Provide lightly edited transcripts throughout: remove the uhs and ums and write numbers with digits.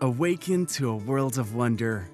Awaken to a world of wonder.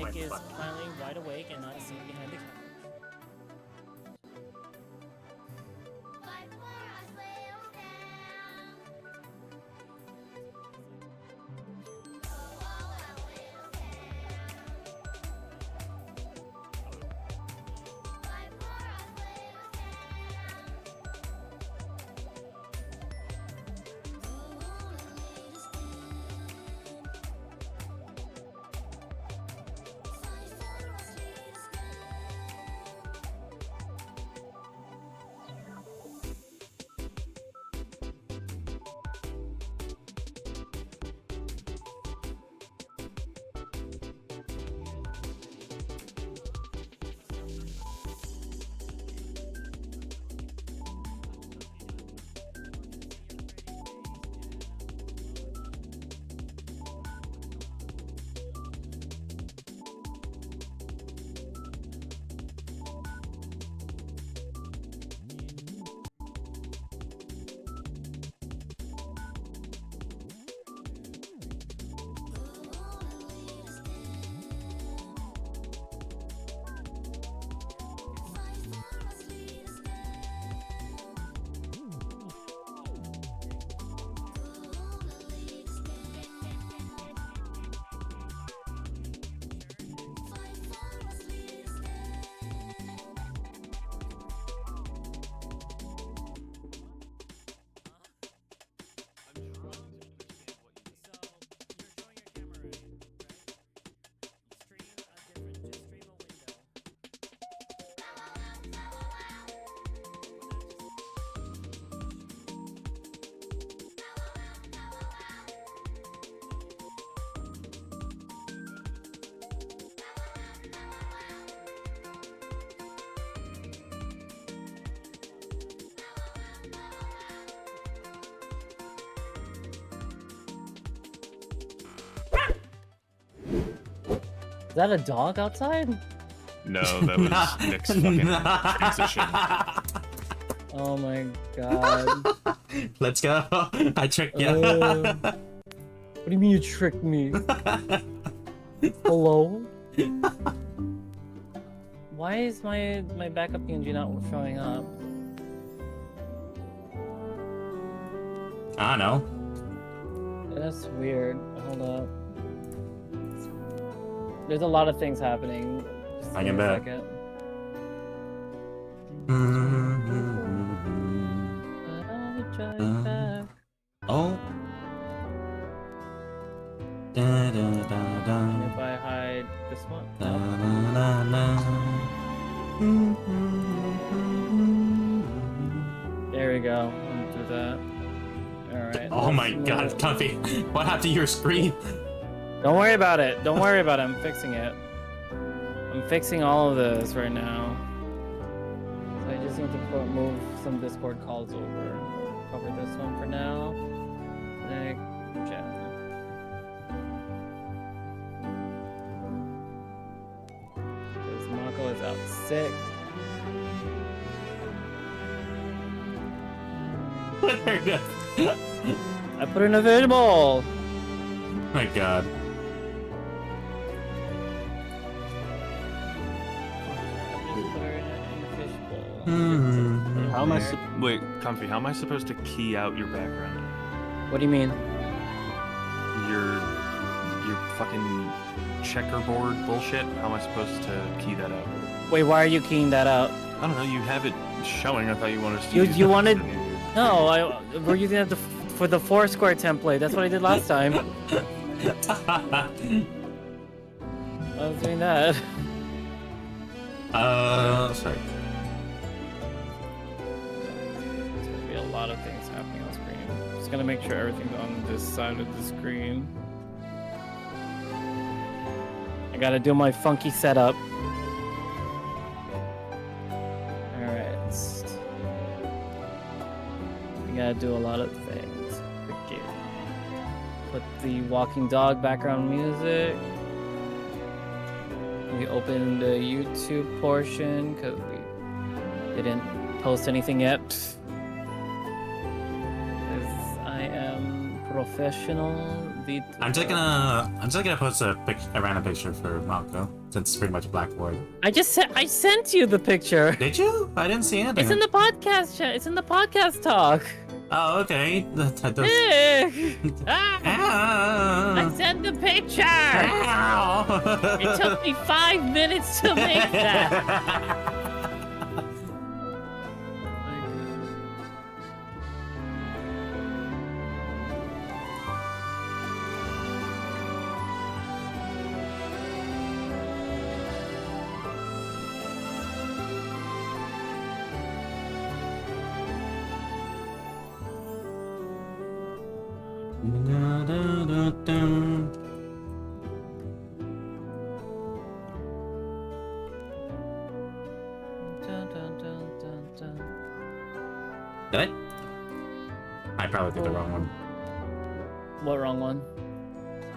Mike is finally wide awake and not sitting behind the couch. Is that a dog outside? No, that was Nick's fucking piece of shit. Oh my god. Let's go. I tricked you. What do you mean you tricked me? Hello? Why is my backup PNG not showing up? I don't know. That's weird. Hold up. There's a lot of things happening. Just I give can me a bet. second. I'll drive back. Oh. Da, da, da, da. And if I hide this one, Da, no. da, da, da. There we go. I'll do that. Alright. Oh my god, Comfy. What happened to your screen? Don't worry about it. Don't worry about it. I'm fixing it. I'm fixing all of this right now. So I just need to move some Discord calls over. Cover this one for now. Nick, Jen. Because Mako is out sick. I put her in a fishbowl. My god. How am I? Wait, Comfy. How am I supposed to key out your background? What do you mean? Your fucking checkerboard bullshit. How am I supposed to key that out? Wait, why are you keying that out? I don't know. You have it showing. I thought you wanted us to. You use you it. wanted? No, we're using it for the Foursquare template. That's what I did last time. I was doing that. Sorry. There's gonna be a lot of things happening on screen. Just gonna make sure everything's on this side of the screen. I gotta do my funky setup. Alright. We gotta do a lot of things. Put the walking dog background music. We opened the YouTube portion because we didn't post anything yet. Because I am professional delete. I'm just gonna post a random picture for Malco since it's pretty much a blackboard. I sent you the picture. Did you? I didn't see anything. It's in the podcast chat. It's in the podcast talk. Oh, okay. That does... I sent the picture. It took me 5 minutes to make that. Did I probably did the wrong one. What wrong one?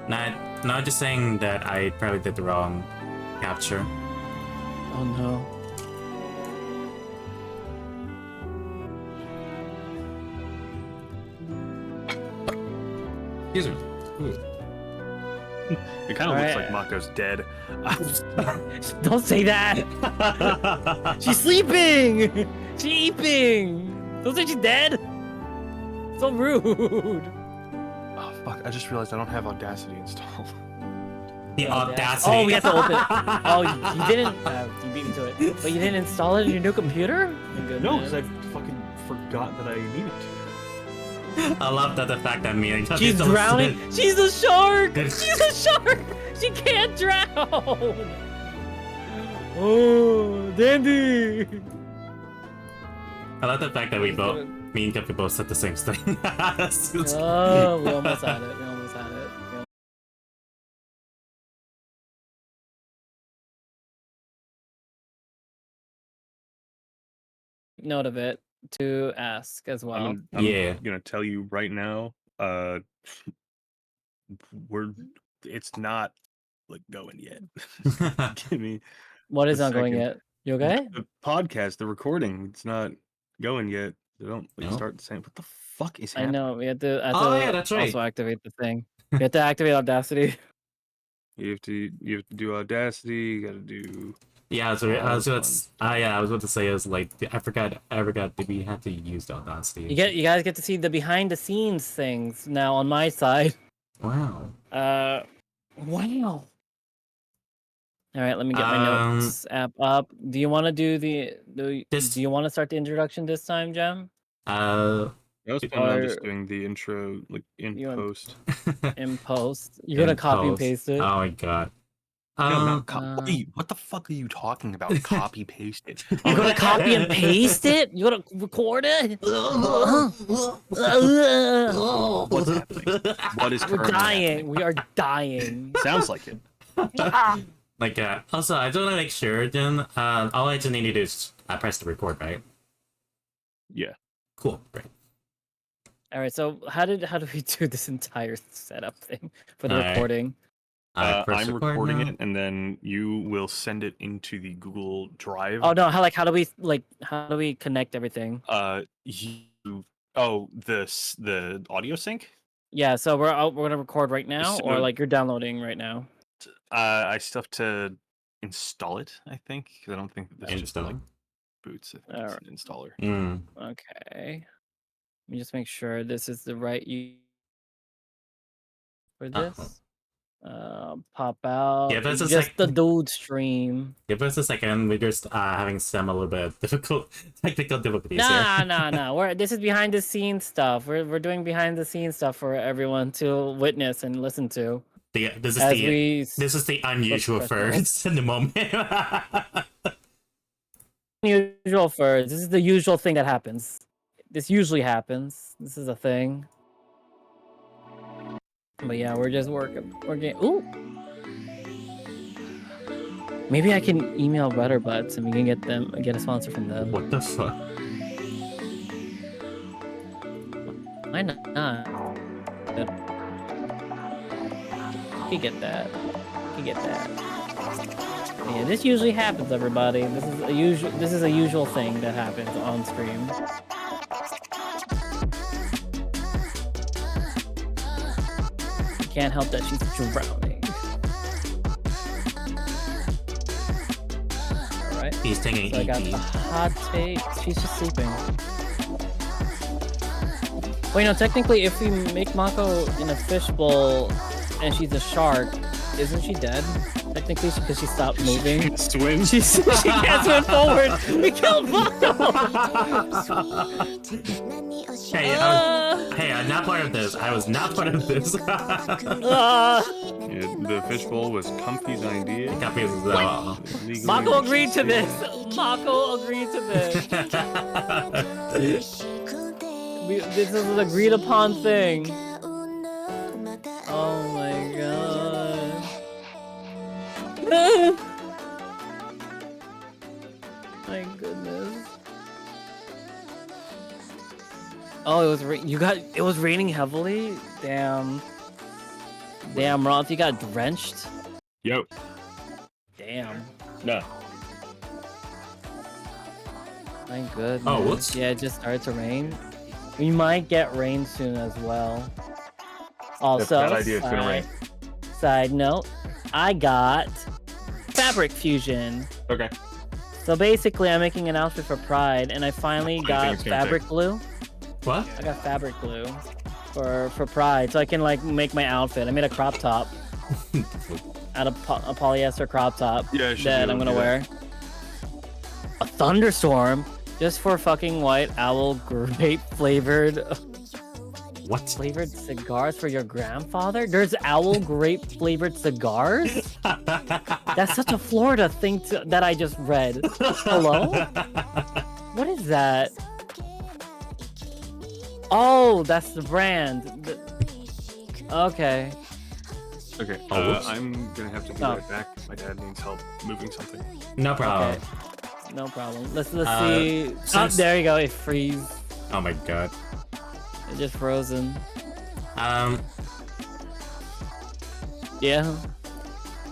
Not just saying that I probably did the wrong capture. Oh no. Excuse me. Ooh. It kind of looks Alright. like Mako's dead. Don't say that. She's sleeping. Sleeping. Don't say she's dead. So rude. Oh fuck! I just realized I don't have Audacity installed. The audacity. Oh, we have to open it. Oh, you didn't. You beat me to it. But you didn't install it in your new computer? No, because I fucking forgot that I needed to. I love that the fact that me and She's don't drowning. sit- She's a shark. She's a shark. She can't drown. Oh, Dandy. I love the fact that me and Guppy both said the same thing. Oh, we almost had it. We almost had it. Note of it to ask as well. I'm Yeah. gonna tell you right now. It's not like going yet. Give me What is a not going second. yet? You okay? The podcast, the recording. It's not going yet. They don't No? start saying what the fuck is I happening. know. We have to. Oh, yeah, that's right. Also activate the thing. We have to activate Audacity. You have to do Audacity. You got to do. Yeah, I was about to say is like I forgot that we had to use the audacity. You guys get to see the behind the scenes things now on my side. Wow. Wow. All right, let me get my notes app up. Do you want to do do you want to start the introduction this time, Jem? I was planning on just Or- doing the intro like in You want- post. In post. You're gonna copy and paste it. Oh my god. No, not uh, what the fuck are you talking about? Copy paste it. You're gonna copy and paste it? You're gonna record it? What's happening? What is We're currently dying. We are dying. happening? Sounds like it. Like also I just want to make sure then all I just need to do is press the record, right? Yeah. Cool. Great. All right. So how do we do this entire setup thing for the All right. recording? Press I'm record recording now. it, and then you will send it into the Google Drive. Oh no! How do we connect everything? The audio sync. Yeah. So we're gonna record right now, So- or like you're downloading right now. I still have to install it. I think because I don't think that this just Install. like boots. I think it's Alright. an installer. Mm. Okay. Let me just make sure this is the right for Uh-huh. this. Pop out. Yeah, that's a just the sec- dude stream. Give us a second. We're just having some a little bit of technical difficulties here. Nah. This is behind the scenes stuff. We're doing behind the scenes stuff for everyone to witness and listen to. This is the unusual professional. first in the moment. Usual for this is the usual thing that happens. This usually happens. This is a thing. But yeah, we're just working. Ooh. Maybe I can email Better Butts and we can get a sponsor from them. What the fuck? Why not? You can get that. Yeah, this usually happens, everybody. This is a usual thing that happens on stream. can't help that she's drowning. All right. He's taking So I got EP. the hot take. She's just sleeping. Wait, no. Technically, if we make Mako in a fishbowl and she's a shark, isn't she dead? Technically, because she stopped moving. Swim. She can't swim forward. We killed Mako. Hey, hey, I'm not part of this. I was not part of this. Yeah, the fishbowl was Comfy's idea. Copy as well. Legally Mako agreed to this. Mako agreed to this. This is an agreed upon thing. Oh my god. My goodness. Oh, it was it was raining heavily? Damn. Damn, Roth, you got drenched? Yo. Damn. No. My goodness. Oh, whoops. Yeah, it just started to rain. We might get rain soon as well. Also, bad idea, it's gonna rain. Side note, I got fabric fusion. Okay. So basically, I'm making an outfit for Pride, and I finally think got it's gonna fabric glue. What? I got fabric glue for Pride, so I can like make my outfit. I made a crop top out of a polyester crop top Yeah, I should that do I'm gonna that. wear. A thunderstorm just for fucking White Owl grape flavored What? cigars for your grandfather? There's owl grape flavored cigars? That's such a Florida thing that I just read. Hello? What is that? Oh, that's the brand. Okay. Okay. Oh, whoops. I'm gonna have to be No. right back. My dad needs help moving something. No problem. Okay. No problem. Let's see. Oh, since- there you go. It freeze. Oh my god. It just frozen. Yeah.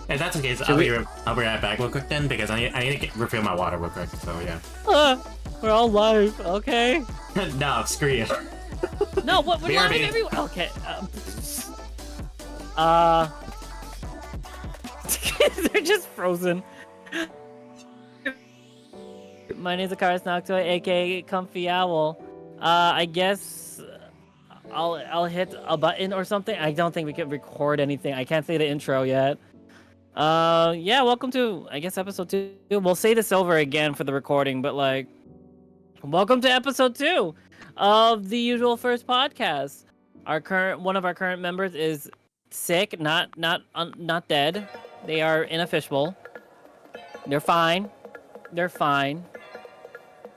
If that's okay, so Should I'll be right back real quick then, because I need to refill my water real quick, so yeah. We're all live. Okay. No, screw you. No, what? We're live BRB. everywhere. Okay. They're just frozen. My name's Akaris Noctua, aka Comfy Owl. I guess I'll hit a button or something. I don't think we can record anything. I can't say the intro yet. Yeah, welcome to, I guess, episode 2. We'll say this over again for the recording, but like, welcome to episode 2 of the Usual First podcast. One of our current members is sick, not dead. They are in a fishbowl. They're fine. They're fine.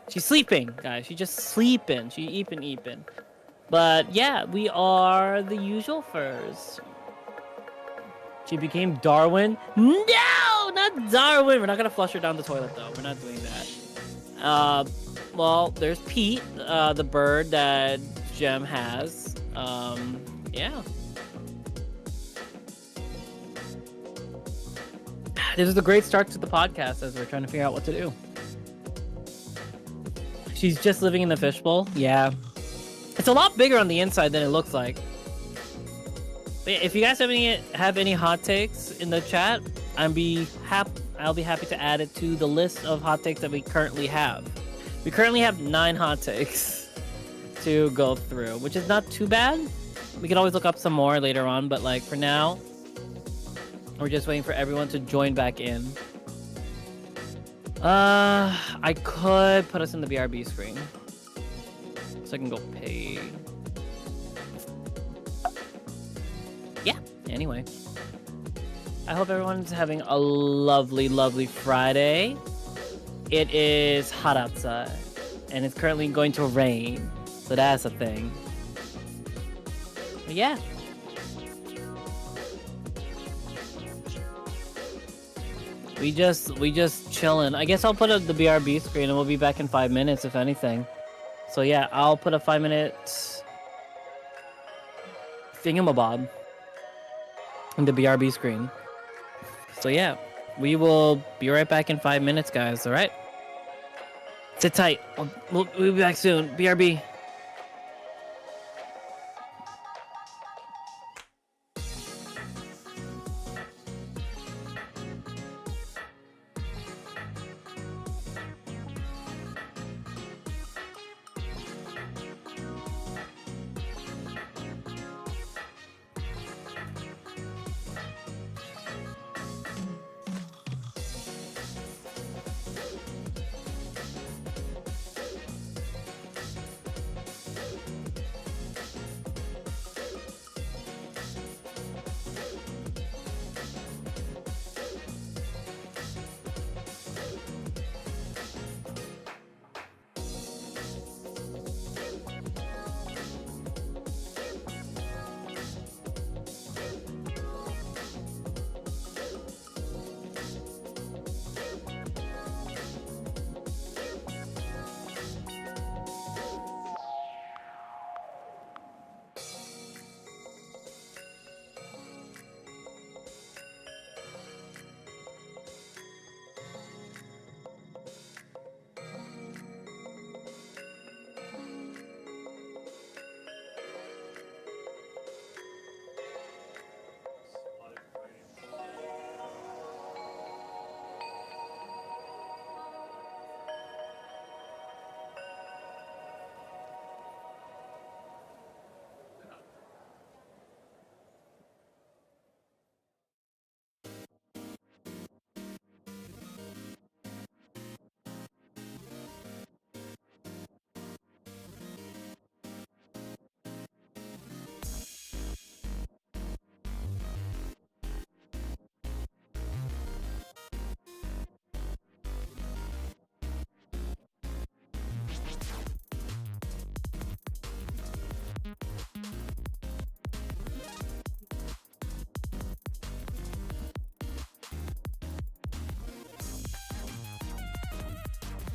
She's sleeping, guys. She's just sleeping. She eeping. But yeah, we are the Usual First. She became Darwin. No, not Darwin. We're not gonna flush her down the toilet though. We're not doing that. Well, there's Pete, the bird that Gem has. Yeah. This is a great start to the podcast as we're trying to figure out what to do. She's just living in the fishbowl. Yeah. It's a lot bigger on the inside than it looks like. But yeah, if you guys have any hot takes in the chat, I'll be happy to add it to the list of hot takes that we currently have. We currently have 9 hot takes to go through, which is not too bad. We can always look up some more later on, but like for now, we're just waiting for everyone to join back in. I could put us in the BRB screen. So I can go pay. Yeah, anyway. I hope everyone's having a lovely, lovely Friday. It is hot outside, and it's currently going to rain, so that's a thing. But yeah. We just chilling. I guess I'll put up the BRB screen and we'll be back in 5 minutes if anything. So yeah, I'll put a 5-minute thingamabob in the BRB screen. So yeah, we will be right back in 5 minutes, guys. All right. Sit tight. We'll be back soon. BRB.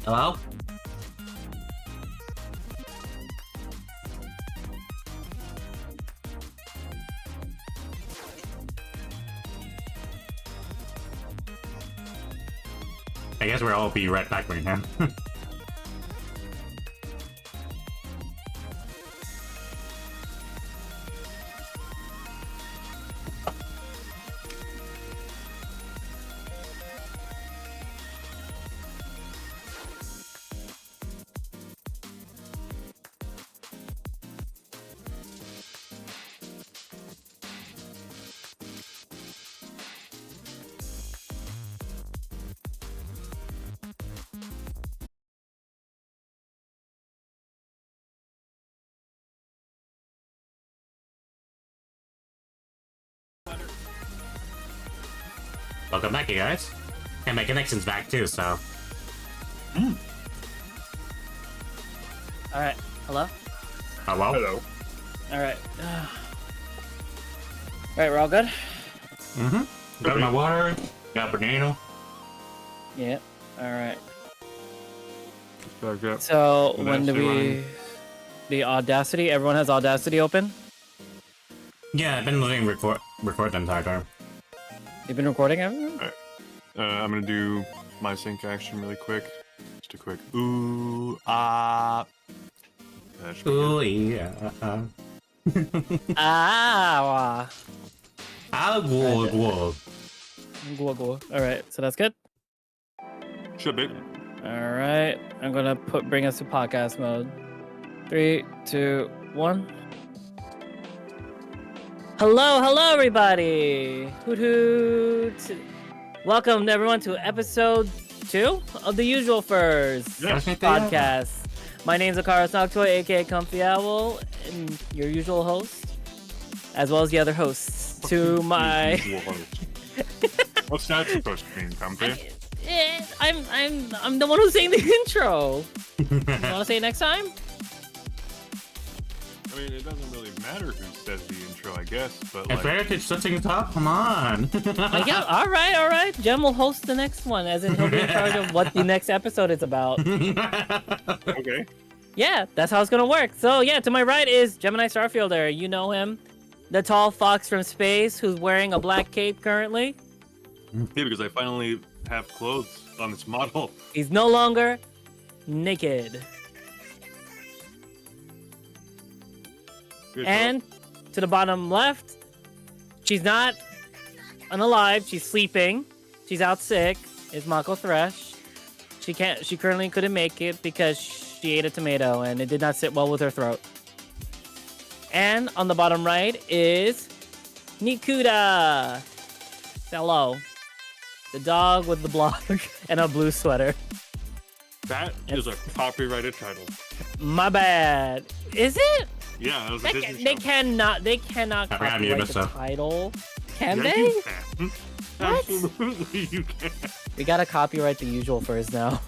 Hello? I guess we'll all be right back right now. Welcome back, you guys. And my connection's back too, so. All right. Hello. Hello? Hello. All right. All right, we're all good. Mm-hmm. Got my water. Got banana. Yeah. All right. Back up. So when do Audacity we? running. The Audacity. Everyone has Audacity open. Yeah, I've been letting record the entire time. You've been recording everything? I'm gonna do my sync action really quick. Just a quick ooh ah. That should be Ooh, good. yeah. Ah. Ah, whoa, whoa. All right. So that's good. Should be. All right. I'm gonna bring us to podcast mode. 3, 2, 1. Hello, everybody. Hoot hoot. Welcome everyone to episode 2 of the Usual Furs Yes. podcast. My name's Akaris Noctoy, aka Comfy Owl, and your usual host, as well as the other hosts. To my, What's that supposed to mean, Comfy? I'm the one who's saying the intro. You want to say it next time? I mean, it doesn't really matter who says the intro, I guess, but If like, Heritage sitting top, come on. Yeah, all right. Jem will host the next one, as in he'll be in charge of what the next episode is about. okay. Yeah, that's how it's gonna work. So yeah, to my right is Gemini Starfielder. You know him, the tall fox from space who's wearing a black cape currently. Yeah, because I finally have clothes on this model. He's no longer naked. And to the bottom left, she's not unalive. She's sleeping. She's out sick. Is Mako Thresh. She currently couldn't make it because she ate a tomato and it did not sit well with her throat. And on the bottom right is Nikuda. Hello. The dog with the blog and a blue sweater. that is a copyrighted title. My bad. Is it? Yeah, that was a Disney They show. cannot I forgot copyright you the missed that. title. Can Yeah, they? you can. What? Absolutely, you can. We gotta copyright the Usual Furs now.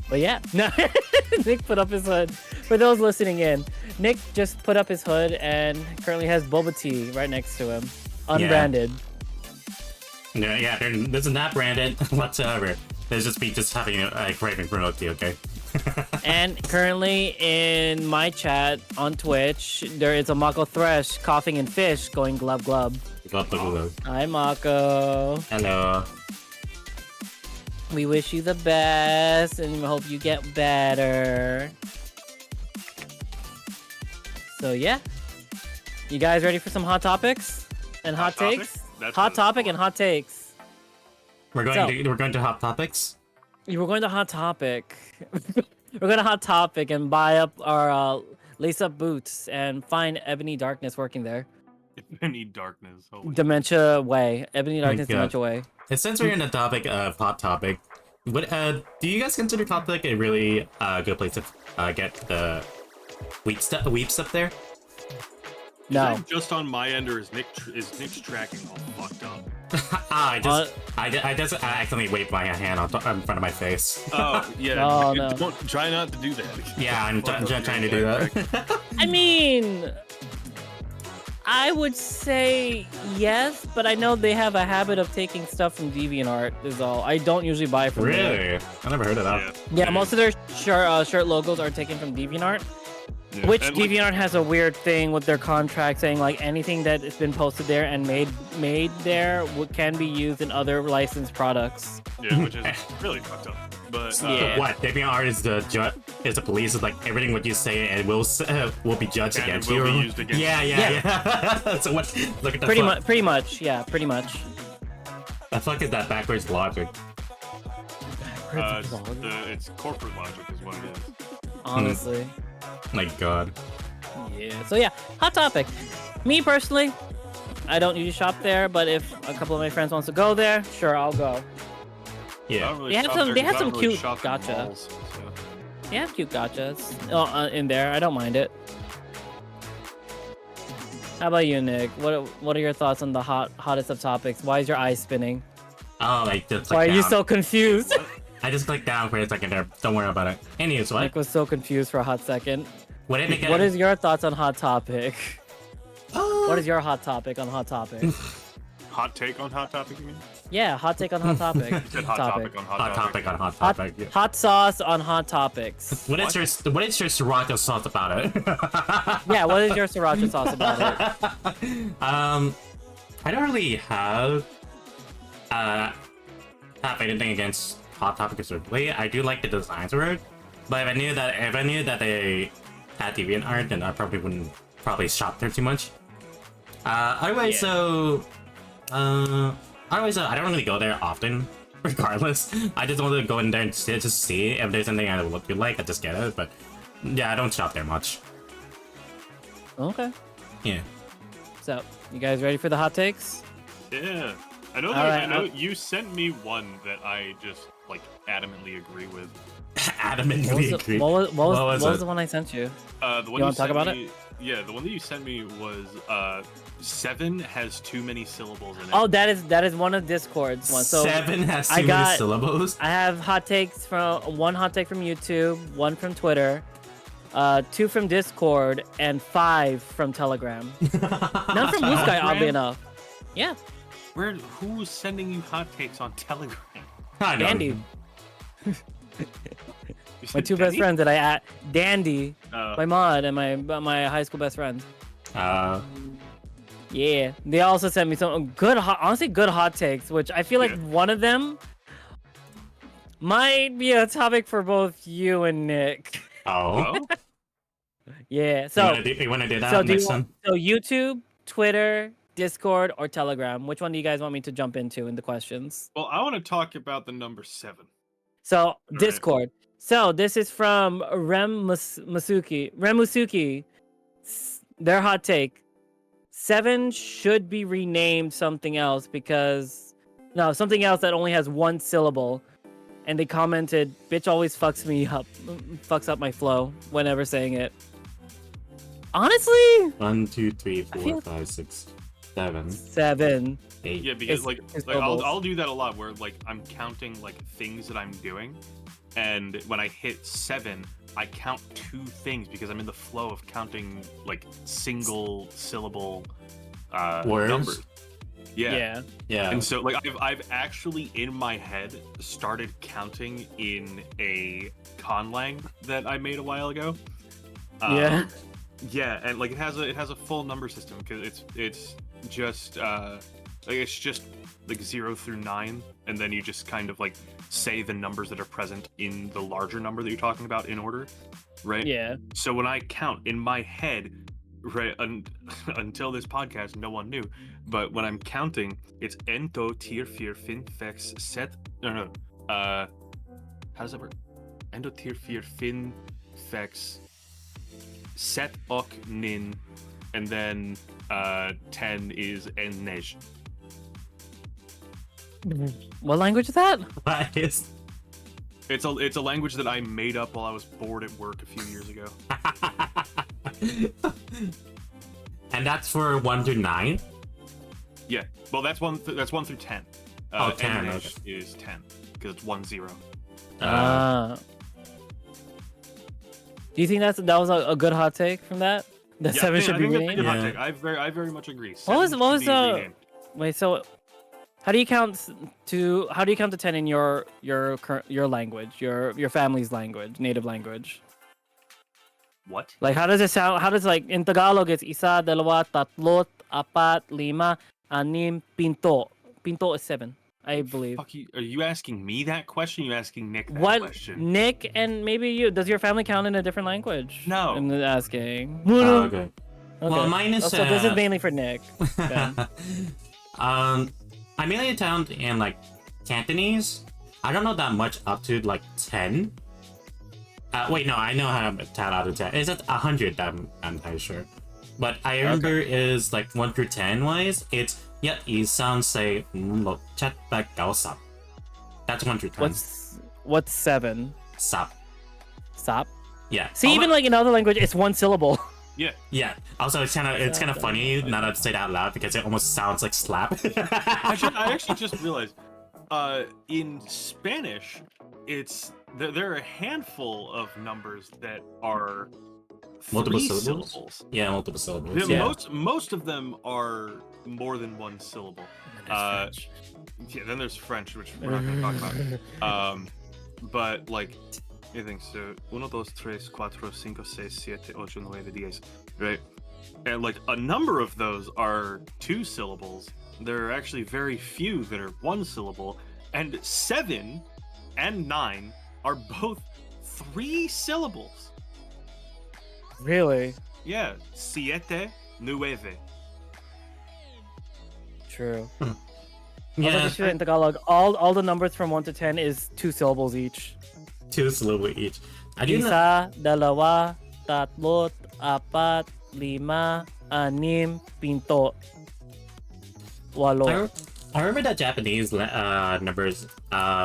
But yeah, no. Nick put up his hood. For those listening in, Nick just put up his hood and currently has boba tea right next to him, unbranded. Yeah, this is not branded whatsoever. There's just me just having a craving for milk tea, okay? And currently in my chat on Twitch, there is a Mako Thresh coughing and fish going glub glub. Glub, glub, glub. Hi Mako. Hello. We wish you the best and we hope you get better. So yeah. You guys ready for some hot topics and hot topic? takes? That's Hot what topic it's and hot takes. We're going to hot topics. We're going to hot topic. We're going to hot topic and buy up our lace up boots and find Ebony Darkness working there. Any darkness. Holy Dementia Way. Ebony Darkness, God. Dementia Way. And since we're in the topic of hot topic, what do you guys consider Hot Topic a really good place to get the weeps up there? No. Is that just on my end, or is Nick's tracking all fucked up? I just accidentally waved my hand in front of my face. Oh yeah. Oh, no. Don't try not to do that. Yeah, I'm trying to do that. I mean, I would say yes, but I know they have a habit of taking stuff from DeviantArt. Is all. I don't usually buy from there. Really? I never heard of that. Yeah, most of their shirt logos are taken from DeviantArt. Yeah. Which And, like, DeviantArt has a weird thing with their contract saying like anything that has been posted there and made there can be used in other licensed products. yeah, which is really fucked up. But Yeah. What? DeviantArt is the police. Is like everything what you say and will be judged And against will you. be used against you. Yeah. So what? Look at the Pretty fuck. much, yeah, pretty much. The fuck is that backwards logic? it's corporate logic is what it is. Honestly. My God. Yeah. So yeah, hot topic. Me personally, I don't usually shop there, but if a couple of my friends wants to go there, sure, I'll go. I Yeah. don't really They have shop some- there they 'cause have I some don't really cute shop in gotcha. malls, so. They have cute gotchas in there. I don't mind it. How about you, Nick? What are your thoughts on the hottest of topics? Why is your eye spinning? Oh, like just Why like are you down. so confused? I just clicked down for a second there. Don't worry about it. Anyways, what? Nick was so confused for a hot second. What did it What is your thoughts on hot topic? Oh. What is your hot topic on hot topic? Hot take on hot topic, you mean? Yeah, hot take on hot topic. You said hot topic on hot, hot topic on hot Hot, topic? Yeah. hot sauce on hot topics. What is your sriracha sauce about it? Yeah, what is your sriracha sauce about it? I don't really have anything against Hot Topic specifically. I do like the designs for it, but if I knew that they had DeviantArt, then I probably wouldn't shop there too much. Otherwise, I don't really go there often. Regardless, I just want to go in there and just see if there's anything I would like. I just get it, but yeah, I don't shop there much. Okay. Yeah. So, you guys ready for the hot takes? Yeah. I know. All right, I know you sent me one that I just like adamantly agree with. Adamantly agree. What was it? the one I sent you? The one You wanna talk sent about me, Yeah, the one that you sent me was 7 has too many syllables in it. Oh, that is one of Discord's ones. So 7 has I too many got- syllables. I have hot takes one hot take from YouTube, one from Twitter, 2 from Discord, and 5 from Telegram. None from Blue Sky, oddly enough. Yeah, Who's sending you hot takes on Telegram? I know. Dandy. You My said 2 best Danny? friends that I at Dandy, Oh. my mod, and my high school best friend. Yeah, they also sent me some honestly good hot takes, which I feel like Yeah. one of them might be a topic for both you and Nick. Oh. Oh? Yeah, You so wanna do that so do next you time? so YouTube, Twitter, Discord, or Telegram? Which one do you guys want me to jump into in the questions? Well, I want to talk about the number 7. So right. Discord. So this is from Remusuki. Their hot take: 7 should be renamed something else something else that only has one syllable. And they commented, "Bitch always fucks up my flow whenever saying it." Honestly, 1, 2, 3, 4, feel- 5, 6, 7, 7. 8. Yeah, because It's- like it's I'll syllables. do that a lot where like I'm counting like things that I'm doing, and when I hit 7, I count 2 things because I'm in the flow of counting like single syllable Words? numbers. Yeah. Yeah. And so like I've actually in my head started counting in a conlang that I made a while ago. Yeah. Yeah, and like it has a full number system because it's just it's just like 0 through 9, and then you just kind of like say the numbers that are present in the larger number that you're talking about in order, right? Yeah. So when I count in my head, right, until this podcast, no one knew, but when I'm counting, it's ento tier 4 fin fex set. No. How does that work? Ento tier 4 fin fex set ok nin, and then 10 is en nej. What language is that? What is... It's a language that I made up while I was bored at work a few years ago. And that's for 1 to 9? Yeah, well that's one through 10. 10, en okay. nej is 10 because it's 1 0. Do you think that was a good hot take from that? The Yeah, seven I should think be that's a good renamed. hot take. I very much agree. What was Seven should be renamed. wait, so how do you count to 10 in your language, your family's language, native language? What? Like how does it sound? How does like in Tagalog it's isa, dalawa, tatlot, apat, lima, anim, pinto. Pinto is 7, I believe. Fuck you, are you asking me that question? You asking Nick that What question? Nick and maybe you? Does your family count in a different language? No. I'm asking. Oh, okay. Well, Okay. mine is. So this is mainly for Nick. Ben. I mainly count in like Cantonese. I don't know that much up to like 10. Wait, no, I know how to count out of 10. It's at 100. I'm entirely sure. But I remember is like 1 through 10 wise. It's yet isang say lo chat back sap. That's 1 through 10. What's 7? Sap. Stop. Yeah. See, even like in other language, it's one syllable. Yeah. Yeah. Also, it's kind of funny now that I say that out loud because it almost sounds like slap. I actually just realized, in Spanish, there are a handful of numbers that are Multiple three syllables? Yeah, multiple syllables. Yeah, Yeah. most of them are more than one syllable. Yeah, then there's French, which we're not going to talk about. But like, you think so? 1, 2, 3, 4, 5, 6, 7, 8, 9, 10. Right? And like a number of those are 2 syllables. There are actually very few that are 1 syllable, and 7 and 9 are both 3 syllables. Really? Yeah, siete, nueve. True. Yeah, Also, in Tagalog, all the numbers from 1 to 10 is 2 syllables each. 2 syllables each. I do know. Isa, dalawa, tatlot, apat, lima, anim, pinto, walo. I remember that Japanese numbers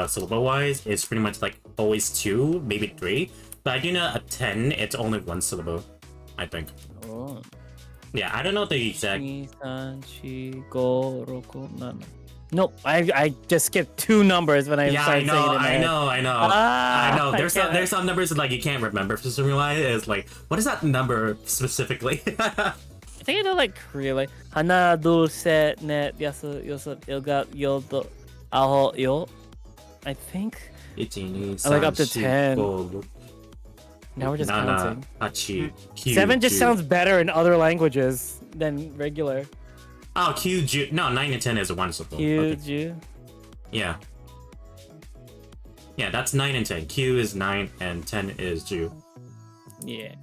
syllable wise is pretty much like always 2, maybe 3. But I do know a 10, it's only 1 syllable, I think. Oh. Yeah, I don't know the exact. Nope, I just skipped 2 numbers when I Yeah, I started know, saying it in my I head. know. Ah, I know. There's I get there's some numbers that like you can't remember for some reason. It's like, what is that number specifically? I think I know like Korea, like Hana, dul, set, net, yasu, yosut, ilgat, yoldo, aho, yo. I think. I like up to 10. Now we're just counting. Hachi, Q, 7 just Ju. sounds better in other languages than regular. Oh, Q, Ju. No, 9 and 10 is 1 syllable. Okay. Huge. Yeah. Yeah, that's 9 and 10. Q is 9 and 10 is Ju. Yeah.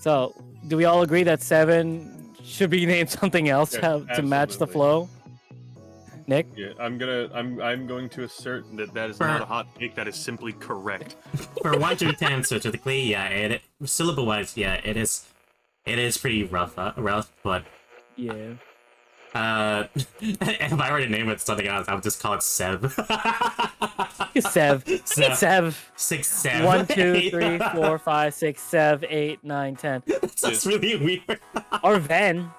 So, do we all agree that 7 should be named something else Yeah, to match the absolutely. flow? Nick? Yeah, I'm going to assert that is not a hot take. That is simply correct. For 1 through 10 specifically, yeah, syllable wise, yeah, it is pretty rough, but Yeah. if I were to name it something else, I would just call it Sev. Sev. Sev. 6, 7. 1, 2, 3, 4, 5, 6, 7, 8, 9, 10. That's really weird. Or Ven.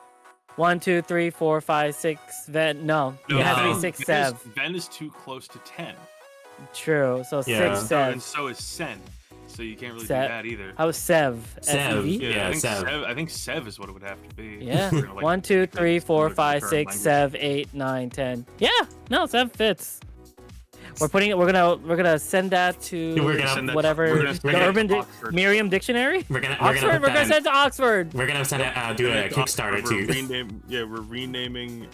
1, 2, 3, 4, 5, 6, Ven. No, it has to be 6, Sev. Ven is too close to 10. True. So Yeah. 6, And Sev. so is Sen. So you can't really Sev. do that either. How was Sev? Sev. S-E-V? Yeah, Yeah, I think Sev is what it would have to be. Yeah. We're gonna, like, 1, 2, 3, 4, look at the 5, current 6, language. 7, 8, 9, 10. Yeah. No, Sev fits. We're gonna send that to We're gonna send that- whatever we're gonna the send that to Urban Oxford. Merriam Dictionary. We're gonna Oxford. We're gonna send it to Oxford. We're gonna send it, do a Kickstarter too. We're renaming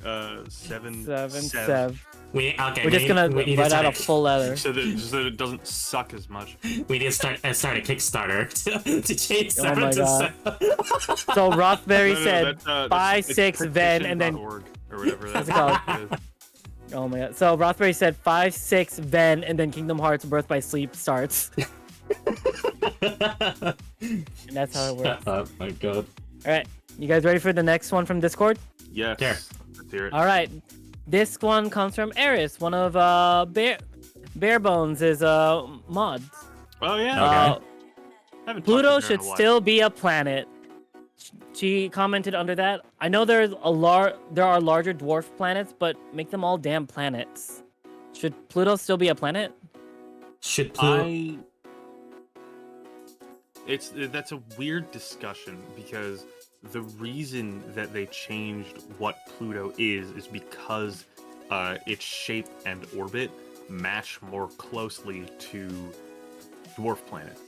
7 Sev. We're We're just gonna we need write to out a start, full letter. so that it doesn't suck as much. we need to start a Kickstarter to change Oh 7 my to God. 7. So Rothberry No, said that's 5, 6, Ven, and then petition.org or whatever What's that it is. oh my God. So Rothberry said 5, 6, Ven, and then Kingdom Hearts Birth by Sleep starts. And that's how it works. Oh my god. All right, you guys ready for the next one from Discord? Yes. There. Let's hear it. All right, this one comes from Eris, one of Bare Bones' mods. Oh yeah. Uh, Haven't talked to Pluto her in should a while. still be a planet. She commented under that. I know there are larger dwarf planets, but make them all damn planets. Should Pluto still be a planet? Should Pluto... that's a weird discussion because the reason that they changed what Pluto is because its shape and orbit match more closely to dwarf planets,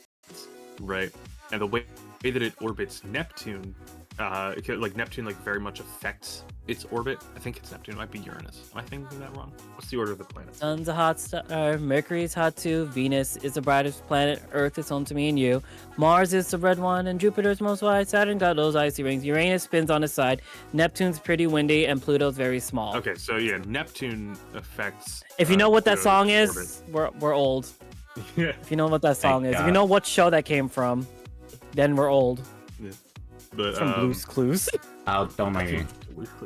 right? And the way that it orbits Neptune, Neptune very much affects its orbit. I think it's Neptune. It might be Uranus. Am I thinking that wrong? What's the order of the planets? Sun's a hot star. Mercury's hot too. Venus is the brightest planet. Earth is home to me and you. Mars is the red one, and Jupiter's most white. Saturn got those icy rings. Uranus spins on its side. Neptune's pretty windy, and Pluto's very small. Okay, so yeah, Neptune affects. If you know what that Pluto's song orbit. is, we're old. Yeah. If you know what that song is, if you God. know what show that came from, then we're old. But It's from Blue's Clues. Oh, don't mind me.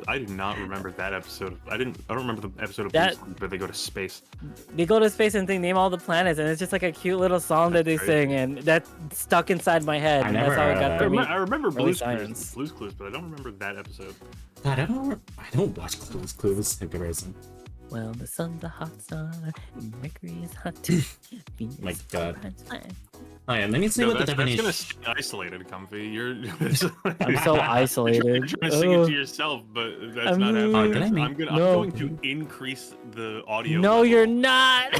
I do not remember that episode. I don't remember the episode of That- Blue's Clues where they go to space. They go to space and name all the planets, and it's just like a cute little song that they That's crazy. sing, and that stuck inside my head. I And never that's how it heard got of for that. me. I remember early science. Blue's Clues, but I don't remember that episode. God, I don't watch Clues. For good reason. Well, the sun's a hot star, and Mercury is hot too. Venus My is God. the brightest planet. Oh yeah, let me see No, what the that's definition. gonna stay isolated, Comfy. You're. I'm so isolated. You're trying to sing it Ugh. to yourself, but that's I'm- not happening. Oh, did I mean- I'm No. going to increase the audio. No, level. you're not.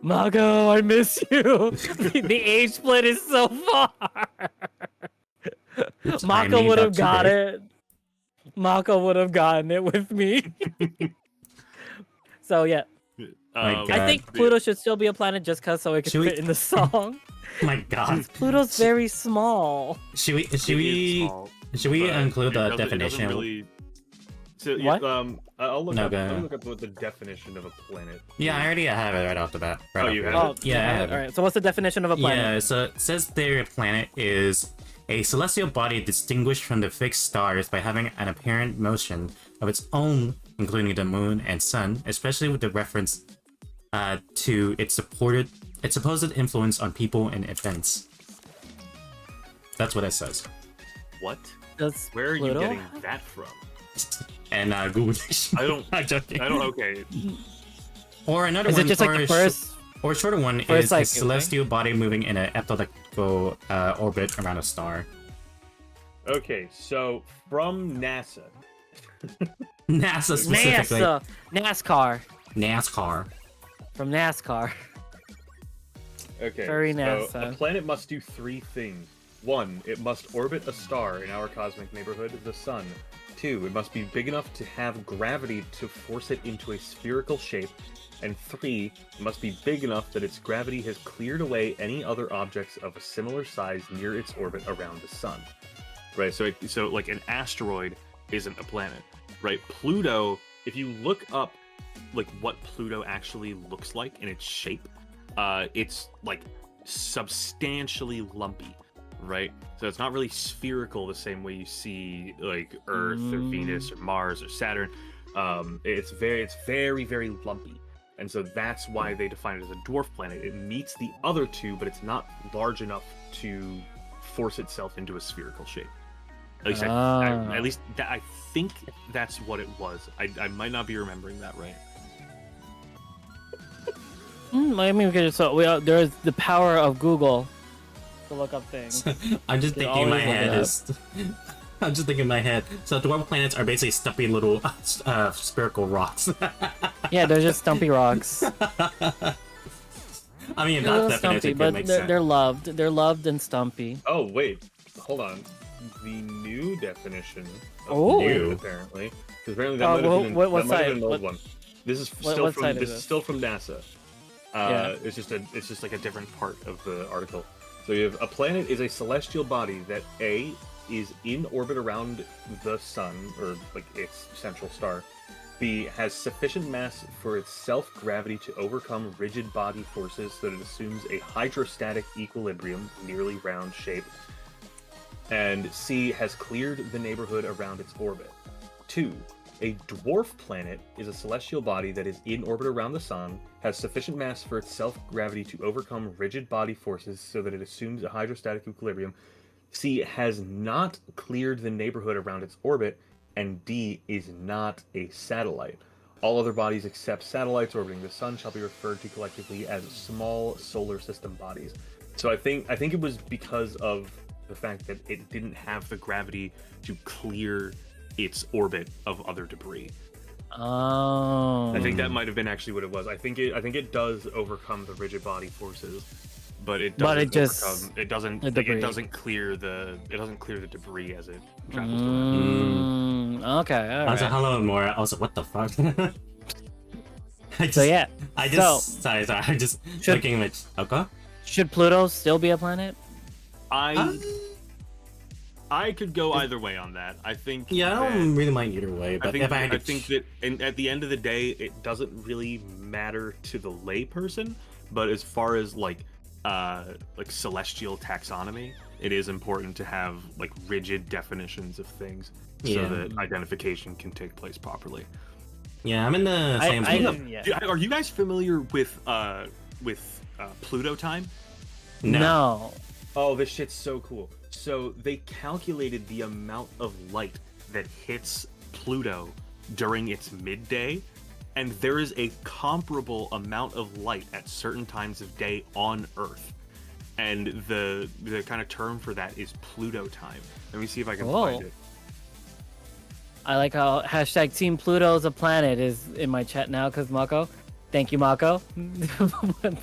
Mago, I miss you. The age split is so far. Oops, I Mako made would that have got today. it. Mako would have gotten it with me. So yeah, My Um, God. I think Pluto should still be a planet just cause so it Should can we- fit in the song. My God. Pluto's very small. Should we? it is small, Should we but include it the doesn't- it doesn't definition? Really... So, What? I'll look No, up. go I'll ahead. look up what the definition of a planet. Yeah, I already have it right off the bat. Right Oh, off you the have bat. it? Yeah, I have All it. right. So what's the definition of a planet? Yeah, so it says their planet is a celestial body distinguished from the fixed stars by having an apparent motion of its own, including the moon and sun, especially with the reference to its supposed influence on people and events. That's what it says. What? Does Where are Pluto you getting have- that from? And Google Dictionary. I don't. I'm joking. I don't. Okay. Or another Is one. it just like the first? Or a shorter one first, is a like, celestial body moving in an elliptical orbit around a star. Okay. So from NASA. NASA specifically. NASA, NASCAR, NASCAR. from NASCAR. Okay. Very so NASA. a planet must do three things. 1, it must orbit a star in our cosmic neighborhood, the sun. 2, it must be big enough to have gravity to force it into a spherical shape. And 3, it must be big enough that its gravity has cleared away any other objects of a similar size near its orbit around the sun. Right, so like an asteroid isn't a planet, right? Pluto, if you look up like what Pluto actually looks like in its shape, it's like substantially lumpy, right? So it's not really spherical the same way you see like Earth or Venus or Mars or Saturn. It's very, very lumpy. And so that's why they define it as a dwarf planet. It meets the other two, but it's not large enough to force itself into a spherical shape. At least, I think that's what it was. I might not be remembering that right. I mean, there's the power of Google to look up things. I'm just You thinking in my always look it head up. is. I'm just thinking in my head. So dwarf planets are basically stumpy little spherical rocks. Yeah, they're just stumpy rocks. I mean, They're a that little definition stumpy, could but make they're, sense. they're loved. They're loved and stumpy. Oh wait, hold on. The new definition of Oh. new, apparently, because apparently that Oh, might have well, been, what that might have side? been an old What- one. This is what still side from is this is this? still from NASA. Yeah. It's just like a different part of the article. So you have a planet is a celestial body that A is in orbit around the sun or like its central star. B has sufficient mass for its self-gravity to overcome rigid body forces so that it assumes a hydrostatic equilibrium, nearly round shape. And C has cleared the neighborhood around its orbit. 2. A dwarf planet is a celestial body that is in orbit around the sun, has sufficient mass for its self-gravity to overcome rigid body forces so that it assumes a hydrostatic equilibrium. C has not cleared the neighborhood around its orbit, and D is not a satellite. All other bodies except satellites orbiting the sun shall be referred to collectively as small solar system bodies. So I think it was because of the fact that it didn't have the gravity to clear its orbit of other debris. Oh. I think that might have been actually what it was. I think it does overcome the rigid body forces, but it doesn't But it just- overcome. It doesn't. the Like, debris. it doesn't clear the. It doesn't clear the debris as it travels around. Okay, all Also, right. hello and more. Also, what the fuck? I just, So yeah, I just sorry. I'm just Should- looking at okay. should Pluto still be a planet? I could go either way on that. I think. Yeah, I that- don't really mind either way, but if I had to think that at the end of the day, it doesn't really matter to the layperson. But as far as like celestial taxonomy, it is important to have like rigid definitions of things so Yeah. that identification can take place properly. yeah, I'm in the same. yeah. Are you guys familiar with Pluto time? No. Oh, this shit's so cool. So they calculated the amount of light that hits Pluto during its midday, and there is a comparable amount of light at certain times of day on Earth. And the kind of term for that is Pluto time. Let me see if I can Whoa. find it. I like how hashtag Team Pluto is a planet is in my chat now because Mako. Thank you, Mako.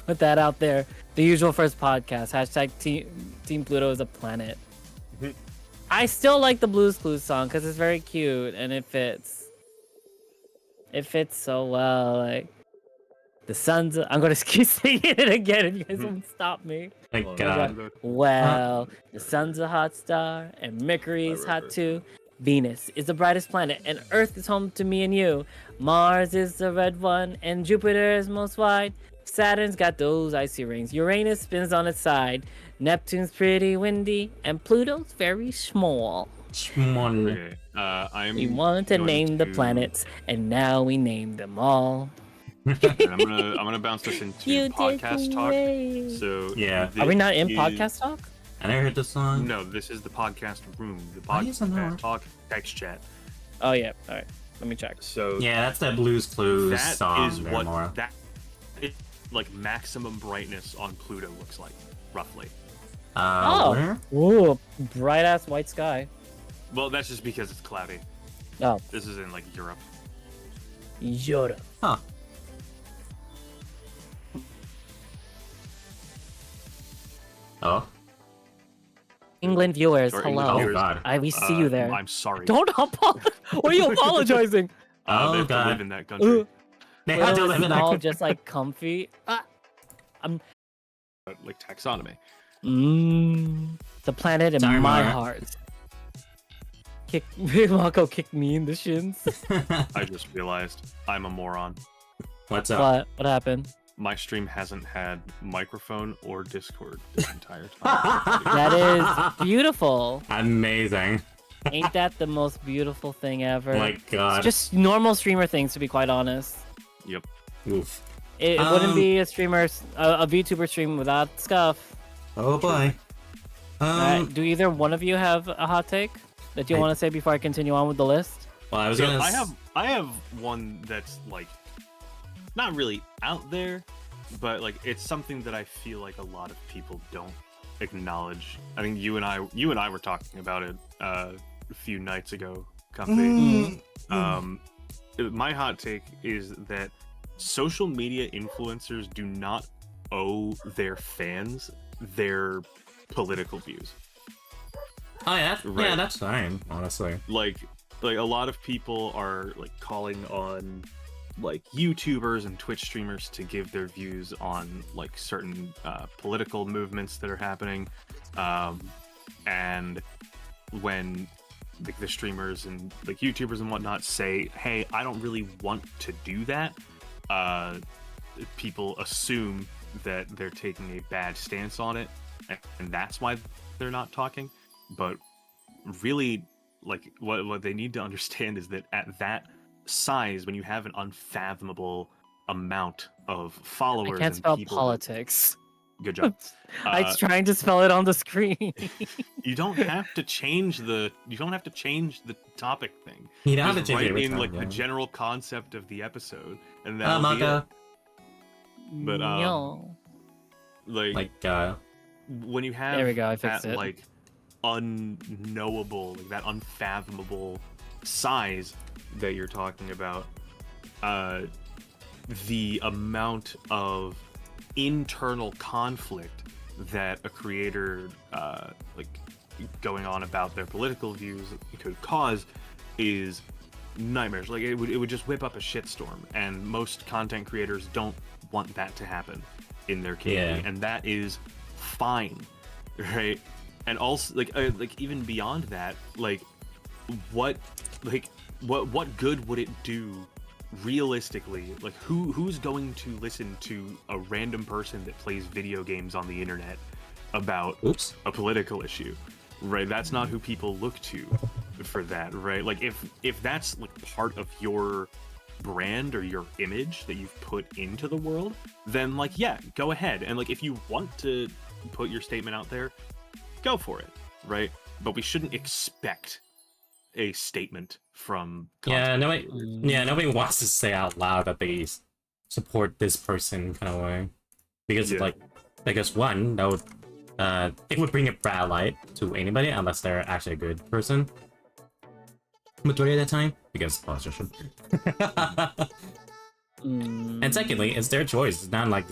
Put that out there. The usual first podcast. Hashtag Team Pluto is a planet. Mhm. I still like the Blues Clues song because it's very cute and it fits. It fits so well. Like the sun's. I'm gonna keep singing it again if you guys won't stop me. Thank Hold God. on. Well, the sun's a hot star, and Mercury's Right, hot right. too. Venus is the brightest planet, and Earth is home to me and you. Mars is the red one, and Jupiter is most wide. Saturn's got those icy rings. Uranus spins on its side. Neptune's pretty windy, and Pluto's very small. Schmon. Okay, I'm We wanted to going name the to- planets, and now we named them all. and I'm gonna bounce this into You podcast did talk. great. So Yeah. Are we not in this is- podcast talk? I never heard this song. No, this is the podcast room. The Why isn't podcast that? talk text chat. Oh yeah. All right. Let me check. So Yeah, that's that Blues Clues that song. is there, what Mora. that it like maximum brightness on Pluto looks like, roughly. Oh. Where? Ooh, bright ass white sky. Well, that's just because it's cloudy. Oh, This is in like Europe. Yoda. Huh. Oh. England viewers, Or hello. English Oh viewers. God. We see you there. I'm sorry. Don't apologize. Why are you apologizing? They Oh have to live God. in that country. They had to Well, live in all that. just like comfy. Like taxonomy. The planet in Sorry, my Mara. heart. Kick Mako kicked me in the shins. I just realized I'm a moron. What's up? What happened? My stream hasn't had microphone or Discord this entire time. That is beautiful. Amazing. Ain't that the most beautiful thing ever? Oh my God. It's just normal streamer things, to be quite honest. Yep. Oof. It wouldn't Um, be a VTuber stream without scuff. Oh boy. Alright, do either one of you have a hot take that you I- want to say before I continue on with the list? Well, I was So gonna. I have one that's like not really out there, but like it's something that I feel like a lot of people don't acknowledge. I think you and I were talking about it a few nights ago, Comfy. My hot take is that social media influencers do not owe their fans their political views. Oh yeah, yeah, Right. that's fine. Honestly. Like a lot of people are like calling on like YouTubers and Twitch streamers to give their views on like certain political movements that are happening, and when like the streamers and like YouTubers and whatnot say, "Hey, I don't really want to do that," people assume that they're taking a bad stance on it, and that's why they're not talking. But really, like what they need to understand is that at that size, when you have an unfathomable amount of I followers can't and spell people, politics. good job. I was trying to spell it on the screen. You don't have to change the topic thing. You don't have to Just change write every in time, like yeah. the general concept of the episode, and Oh, that'll be it. Maka. But No. like Like when you have There we go, I that fixed it. like unknowable, like that unfathomable size that you're talking about, the amount of internal conflict that a creator like going on about their political views could cause is nightmares. Like it would just whip up a shitstorm, and most content creators don't want that to happen in their community, Yeah. and that is fine, right? And also like even beyond that, like what good would it do realistically? Like who's going to listen to a random person that plays video games on the internet about Oops. a political issue, right? That's not who people look to for that, right? Like if that's like part of your brand or your image that you've put into the world, then like yeah, go ahead, and like if you want to put your statement out there, go for it, right? But we shouldn't expect a statement from Yeah, content nobody. creators. Yeah, nobody wants to say out loud that they support this person kind of way, because Yeah. like, I guess one that would it would bring a bad light to anybody unless they're actually a good person. Majority of the time, because politician. And secondly, it's their choice. It's not like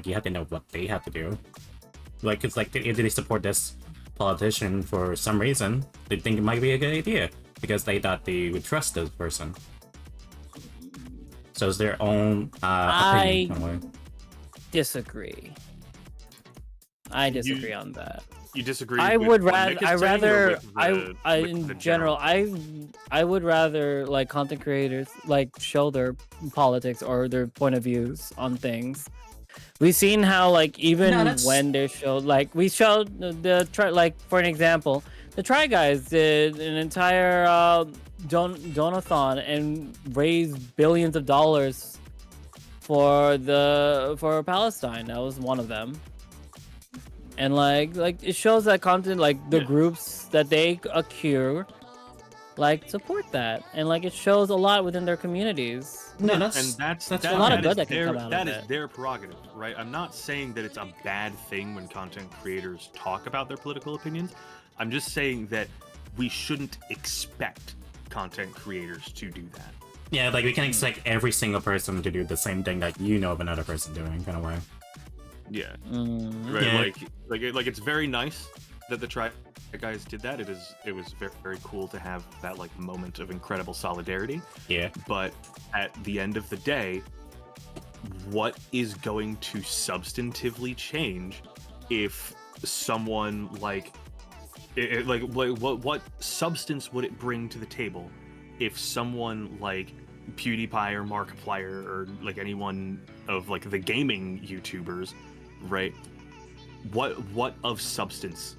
you have to know what they have to do. Like it's like if they support this politician for some reason, they think it might be a good idea because they thought they would trust this person. So it's their own opinion. in a way. Disagree. I disagree on that. You disagree? I with would what rather. Nick is I saying, or rather. with the- with In the general, I would rather like content creators like show their politics or their point of views on things. We've seen how like even No, that's- when they showed like we showed the try like for an example, the Try Guys did an entire donathon and raised billions of dollars for Palestine. That was one of them. And like it shows that content like the Yeah. groups that they accrue like support that, and like it shows a lot within their communities. No, and that's that's that's that, a lot of that good is that can their, come out of that is it. their prerogative, right? I'm not saying that it's a bad thing when content creators talk about their political opinions. I'm just saying that we shouldn't expect content creators to do that. yeah. Like we can expect every single person to do the same thing that you know of another person doing, kind of way. Yeah, Mm. right. Yeah. Like it's very nice that the Try Guys did that. It was very, very cool to have that like moment of incredible solidarity. Yeah. But at the end of the day, what is going to substantively change if someone like what substance would it bring to the table if someone like PewDiePie or Markiplier or like anyone of like the gaming YouTubers, right? What of substance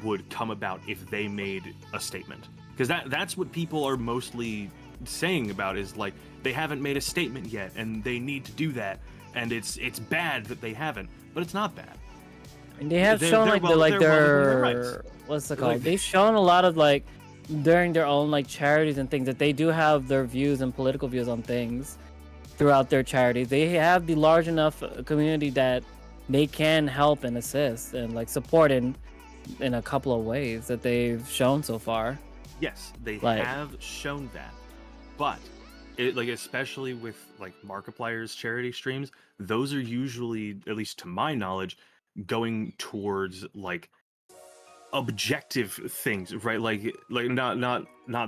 would come about if they made a statement? Because that's what people are mostly saying about is like they haven't made a statement yet and they need to do that, and it's bad that they haven't, but it's not bad. And they have They're- shown they're like well- they're like they're well within their their rights. what's it called? Like- They've shown a lot of like during their own like charities and things that they do have their views and political views on things throughout their charities. They have the large enough community that they can help and assist and like support in a couple of ways that they've shown so far. Yes, they Like- have shown that, but it, like especially with like Markiplier's charity streams, those are usually, at least to my knowledge, going towards like objective things, right? Like not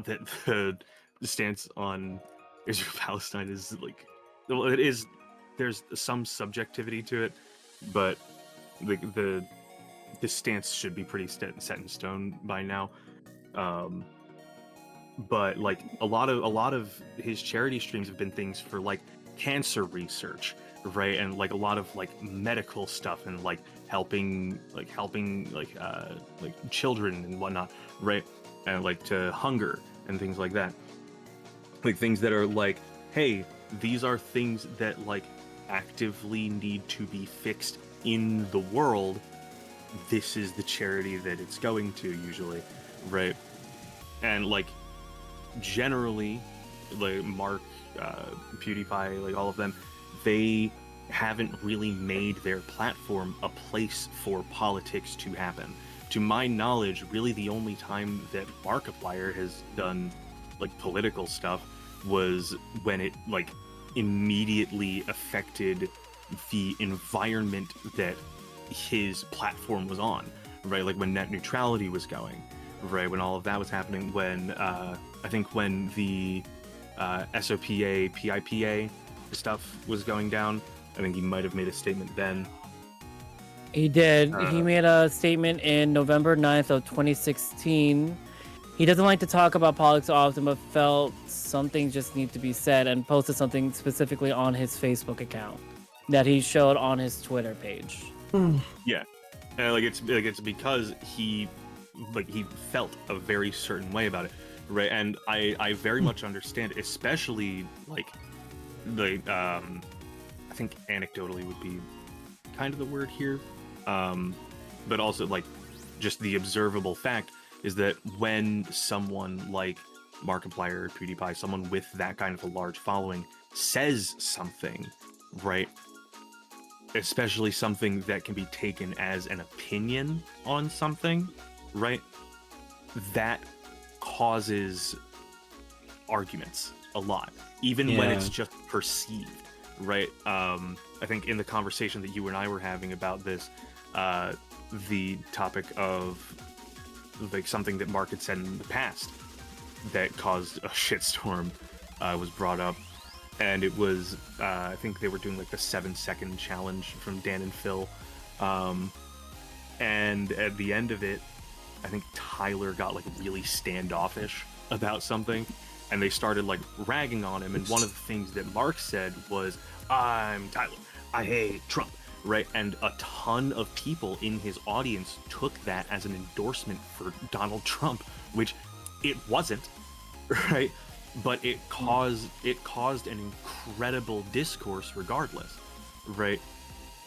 that the stance on Israel Palestine is like, well, it is. There's some subjectivity to it, but the stance should be pretty set in stone by now. But like a lot of his charity streams have been things for like cancer research, right? And like a lot of like medical stuff and like helping children and whatnot, right? And like to hunger and things like that. Like things that are like, hey, these are things that like actively need to be fixed in the world. This is the charity that it's going to usually, right? And like generally, like Mark, PewDiePie, like all of them, they haven't really made their platform a place for politics to happen. To my knowledge, really the only time that Markiplier has done like political stuff was when it like immediately affected the environment that his platform was on, right? Like when net neutrality was going, right? When all of that was happening, when I think when the SOPA, PIPA stuff was going down, I think he might have made a statement then. He did. He made a statement in November 9th of 2016. He doesn't like to talk about politics often, but felt something just needs to be said and posted something specifically on his Facebook account that he showed on his Twitter page. Yeah, and it's because he felt a very certain way about it, right? And I very much understand, especially like the I think anecdotally would be kind of the word here, but also like just the observable fact is that when someone like Markiplier or PewDiePie, someone with that kind of a large following, says something, right? Especially something that can be taken as an opinion on something, right? That causes arguments a lot, even when it's just perceived, right? I think in the conversation that you and I were having about this, the topic of like something that Mark had said in the past that caused a shitstorm was brought up. And it was, I think they were doing like the 7-second challenge from Dan and Phil. And at the end of it, I think Tyler got like really standoffish about something. And they started like ragging on him. And one of the things that Mark said was, "I'm Tyler. I hate Trump." Right? And a ton of people in his audience took that as an endorsement for Donald Trump, which it wasn't, right? But it caused an incredible discourse regardless, right?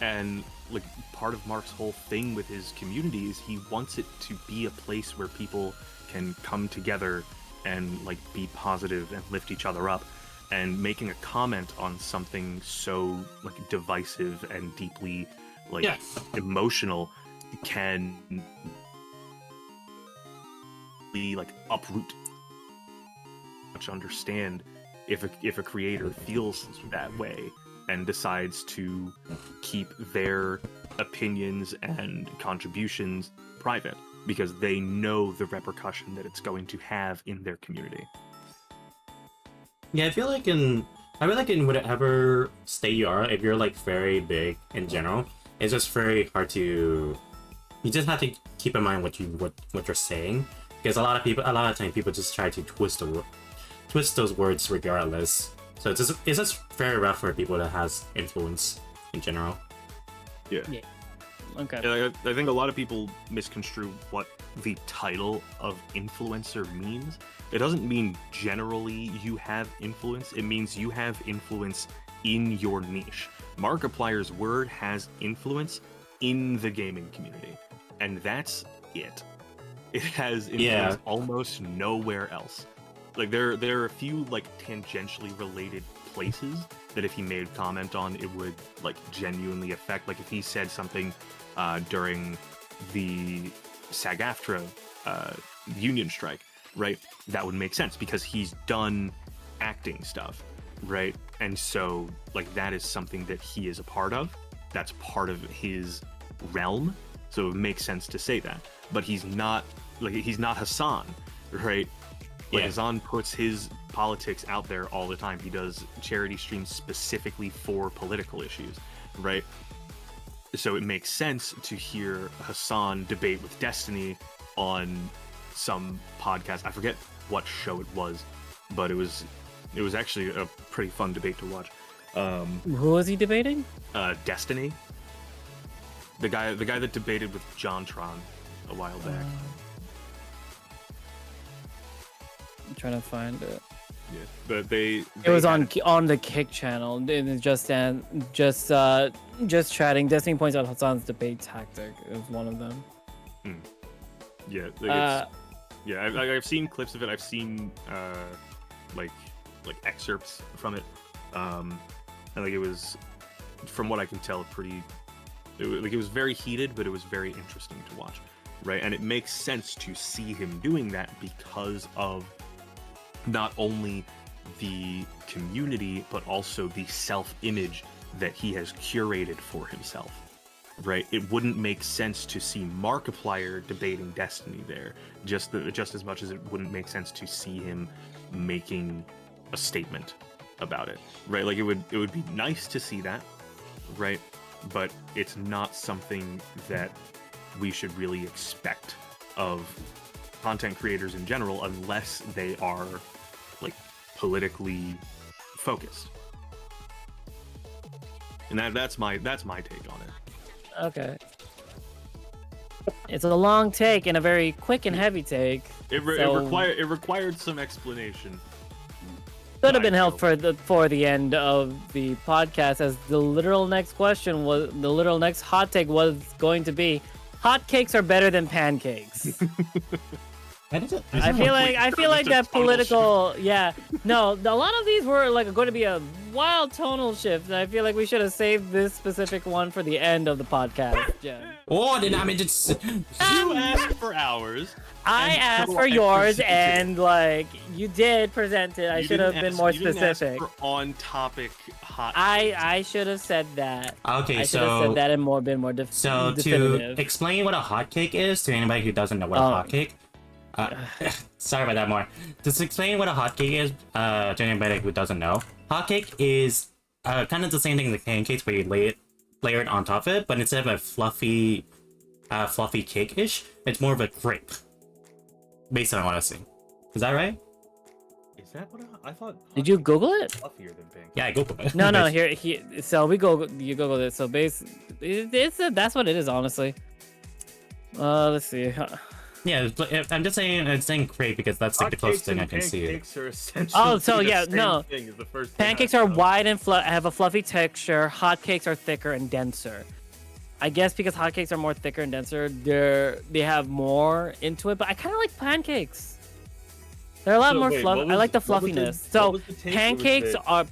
And like part of Mark's whole thing with his community is he wants it to be a place where people can come together and like be positive and lift each other up. And making a comment on something so like divisive and deeply like emotional can be like uproot. Much understand if a creator feels that way and decides to keep their opinions and contributions private because they know the repercussion that it's going to have in their community. Yeah, I feel like in whatever state you are, if you're like very big in general, it's just very hard to. You just have to keep in mind what you're saying, because a lot of times people just try to twist those words regardless. So it's just very rough for people that has influence in general. Yeah. Okay. Yeah, I think a lot of people misconstrue what the title of influencer means. It doesn't mean generally you have influence. It means you have influence in your niche. Markiplier's word has influence in the gaming community, and that's it. It has influence almost nowhere else. Like there are a few like tangentially related places that if he made a comment on, it would like genuinely affect. Like if he said something during the SAG-AFTRA union strike, right? That would make sense because he's done acting stuff, right? And so like that is something that he is a part of. That's part of his realm. So it makes sense to say that. But he's not Hassan, right? Like Hassan puts his politics out there all the time. He does charity streams specifically for political issues, right? So it makes sense to hear Hassan debate with Destiny on some podcast. I forget what show it was, but it was actually a pretty fun debate to watch. Who was he debating? Destiny. The guy that debated with JonTron a while back. I'm trying to find it. Yeah, but they It was on the Kick channel. And just chatting. Destiny points out Hassan's debate tactic is one of them. Yeah, I've seen clips of it. I've seen like excerpts from it, and like it was from what I can tell, it was very heated, but it was very interesting to watch, right? And it makes sense to see him doing that because of not only the community, but also the self-image that he has curated for himself, right? It wouldn't make sense to see Markiplier debating Destiny there, just as much as it wouldn't make sense to see him making a statement about it, right? Like it would be nice to see that, right? But it's not something that we should really expect of content creators in general unless they are like politically focused. And that's my take on it. Okay. It's a long take and a very quick and heavy take. It required some explanation. Could have been held for the end of the podcast, as the literal next hot take was going to be: hotcakes are better than pancakes. I feel like that political, yeah. No, a lot of these were like going to be a wild tonal shift, and I feel like we should have saved this specific one for the end of the podcast. Yeah. Oh, did I mean just You asked for ours. I asked for yours, and like you did present it. I should have been more specific. On topic hot. I should have said that. Okay, I should have said that and been more So definitive. to explain what a hotcake is to anybody who doesn't know what a hotcake, sorry about that more. To explain what a hotcake is to anybody who doesn't know, hotcake is kind of the same thing as pancakes, where you layer it on top of it, but instead of a fluffy cake-ish, it's more of a crepe. Based on what I see. Is that right? Is that what I thought? Did you Google it? Fluffier than pancakes. Yeah, I googled it. No, here. So you Google it. So that's what it is, honestly. Let's see. Yeah, I'm just saying it's saying crepe because that's like the closest thing I can see. Pancakes are essentially Oh, so the yeah, same no. thing as the first thing Pancakes I are saw. wide and have a fluffy texture. Hotcakes are thicker and denser. I guess because hotcakes are more thicker and denser, they have more into it. But I kind of like pancakes. They're a lot more fluffy. I like the fluffiness. So pancakes are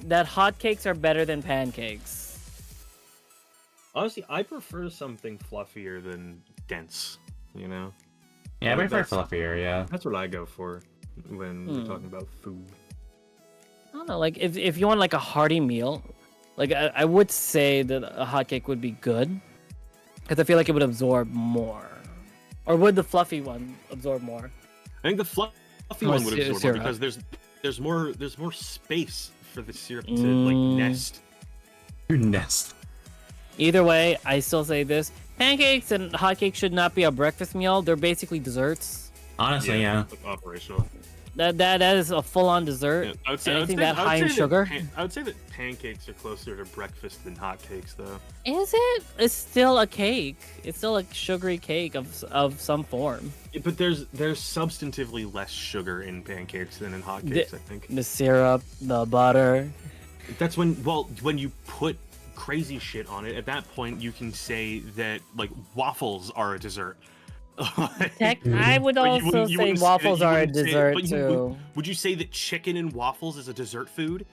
that hotcakes are better than pancakes. Honestly, I prefer something fluffier than dense. You know. Yeah, I prefer That's- fluffier. Yeah. That's what I go for when we're talking about food. I don't know. Like if you want like a hearty meal, like I would say that a hotcake would be good, because I feel like it would absorb more. Or would the fluffy one absorb more? I think the fluffy More one would absorb more syrup. because there's more space for the syrup to like nest. Your nest. Either way, I still say this: pancakes and hotcakes should not be a breakfast meal. They're basically desserts. Honestly, yeah. Like operational. That is a full-on dessert. Yeah, I would say, Anything that high in sugar. I would say that pancakes are closer to breakfast than hotcakes, though. Is it? It's still a cake. It's still a sugary cake of some form. Yeah, but there's substantively less sugar in pancakes than in hotcakes, I think. The syrup, the butter. That's when you put crazy shit on it. At that point, you can say that like waffles are a dessert. I would But also say wouldn't waffles that- you are a wouldn't say- dessert but too. Would you say that chicken and waffles is a dessert food?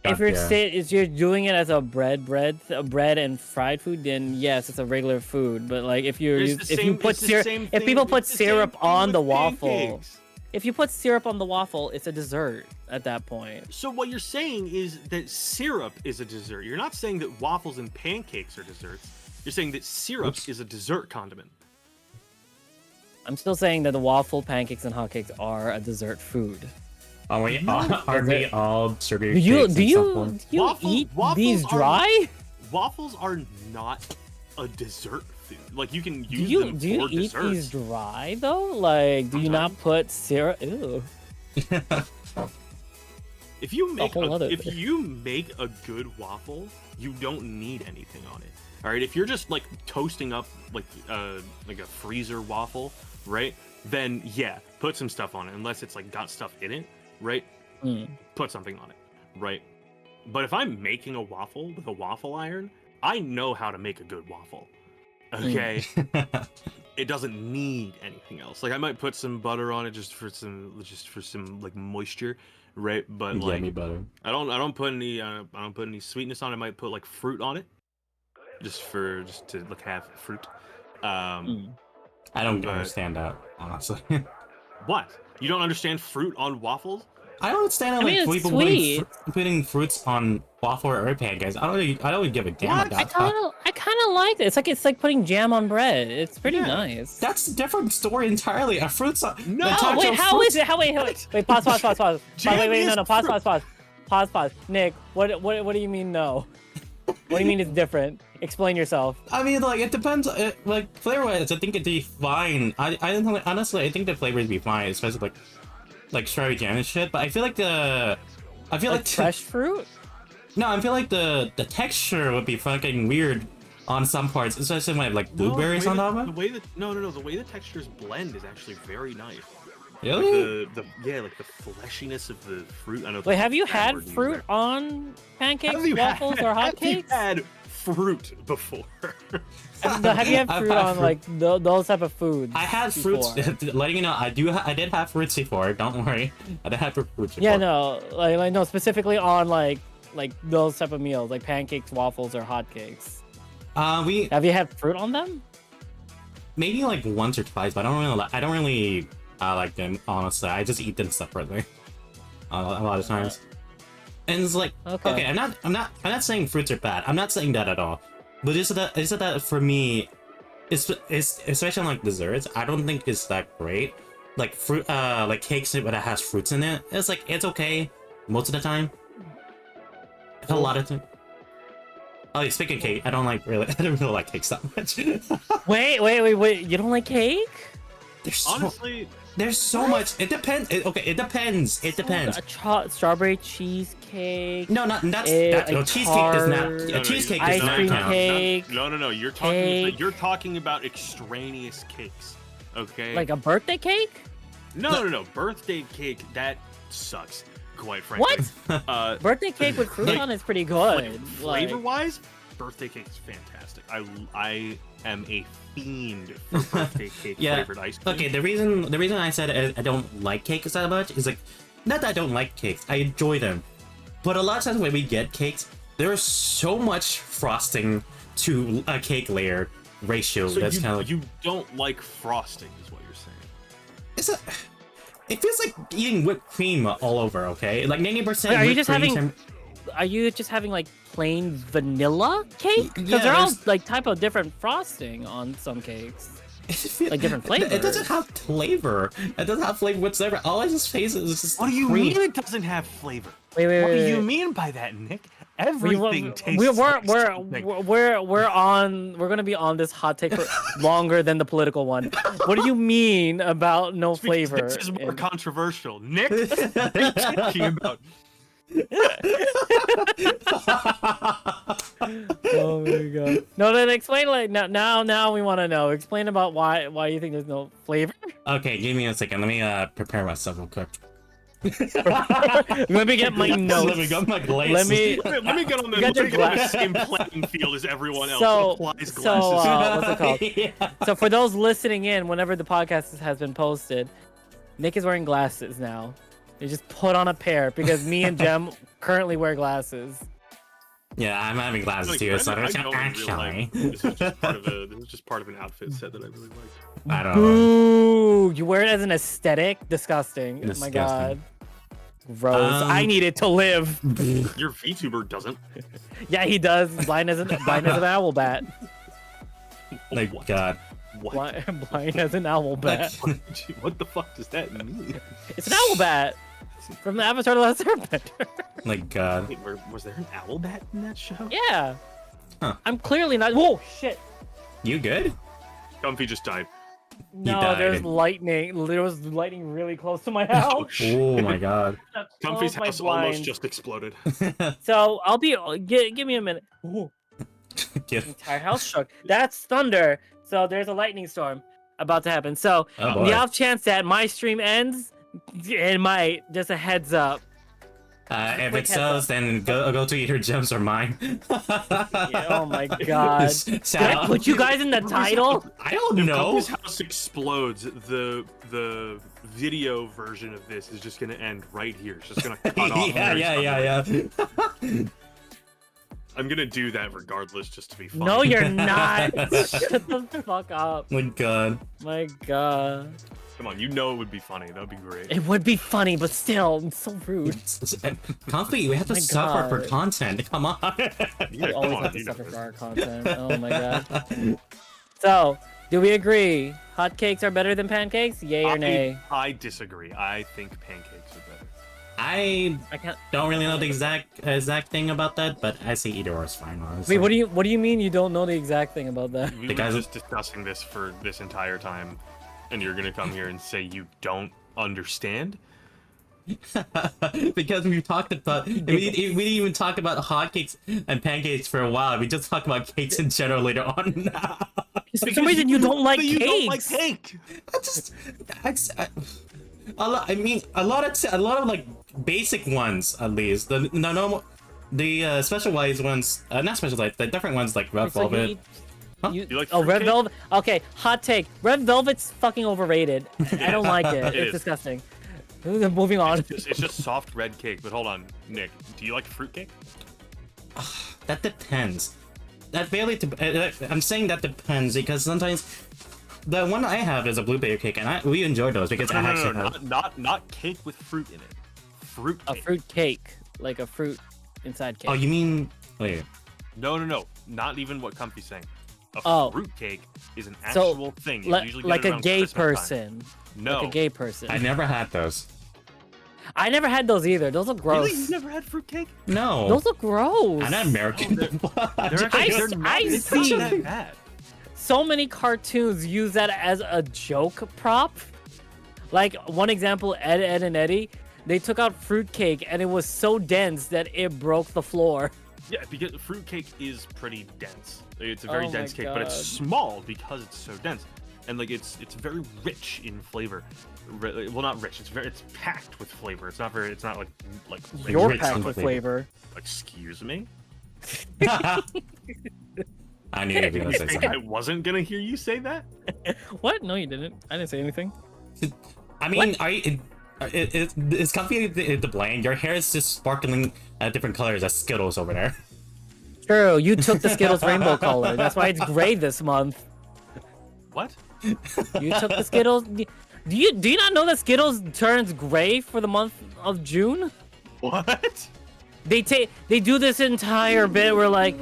If you're Yeah. if you're doing it as a bread and fried food, then yes, it's a regular food. But like if you It's the if you same- put it's the syrup, same if thing- people put it's the same syrup thing on with the waffle, pancakes. if you put syrup on the waffle, it's a dessert at that point. So what you're saying is that syrup is a dessert. You're not saying that waffles and pancakes are desserts. You're saying that syrup is a dessert condiment. I'm still saying that the waffle, pancakes, and hotcakes are a dessert food. Are we all sugary Do you cakes in some form? eat Waffles these are- dry? Waffles are not a dessert food. Like you can Do use you them do you for eat desserts. these dry though? Like, do you not put syrup? Ew. If you make whole other if thing. you make a good waffle, you don't need anything on it. All right, if you're just like toasting up like a freezer waffle, right? Then yeah, put some stuff on it. Unless it's like got stuff in it, right? Put something on it, right? But if I'm making a waffle with a waffle iron, I know how to make a good waffle. Okay. It doesn't need anything else. Like I might put some butter on it just for some like moisture, right? But like Yummy butter. I don't put any sweetness on it. I might put like fruit on it, just to like have fruit. Mm. I don't But- understand that, honestly. What? You don't understand fruit on waffles? I don't understand how I mean, like it's people putting, sweet. putting fruits on waffle or pancakes. I don't even give a damn What? about I kind of like it. It's like putting jam on bread. It's pretty Yeah. nice. That's a different story entirely. A fruit's No! the texture Wait, of how fruits- is it? Wait, pause. Jam Wait, is no, pause. Nick, what do you mean no? What do you mean it's different? Explain yourself. I mean, like it depends. Like flavor-wise, I think it'd be fine. Honestly, I think the flavor would be fine, especially like strawberry jam and shit. But I feel like Like fresh fruit? No, I feel like the texture would be fucking weird on some parts, especially when like blueberries on top of The it. way that the way the textures blend is actually very nice. Really? Like the fleshiness of the fruit. I know. Wait, have you that's a bad had word to use fruit there. on pancakes, Have you waffles, or have you hotcakes? had fruit before? No, have you had I've fruit had on fruit. like those type of foods? I had fruits. before? Letting you know, I did have fruits before. Don't worry, I did have fruits before. Yeah, no, like no, specifically on like those type of meals, like pancakes, waffles, or hotcakes. We Have you had fruit on them? maybe like once or twice, but I don't really like them, honestly. I just eat them separately a lot of times. And it's like, Okay. I'm not saying fruits are bad. I'm not saying that at all. But is it that for me, it's especially on like desserts, I don't think it's that great. Like fruit, like cakes that has fruits in it. It's like it's okay most of the time. A lot of time. Oh, speaking of cake, I don't really like cakes that much. Wait! You don't like cake? Honestly, There's so much. It depends. It depends. It depends. Strawberry cheesecake. No, not no, cheesecake does not. tart, A cheesecake ice does not cream count. cake. No. You're talking about extraneous cakes. Okay. Like a birthday cake? No. Birthday cake that sucks. Quite frankly. What? Birthday cake with fruit Like, on is pretty good. Like, Flavor wise, birthday cake is fantastic. I am a fiend for birthday cake Yeah. flavored ice cream. Okay, the reason I said I don't like cakes that much is like not that I don't like cakes. I enjoy them, but a lot of times when we get cakes, there's so much frosting to a cake layer ratio So that's kind of like you don't like frosting, is what you're saying. it's a. It feels like eating whipped cream all over. Okay, like 90%. Are you whipped just cream having- are you just having like plain vanilla cake? Because Yeah, they're all there's- like type of different frosting on some cakes. Like different It doesn't flavors. have flavor. It doesn't have flavor whatsoever. All I just face is just What do you cream. mean it doesn't have flavor? Wait, What do wait. you mean by that, Nick? We- Everything tastes we're like something. we're gonna be on this hot take for longer than the political one. What do you mean about no flavor? This is more in- controversial. Nick, what are you talking about? Oh my god. No, then explain like now we want to know. Explain about why you think there's no flavor. Okay, give me a second. Let me prepare myself real quick. Let me get my notes. Let me get my glasses. Let me. Let me get on the, You got your the glass- same playing field as everyone else. So- Applies so, glasses. what's it called? Yeah. So for those listening in, whenever the podcast has been posted, Nick is wearing glasses now. They just put on a pair because me and Jem currently wear glasses. Yeah, I'm having glasses Like, too, so I there's don't really actually. like- this is just part of an outfit set that I really like. I don't know. Ooh, you wear it as an aesthetic? Disgusting. Oh my god. Disgusting. Gross. I need it to live. Your VTuber doesn't. Yeah, he does. Blind as an owl bat. Like, What? God. What? Blind as an owl bat. What the fuck does that mean? It's an owl bat from the Avatar: The Last Airbender. Like, God. Wait, was there an owl bat in that show? Yeah. Huh. I'm clearly not. Whoa, shit. You good? Comfy just died. No, died. there's lightning. There was lightning really close to my house. Oh my God. Comfy's Close my house almost blinds. just exploded. So I'll be. Give me a minute. Ooh, Get- entire house shook. That's thunder. So there's a lightning storm about to happen. So Oh, the boy. off chance that my stream ends, it might. Just a heads up. If Quick it heads sells, then go to either Gems or mine. Yeah, oh my god. Did I put you guys in the title? I don't If know. Compass House explodes, the video version of this is just gonna end right here. It's just gonna cut off. yeah. I'm gonna do that regardless, just to be funny. No, you're not. Shut the fuck up. My god. My god. Come on, you know it would be funny. That would be great. It would be funny, but still, it's so rude. Comfy, we have to My suffer for God. content. Come on. Yeah, We come always on, have to you know suffer this. for our content. Oh my god. So, do we agree? Hotcakes are better than pancakes? Yay or nay? I disagree. I think pancakes are better. I I can't. don't really know the exact thing about that, but I say either or is fine. Honestly. Wait, what do you mean you don't know the exact thing about that? We The were guys- just discussing this for this entire time, and you're gonna come here and say you don't understand? Because we talked about we didn't even talk about hotcakes and pancakes for a while. We just talked about cakes in general later on. For some reason, you don't like But cakes. you don't like cake. A lot of like basic ones at least. The normal, the specialized ones, not specialized, the different ones like red It's like velvet. Huh? You like oh, red fruitcake? velvet. Okay, hot take. Red velvet's fucking overrated. I don't like it. It It's is. disgusting. Moving on. It's just soft red cake. But hold on, Nick. Do you like fruitcake? That depends. That really, I'm saying that depends because sometimes the one I have is a blueberry cake, and we enjoy those because I actually have. Not cake with fruit in it. Fruit A cake. fruit cake, like a fruit inside cake. Oh, you mean wait? No. Not even what Comfy's saying. A Oh. fruit cake is an So, actual thing. You usually get like it a around gay Christmas time. person. No. Like a gay person. I never had those. I never had those either. Those look gross. Really? You've never had fruitcake? No, Those look gross. I'm not American. They're actually, I they're not, I it's not see. that bad. So many cartoons use that as a joke prop. Like one example, Ed, and Eddie, they took out fruitcake and it was so dense that it broke the floor. Yeah, because fruitcake is pretty dense. It's a very Oh my dense cake, but it's God. small because it's so dense, and like it's very rich in flavor. Well, not rich. It's packed with flavor. It's not like rich. You're rich packed in with flavor. flavor. Excuse me. I knew you'd be gonna say I think I something. wasn't gonna hear you say that. What? No, you didn't. I didn't say anything. I mean, it's comfy to blame. Your hair is just sparkling different colors as Skittles over there. True, you took the Skittles rainbow color. That's why it's gray this month. What? You took the Skittles. Do you not know that Skittles turns gray for the month of June? What? They do this entire bit where like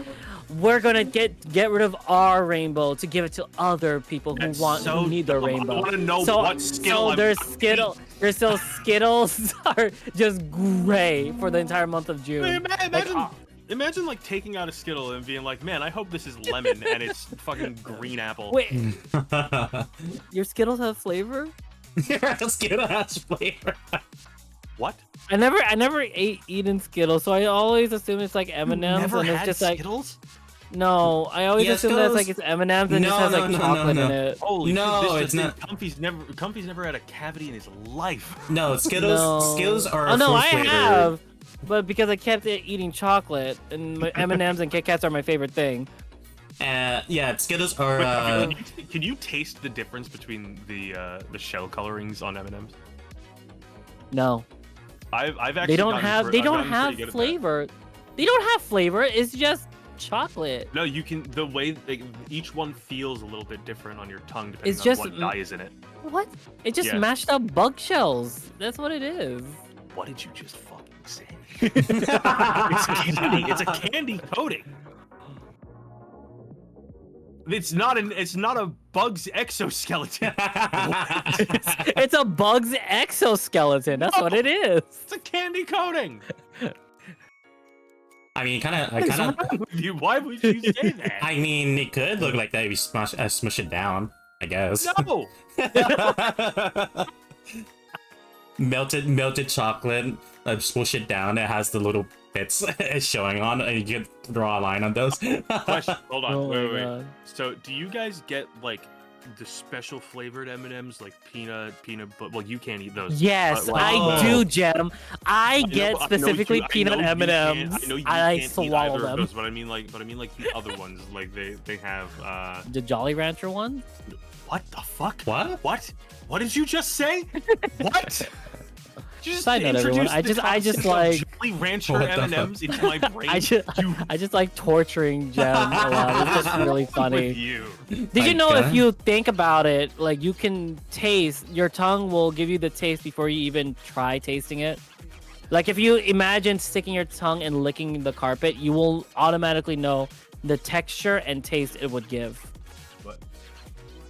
we're gonna get rid of our rainbow to give it to other people who That's who so need their dumb. I rainbow. wanna know so, what Skittle so I'm there's gonna Skittle. There's still Skittles are just gray for the entire month of June. Imagine, imagine like taking out a Skittle and being like, man, I hope this is lemon and it's fucking green apple. Wait, your Skittles have flavor? Your Skittle has flavor. What? I never eaten Skittles, so I always assume it's like M&M's, and it's just like Skittles? no. I always Yeah, assume that it's Skittles- like it's M&M's and No, just has like no, no, chocolate no, in no. it. Holy No, shit, this it's is the not. thing. Comfy's never had a cavity in his life. No, Skittles. No. Skittles are. Oh no, fruit I flavored. have, but because I kept eating chocolate, and my M&M's and Kit Kats are my favorite thing. Yeah, Skittles are. Can you taste the difference between the shell colorings on M&Ms? No, I've actually they don't gotten have. pre- They I've don't gotten have pretty good at that. flavor. They don't have flavor. It's just chocolate. No, you can. The way each one feels a little bit different on your tongue depending It's on just what dye is in it. What? It just Yeah. mashed up bug shells. That's what it is. What did you just fucking say? It's candy. It's a candy coating. It's not a bug's exoskeleton. It's a bug's exoskeleton. That's what it is. It's a candy coating. I mean, kind What is of. wrong with you? Why would you say that? I mean, it could look like that if you smush it down. I guess. No. melted chocolate. Smush it down. It has the little bits showing on, and you can draw a line on those. Question. Hold on. Oh my wait. God. So, do you guys get like the special flavored M&Ms like peanut, but well, you can't eat those. Yes, But, like, I do, Jem. I get specifically peanut M&Ms. I know you I can't eat swallow either of them. those, but I mean like the other ones, like they have. The Jolly Rancher one? What the fuck? What? What did you just say? What? You just Side note, everyone. introduced the I just concept of like. Jolly Rancher What the fuck? M&Ms into my brain. I just like torturing Jem a lot. It's just really With funny. you. Did you My know God. if you think about it, like you can taste, your tongue will give you the taste before you even try tasting it? Like if you imagine sticking your tongue and licking the carpet, you will automatically know the texture and taste it would give.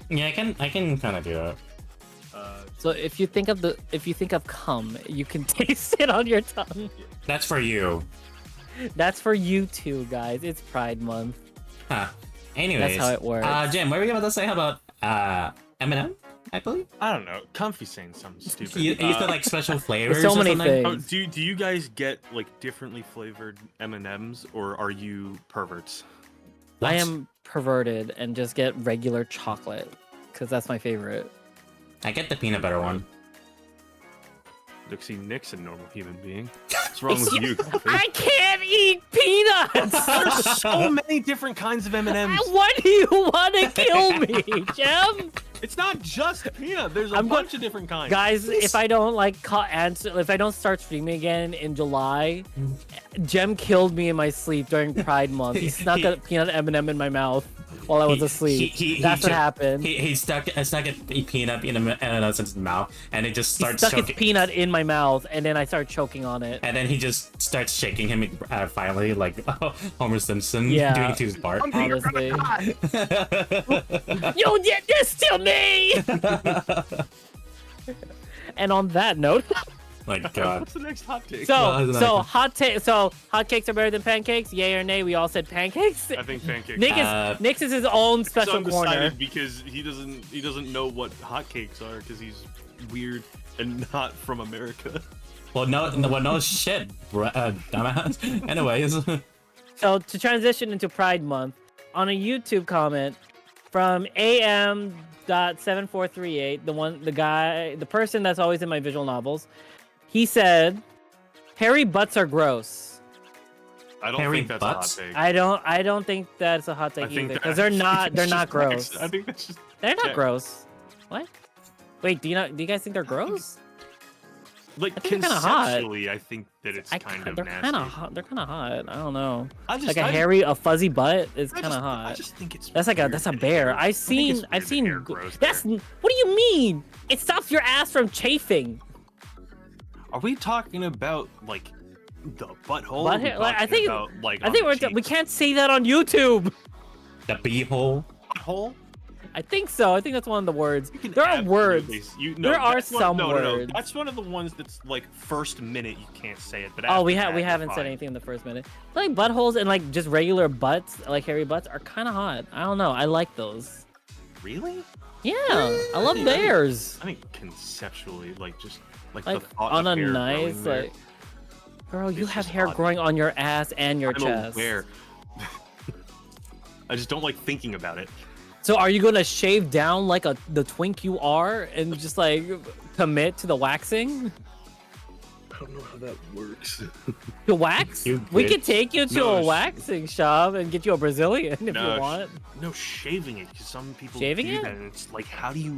Yeah, I can kind of do it. So if you think of cum, you can taste it on your tongue. That's for you. That's for you too, guys. It's Pride Month. Huh. Anyways, how it works. Jim, what were you about to say about M&M? I believe I don't know. Comfy saying something stupid. you said like special flavors. so or many something? things. Do you guys get like differently flavored M&Ms, or are you perverts? I What? am perverted and just get regular chocolate because that's my favorite. I get the peanut butter one. Look, see, Nick's a normal human being. What's wrong with you? Comfy? I can't eat peanuts. There's so many different kinds of M&Ms. What do you want to kill me, Jem? It's not just peanut. There's a I'm bunch of different kinds. Guys, if I don't if I don't start streaming again in July, Jem killed me in my sleep during Pride Month. He snuck a peanut M&M in my mouth while I was asleep. That's what happened. He stuck a peanut in his mouth, and it just He starts stuck choking. his peanut in my mouth, and then I started choking on it. And then he just starts shaking him finally, like Homer Simpson Yeah. doing it to his Bart. Honestly. You did this to me! And on that note, My God. What's the next hot take? so No, hotcakes are better than pancakes? Yay or nay? We all said pancakes. I think pancakes. Nick is his own special corner. undecided because he doesn't know what hotcakes are because he's weird and not from America. Well, no shit, dumbass. Anyways, So to transition into Pride Month, on a YouTube comment from am.7438, the person that's always in my visual novels, he said, "Hairy butts are gross." I don't Hairy think that's butts? a hot take. I don't think that's a hot I take think either that- because they're not it's just gross. I think that's just They're not yeah. gross. What? Wait, do you guys think they're gross? like I think they're kinda hot. conceptually. I think that it's kind of they're nasty. kind of hot. They're kind of hot. I don't know. I A fuzzy butt is I kind of just- hot. I just think it's That's like weird a that bear. hair- I've I think it's seen weird that hair grows that's there. what do you mean? It stops your ass from chafing. Are we talking about like the butthole? Butt Are we hair- like, I talking think- about, like, I on think the we cheeks? can't say that on YouTube. the beehole. Butthole? I think so. I think that's one of the words. You can There are words. absolutely- There are that's one- some no, words. That's one of the ones that's like first minute you can't say it. But Oh, we after that, you're haven't said fine. anything in the first minute. Like buttholes and like just regular butts, like hairy butts, are kind of hot. I don't know. I like those. Really? Yeah, I love I think- theirs. I think conceptually, like just like Like the thought on of a hair nice growing there, like. Girl, you It's have just hair hot. growing on your ass and your I'm chest. aware. I just don't like thinking about it. So are you gonna shave down like the twink you are and just like commit to the waxing? I don't know how that works. To wax? You We bitch. could take you to No, a waxing shop and get you a Brazilian if No, you want. No, shaving it because some people Shaving do it? that, and it's like, how do you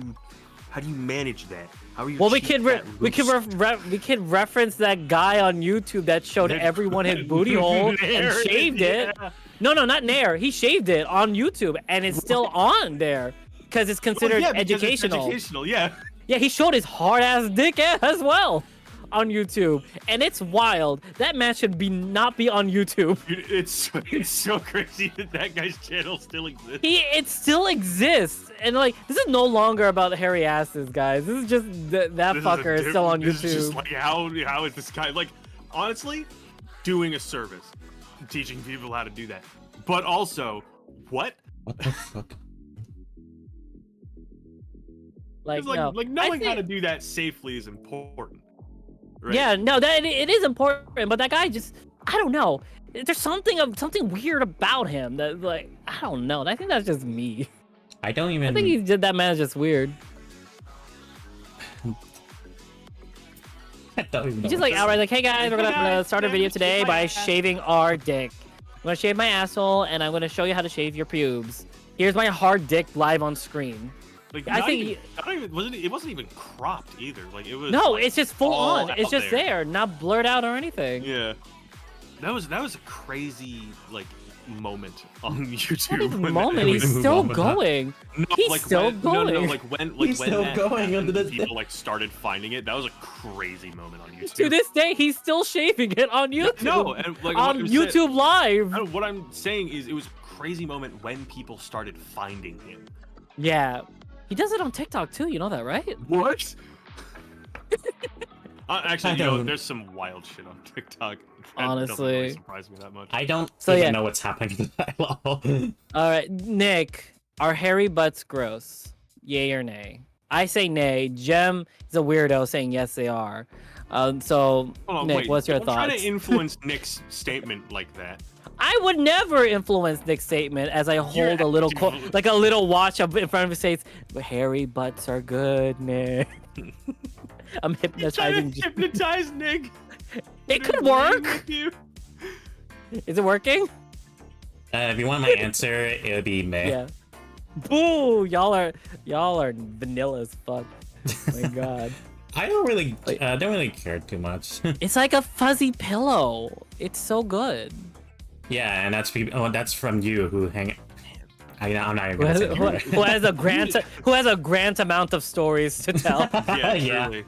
manage that? How are you? Well, we keep could that we could loose? we could reference that guy on YouTube that showed everyone his booty hole and There it is, shaved it. yeah. No, not Nair. He shaved it on YouTube and it's still on there because it's Well, considered yeah, because it's educational. educational, yeah. Yeah, he showed his hard ass dick as well on YouTube, and it's wild. That man should not be on YouTube. Dude, it's so crazy that guy's channel still exists. It still exists, and like this is no longer about hairy asses, guys. This is just that This is a fucker is still on this is YouTube. just like how is this guy like honestly doing a service, teaching people how to do that, but also what? What the fuck? Like, It's like, no. like I knowing how think- to do that safely is important. Right? Yeah, no, that it is important, but that guy just—I don't know. There's something weird about him that, like, I don't know. I think that's just me. I don't even. I think he did that man is just weird. I don't even know He's just what like to outright like, hey guys, we're gonna start a video today by shaving our dick. I'm gonna shave my asshole and I'm gonna show you how to shave your pubes. Here's my hard dick live on screen. Like, I not think even, not even, it wasn't even cropped either. Like it was. No, like, it's just full all on. It's out just there, not blurred out or anything. Yeah. That was a crazy like moment on Not YouTube. even when moment. that- He's still moment, huh? going. No, He's like still when, No, going. like when He's when still that going happened, under this people day. like started finding it. That was a crazy moment on YouTube. To this day, he's still shaving it on YouTube. No, and like on YouTube Live. What I'm saying is, it was a crazy moment when people started finding him. Yeah, he does it on TikTok too. You know that, right? What? Actually, I you know, don't- there's some wild shit on TikTok. That Honestly. doesn't really surprise me that much. I don't So, even yeah. know what's happening at all. All right, Nick, are hairy butts gross? Yay or nay? I say nay. Jem is a weirdo saying yes, they are. So, Hold on, Nick, wait, what's your don't try thoughts? to influence Nick's statement like that. I would never influence Nick's statement as I hold a little, actively- like a little watch up in front of his face. Hairy butts are good, Nick. I'm hypnotizing. Hypnotize Nick. It could Agreeing work. with you. Is it working? If you want my answer, it would be meh. Yeah. Boo! Y'all are vanilla as fuck. Oh my god. I don't really care too much. It's like a fuzzy pillow. It's so good. Yeah, and that's from you who hang. I'm not even Who gonna has, say it. who has a grant amount of stories to tell. Yeah, Yeah. truly.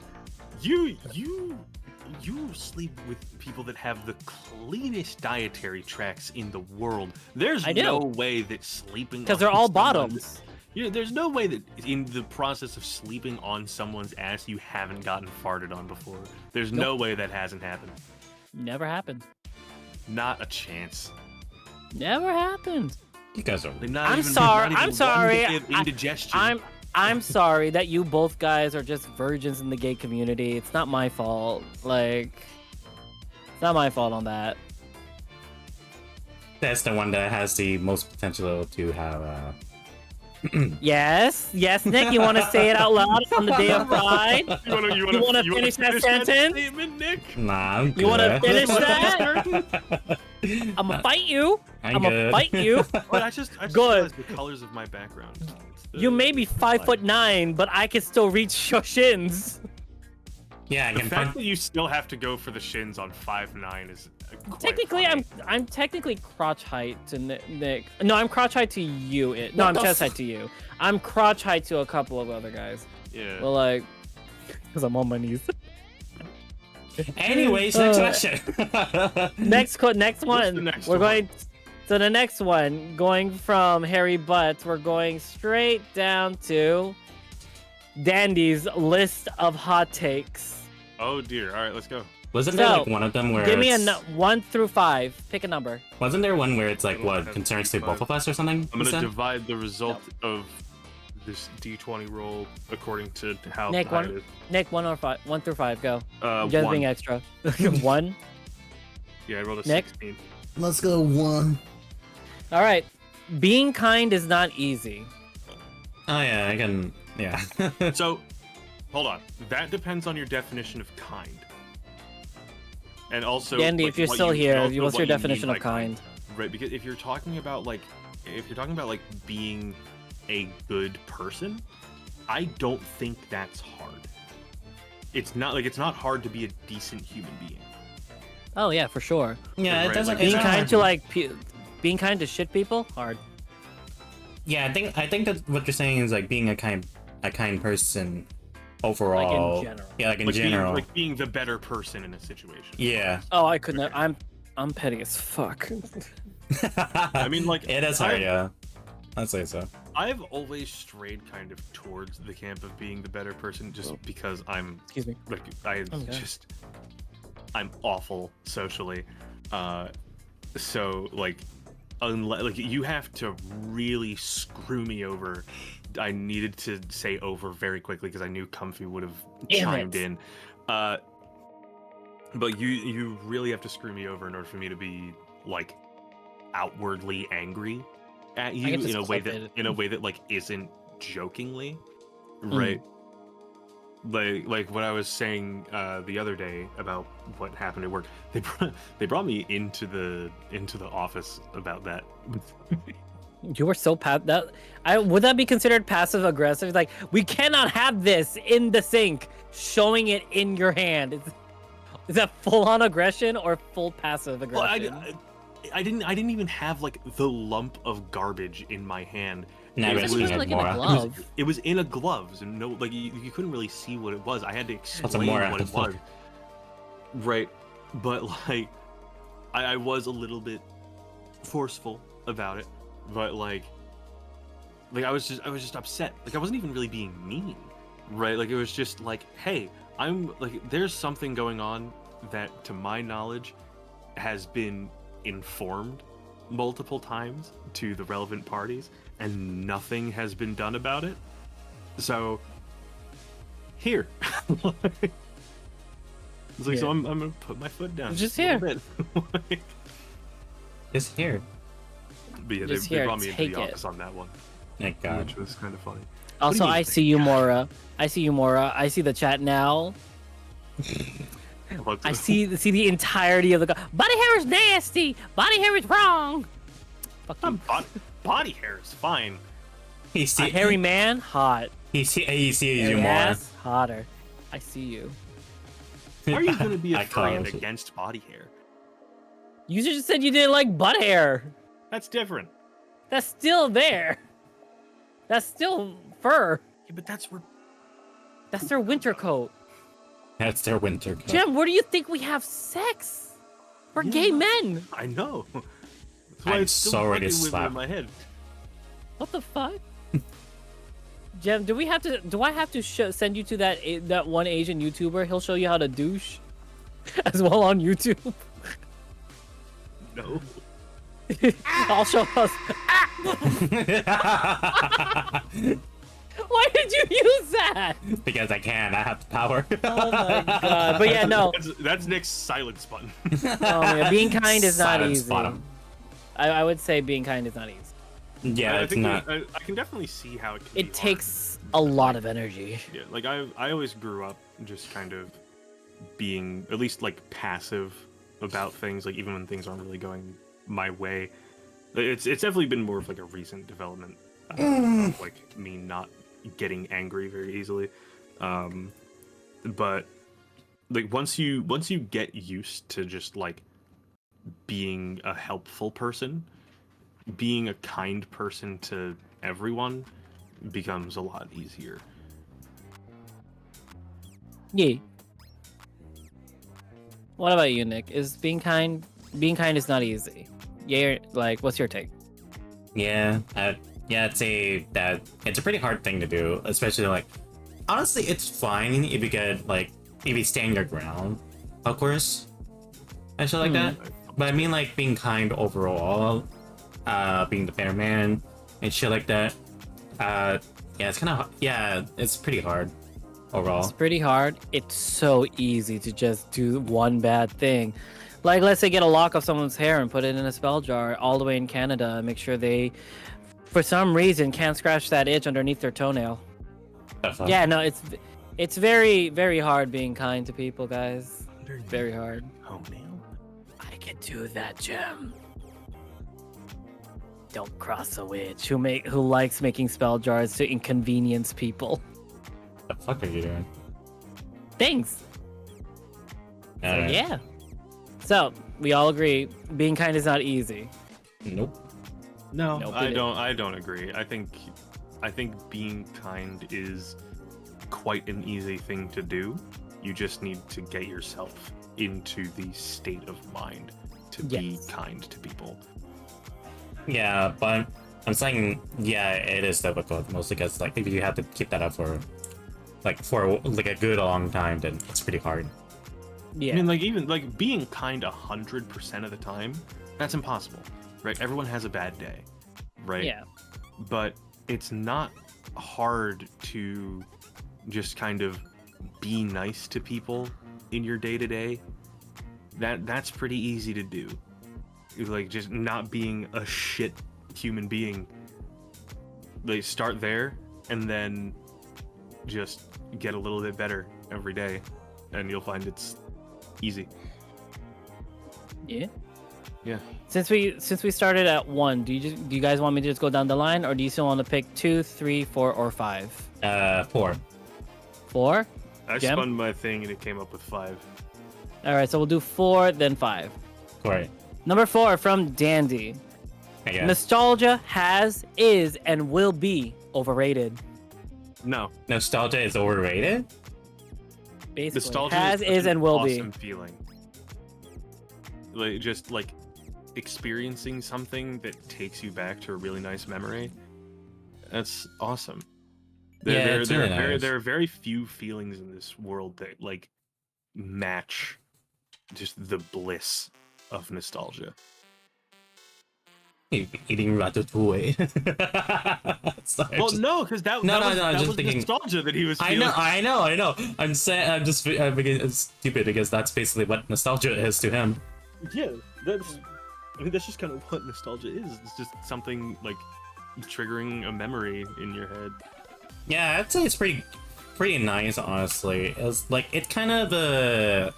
You sleep with people that have the cleanest dietary tracts in the world. There's I do. no way that sleeping Because on they're all someone- bottoms. Yeah, there's no way that in the process of sleeping on someone's ass you haven't gotten farted on before. There's no way that hasn't happened. Never happened. Not a chance. Never happened. You guys are. They're not I'm even, sorry, not even I'm one sorry, day of I- indigestion. I'm sorry that you both guys are just virgins in the gay community. It's not my fault. Like, it's not my fault on that. That's the one that has the most potential to have. Yes, Nick, you want to say it out loud on the day of Pride? You wanna finish that sentence? Statement, Nick? Nah, I'm good. You wanna finish that? I'm gonna fight you. I'm gonna good. fight you. But I just Good. realized the colors of my background. It's the- You may be 5'9", but I can still reach your shins. Yeah, I The can fact find. that you still have to go for the shins on 5'9" is quite Technically, funny. I'm technically crotch height to Nick. No, I'm crotch height to you. No, I'm What the chest height to you. I'm crotch height to a couple of other guys. Yeah. Well, like, because I'm on my knees. Anyways, next question. next one. the next We're one? going. So the next one, going from hairy butts, we're going straight down to Dandy's list of hot takes. Oh dear. All right, let's go. Wasn't there So, like one of them where? Give me a it's- 1 through 5. Pick a number. Wasn't there one where it's like I don't what have concerns to 5. both of us or something? I'm you gonna said? divide the result of this D20 roll according to how Nick, high one- it is. Nick, 1 or 5. 1 through 5. Go. Uh, Just one. being extra. 1. Yeah, I rolled a Nick? 16. Let's go 1. All right. Being kind is not easy. Oh yeah, I can. Yeah. So, hold on. That depends on your definition of kind. And also, Dandy, like, if you're what still you- here, also what's what your you mean definition of by kind? Right, because if you're talking about like being a good person, I don't think that's hard. It's not hard to be a decent human being. Oh yeah, for sure. Yeah, it Right, doesn't. like, Being it's kind not- to like, being kind to shit people, hard. Yeah, I think that what you're saying is like being a kind person overall. general. Yeah, like in Like general. being the better person in a situation. Yeah. Oh, I couldn't. I'm petty as fuck. I mean, like, it is hard. Yeah, I'd say so. I've always strayed kind of towards the camp of being the better person, just because I'm Excuse me. like Okay. I'm awful socially, so like unless like you have to really screw me over. I needed to say over very quickly because I knew Comfy would have Damn chimed it. in. But you really have to screw me over in order for me to be like outwardly angry. at you could just in a way clip that it. like isn't jokingly, Mm. right? Like what I was saying the other day about what happened at work. They brought me into the office about that. You were so would that be considered passive aggressive? Like, we cannot have this in the sink, showing it in your hand. Is that full on aggression or full passive Well, aggression? I didn't even have like the lump of garbage in my hand. Now It you're was- seeing like it in a more. glove. It was in a gloves, and no, like you couldn't really see what it was. I had to explain Mora. what it was. Right, but like, I was a little bit forceful about it, but like I was just upset. Like I wasn't even really being mean, right? Like it was just like, hey, I'm like, there's something going on that, to my knowledge, has been informed multiple times to the relevant parties, and nothing has been done about it. So here. It's like, Yeah. so I'm gonna put my foot down Just a little bit. It's here. But yeah, Just they here, brought me into take the it. office on that one, Thank God. which was kind of funny. Also, mean? I see you, Mora. I see you, Mora. I see the chat now. What- I see the entirety of the. Body hair is nasty. Body hair is wrong. Fuck you. body hair is fine. He A see, hairy man, hot. he sees you Hairy more. ass, hotter. I see you. How are you going to be a I friend can't. against body hair? You just said you didn't like butt hair. That's different. That's still there. That's still fur. Yeah, but that's where. That's their winter coat. That's their winter coat. Jim, where do you think we have sex? We're gay men. I know. That's I'm it's still so ready to fucking with me slap. in my head. What the fuck? Jem, do I have to send you to that one Asian YouTuber? He'll show you how to douche as well on YouTube. No. I'll show us. Why did you use that? Because I can. I have the power. Oh my god. But yeah, no. That's Nick's silence button. Oh yeah, being kind is not Silence easy. bottom. I would say being kind is not easy. Yeah, I it's think not. I can definitely see how it can be It hard. takes a lot of energy. Yeah, like I always grew up just kind of being at least like passive about things, like even when things aren't really going my way. It's definitely been more of like a recent development of like me not getting angry very easily. But like once you get used to just like being a helpful person, being a kind person to everyone becomes a lot easier. Yeah. What about you, Nick? Is being kind is not easy. Yeah, like what's your take? Yeah, I'd say that it's a pretty hard thing to do, especially like. Honestly, it's fine if you get like if you stand your ground, of course, and shit like that. But I mean, like being kind overall, being the fair man and shit like that. Yeah, it's kind of it's pretty hard overall. It's pretty hard. It's so easy to just do one bad thing. Like, let's say get a lock of someone's hair and put it in a spell jar all the way in Canada and make sure they, for some reason, can't scratch that itch underneath their toenail. Yeah, no, it's very, very hard being kind to people, guys. Very hard. Oh man. I can do that, Jim. Don't cross a witch who likes making spell jars to inconvenience people. What the fuck are you doing? Thanks. So, Alright. yeah. So we all agree, being kind is not easy. Nope. No, Nope, I it don't agree. I think being kind is quite an easy thing to do. You just need to get yourself into the state of mind to be Yes. kind to people. Yeah, but I'm saying it is difficult mostly because like if you have to keep that up for a good long time, then it's pretty hard. Yeah. I mean, like even like being kind 100% of the time, that's impossible, right? Everyone has a bad day, right? Yeah. But it's not hard to just kind of be nice to people in your day to day. That's pretty easy to do. Like just not being a shit human being, they start there and then just get a little bit better every day, and you'll find it's easy. Yeah. Yeah. Since we started at 1, do you guys want me to just go down the line, or do you still want to pick 2, 3, 4, or 5? 4. 4? I Gem? spun my thing and it came up with 5. All right, so we'll do 4, then 5. Correct. Number 4 from Dandy. I guess. Nostalgia has, is, and will be overrated. No. Nostalgia is overrated? Basically, Nostalgia has, such is, an and will awesome be. feeling. Like, just like experiencing something that takes you back to a really nice memory. That's awesome. It's really nice. There are very few feelings in this world that like match just the bliss of nostalgia. Eating ratatouille. Sorry, Well, just- no, because that No, was, no, I'm that just was thinking- nostalgia that he was I feeling. know. I'm saying I'm being stupid because that's basically what nostalgia is to him. Yeah, that's just kind of what nostalgia is. It's just something like triggering a memory in your head. Yeah, I'd say it's pretty nice, honestly. It's like it kind of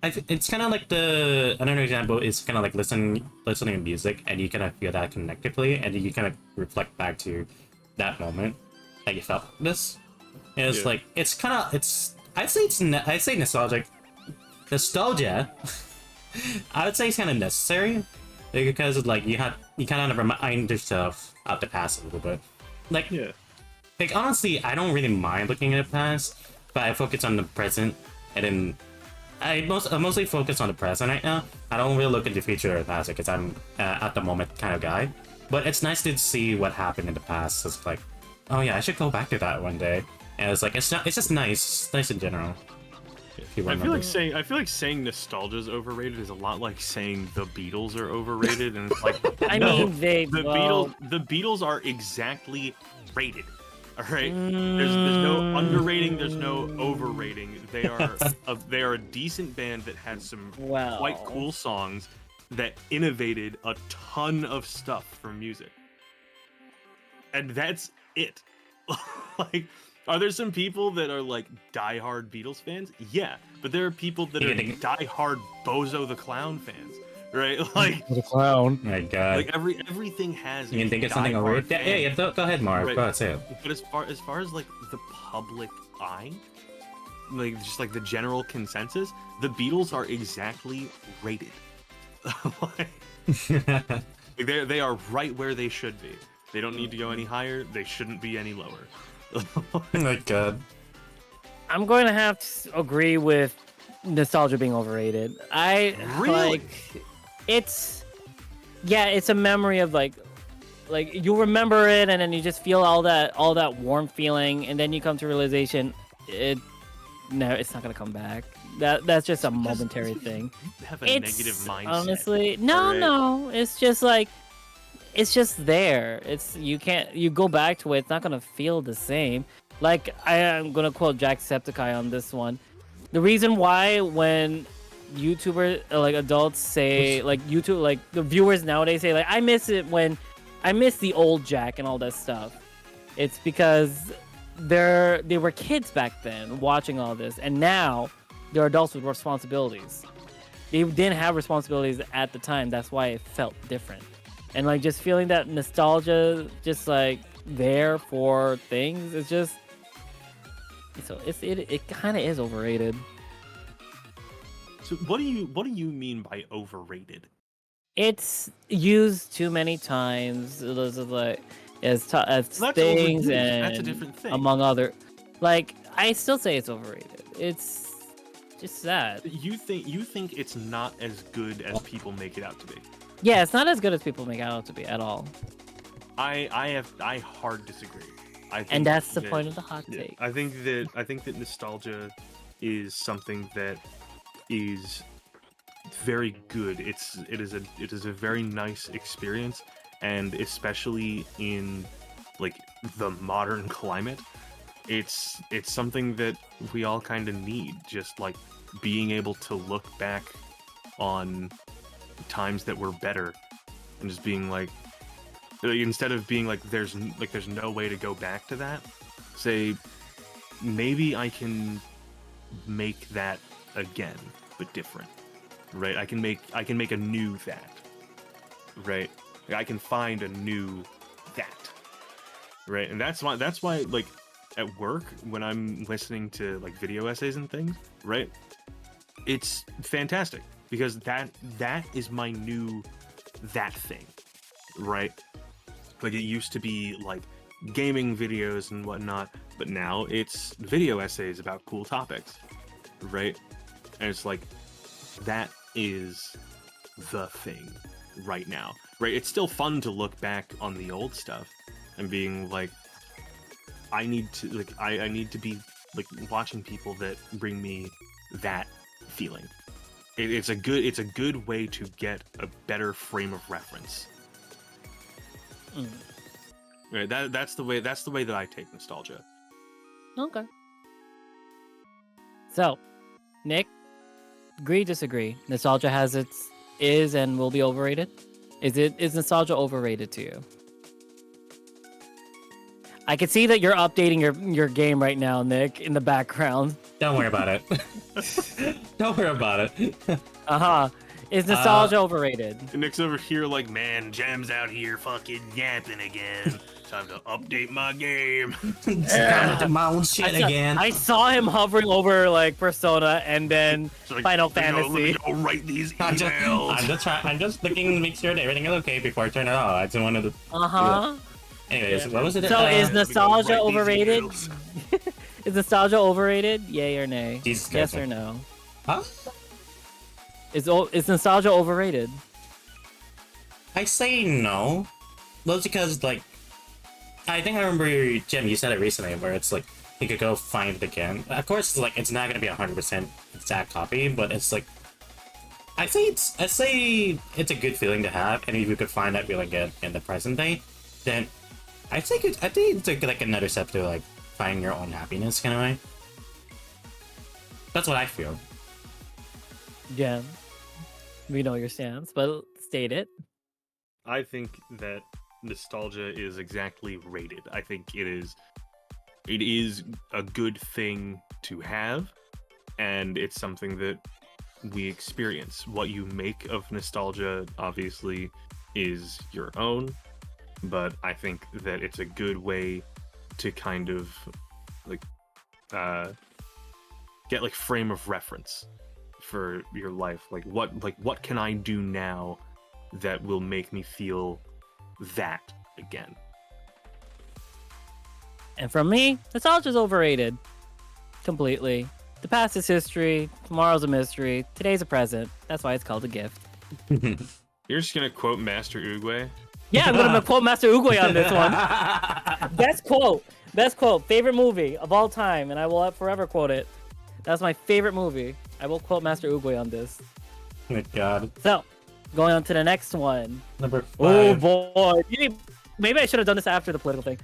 it's kind of like another example is kind of like listening to music, and you kind of feel that connectively, and you kind of reflect back to that moment that you felt this. And it's Yeah. like I'd say nostalgia. I would say it's kind of necessary because like you kind of remind yourself of the past a little bit. Like Yeah. like honestly, I don't really mind looking at the past, but I focus on the present, and then I mostly focus on the present right now. I don't really look at the future or the past because I'm at the moment kind of guy. But it's nice to see what happened in the past. It's like, oh yeah, I should go back to that one day. And it's like it's just nice in general. If you I remember. feel like saying nostalgia is overrated is a lot like saying the Beatles are overrated, and it's like I no, mean, the Beatles are exactly rated. All right, there's no underrating, there's no overrating. They are a decent band that had some Well. quite cool songs that innovated a ton of stuff for music, and that's it. Like, are there some people that are like diehard Beatles fans? Yeah, but there are people that are diehard Bozo the Clown fans, right? Like The clown. Oh my god. like everything has. you can its think of something diehard overrated? fan. Yeah, go ahead, Marv. Right. Go ahead, say it. But as far as like the public eye, like just like the general consensus, the Beatles are exactly rated. Like, they are right where they should be. They don't need to go any higher. They shouldn't be any lower. Oh my god. I'm going to have to agree with nostalgia being overrated. Really? Like it's a memory of like you remember it, and then you just feel all that warm feeling, and then you come to realization it's not gonna come back. That's just a momentary thing. Have a negative mindset. Honestly, Alright. no, it's just like it's just there. You go back to it, it's not gonna feel the same. Like I am gonna quote Jacksepticeye on this one. The reason why when YouTubers like adults say like YouTube like the viewers nowadays say like I miss the old Jack and all that stuff. It's because they were kids back then watching all this, and now they're adults with responsibilities. They didn't have responsibilities at the time. That's why it felt different. And like just feeling that nostalgia, just like there for things, it's just it kind of is overrated. So what do you mean by overrated? It's used too many times. Those are like as That's things overused. and That's a different thing. among other. Like I still say it's overrated. It's just that. You think it's not as good as people make it out to be? Yeah, it's not as good as people make it out to be at all. I hard disagree. I think And that's the that- point of the hot yeah, take. I think that nostalgia is something that is very good. It is a very nice experience, and especially in like the modern climate, it's something that we all kind of need. Just like being able to look back on times that were better, and just being like, instead of being like there's no way to go back to that, say maybe I can make that again but different, right? I can make a new that, right? I can find a new that, right? And that's why like at work when I'm listening to like video essays and things, right, it's fantastic because that is my new that thing, right? Like it used to be like gaming videos and whatnot, but now it's video essays about cool topics, right? And it's like that is the thing right now, right? It's still fun to look back on the old stuff and being like, I need to be like watching people that bring me that feeling. It's a good way to get a better frame of reference. Right, that's the way that I take nostalgia. Okay. So, Nick, agree, disagree? Nostalgia is and will be overrated? Is nostalgia overrated to you? I can see that you're updating your game right now, Nick, in the background. Don't worry about it. Don't worry about it. Is nostalgia overrated? And Nick's over here like, man, Jam's out here fucking yapping again. Time to update my game. Time to my own shit again. I saw him hovering over like Persona and then Like, Final let me Fantasy. go write these emails. I'm just looking to make sure that everything is okay before I turn it off. I just wanted to. Anyways, what was it? So is nostalgia write these overrated? emails. Is nostalgia overrated? Yay or nay? Jesus Yes Christ. or no? Huh? Is nostalgia overrated? I say no. Well, it's because like, I think I remember Jim. You said it recently, where it's like you could go find it again. Of course, like it's not gonna be 100% exact copy, but it's like I say it's a good feeling to have, and if you could find that feeling again in the present day, then I think it's like another step to like finding your own happiness kind of way. That's what I feel. Yeah. We know your stance, but state it. I think that nostalgia is exactly rated. I think it is a good thing to have, and it's something that we experience. What you make of nostalgia obviously is your own, but I think that it's a good way to kind of like get like frame of reference for your life. Like what can I do now that will make me feel that again? And from me, nostalgia's overrated. Completely. The past is history, tomorrow's a mystery, today's a present. That's why it's called a gift. You're just gonna quote Master Oogway? Yeah, I'm gonna quote Master Oogway on this one. Best quote, favorite movie of all time, and I will forever quote it. That's my favorite movie. I will quote Master Oogway on this. Oh my god. So, going on to the next one. Number 5. Oh boy. Maybe I should have done this after the political thing.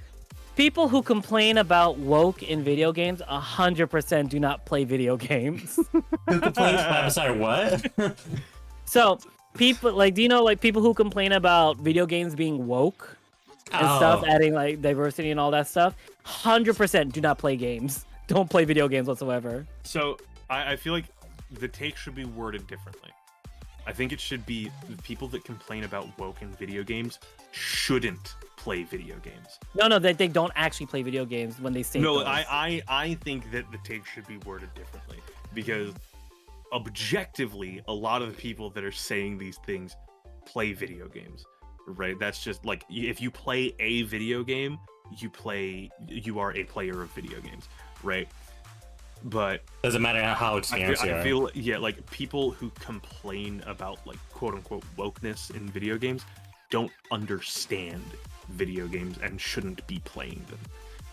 People who complain about woke in video games 100% do not play video games. I'm sorry, what? So, people like, do you know like people who complain about video games being woke and stuff, adding like diversity and all that stuff? 100% do not play games. Don't play video games whatsoever. So I feel like the take should be worded differently. I think it should be the people that complain about woke in video games shouldn't play video games. No, they don't actually play video games when they say No, those. I think that the take should be worded differently, because objectively, a lot of the people that are saying these things play video games, right? That's just like, if you play a video game, you are a player of video games, right? But doesn't matter how experienced you are. I feel yeah, like people who complain about like quote unquote wokeness in video games don't understand video games and shouldn't be playing them,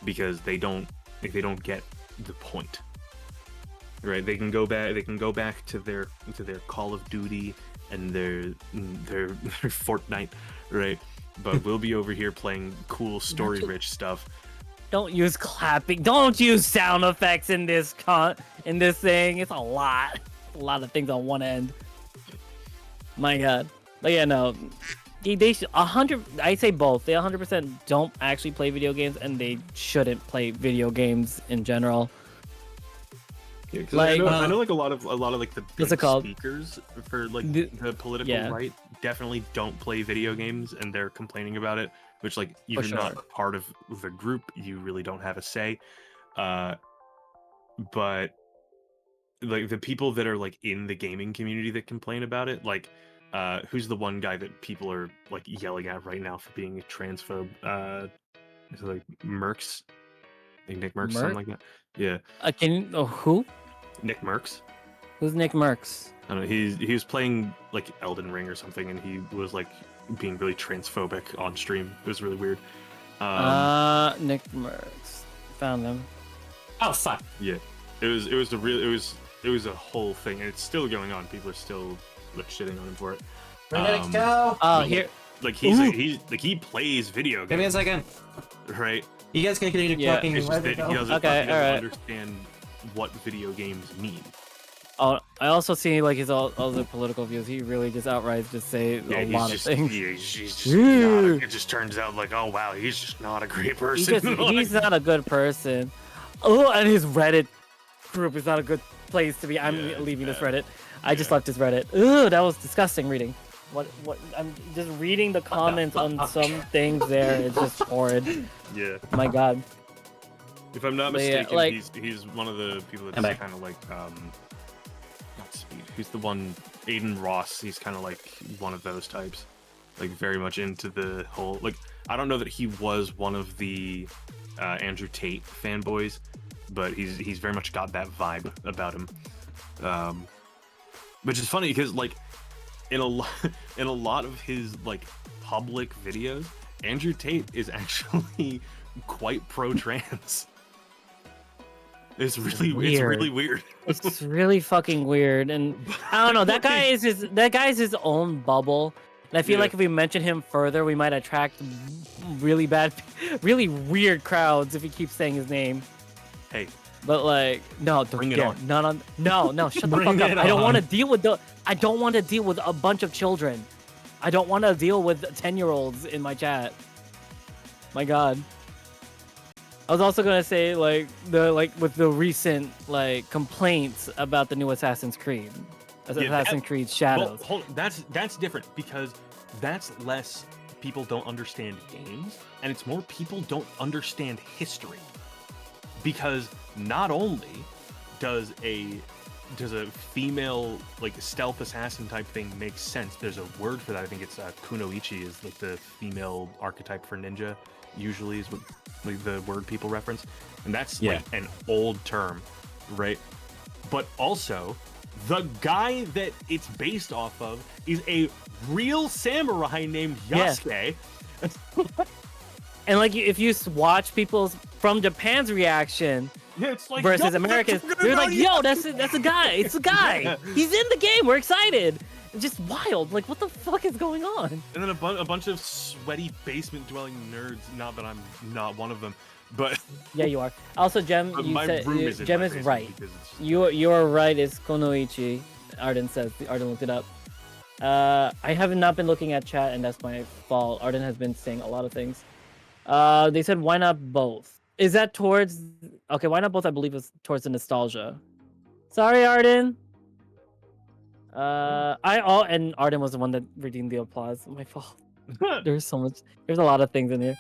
because they don't get the point. Right? They can go back to their Call of Duty and their Fortnite, right? But we'll be over here playing cool story-rich stuff. Don't use clapping. Don't use sound effects in this thing. It's a lot of things on one end. My God. But yeah, no. They should 100. I say both. They 100% don't actually play video games, and they shouldn't play video games in general. Yeah, 'cause Like, I know like a lot of like the what's big it called? speakers for like The- the political yeah. right definitely don't play video games, and they're complaining about it. Which like you're not sure. a part of the group, you really don't have a say. But like the people that are like in the gaming community that complain about it, like who's the one guy that people are like yelling at right now for being a transphobe? Is it like Mercs? I think Nick Mercs, something like that. Yeah, Who? Nick Mercs. Who's Nick Mercs? I don't know. He was playing like Elden Ring or something, and he was like being really transphobic on stream. It was really weird. Nick Mercs. Found him. Oh fuck. Yeah, it was a whole thing, and it's still going on. People are still like shitting on him for it. Let's go. Oh, But, here. Like Ooh. he's he plays video Give me a games, second. right? You guys can continue Yeah, talking. It's just that he doesn't, Okay, he doesn't alright. understand what video games mean. Oh, I also see like his all the political views. He really just outright just say Yeah, a lot of things. he's just Ooh. it just turns out like, oh wow, he's just not a great He's person. he's not a good person. Oh, and his Reddit group is not a good place to be. I'm Yeah, it's leaving this bad. Reddit. I just Yeah. left his Reddit. Ooh, that was disgusting reading. What? I'm just reading the comments on some things there. It's just horrid. Yeah. My God. If I'm not But yeah, mistaken, like- he's one of the people I'm that's back. kind of like not Speed. Who's the one? Aiden Ross. He's kind of like one of those types, like very much into the whole. Like I don't know that he was one of the Andrew Tate fanboys, but he's very much got that vibe about him, which is funny because like in a lot of his like public videos, Andrew Tate is actually quite pro-trans. It's really weird. It's really fucking weird, and I don't know. That guy's his own bubble, and I feel Yeah. like if we mention him further, we might attract really really weird crowds if he keeps saying his name. Hey, But like, no, don't Bring it dare. on. Not on. No, shut the Bring fuck it up. I don't want to on. deal with I don't want to deal with a bunch of children. I don't want to deal with 10-year-olds in my chat. My God. I was also gonna say with the recent like complaints about the new Assassin's Creed, Assassin's Creed Shadows. Well, that's different because that's less people don't understand games, and it's more people don't understand history. Because not only does a female like stealth assassin type thing make sense, there's a word for that. I think it's kunoichi is like the female archetype for ninja. Usually is what like the word people reference, and that's like an old term, right? But also, the guy that it's based off of is a real samurai named Yeah. Yasuke. And like, if you watch people's from Japan's reaction Yeah, it's like versus yo, Americans, that's they're like, fucking "Yo, that's a guy. It's a guy. He's in the game. We're excited." It's just wild. Like, what the fuck is going on? And then a bunch of sweaty basement-dwelling nerds. Not that I'm not one of them, but Yeah, you are. Also, Gem, but you my said room is in Gem my is basement right. because it's- You are right. It's Konoichi. Arden says. Arden looked it up. I have not been looking at chat, and that's my fault. Arden has been saying a lot of things. They said, why not both? Is that towards... Okay, why not both? I believe is towards the nostalgia. Sorry, Arden. And Arden was the one that redeemed the applause. My fault. There's so much. There's a lot of things in here.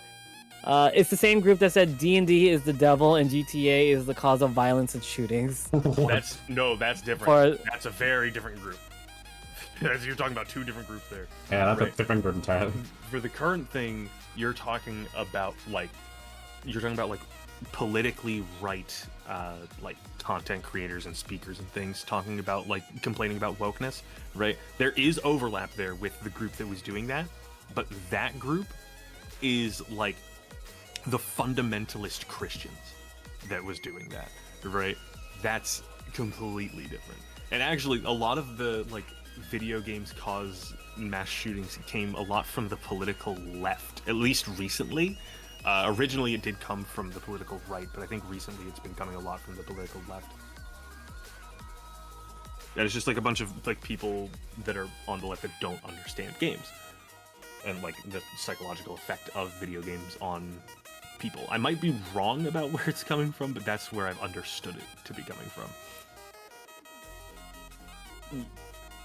It's the same group that said D&D is the devil and GTA is the cause of violence and shootings. That's different. For- That's a very different group. You're talking about two different groups there. Yeah, that's Right. a different group entirely. For the current thing, you're talking about like politically right like content creators and speakers and things talking about like complaining about wokeness, right? There is overlap there with the group that was doing that, but that group is like the fundamentalist Christians that was doing that, right? That's completely different. And actually a lot of the like video games cause mass shootings came a lot from the political left, at least recently. Originally it did come from the political right, but I think recently it's been coming a lot from the political left. And it's just like a bunch of like people that are on the left that don't understand games and like the psychological effect of video games on people. I might be wrong about where it's coming from, but that's where I've understood it to be coming from.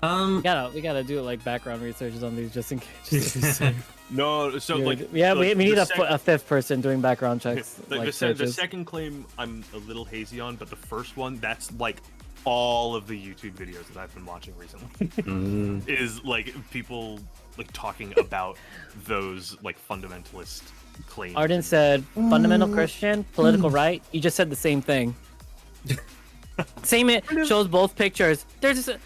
We gotta do like background researches on these just in case. Just to be safe. No, so like yeah, we need the a fifth person doing background checks. the, like the searches. second claim I'm a little hazy on, but the first one, that's like all of the YouTube videos that I've been watching recently is like people like talking about those like fundamentalist claims. Arden said fundamental Christian, political right. You just said the same thing. Same. It shows both pictures. There's just,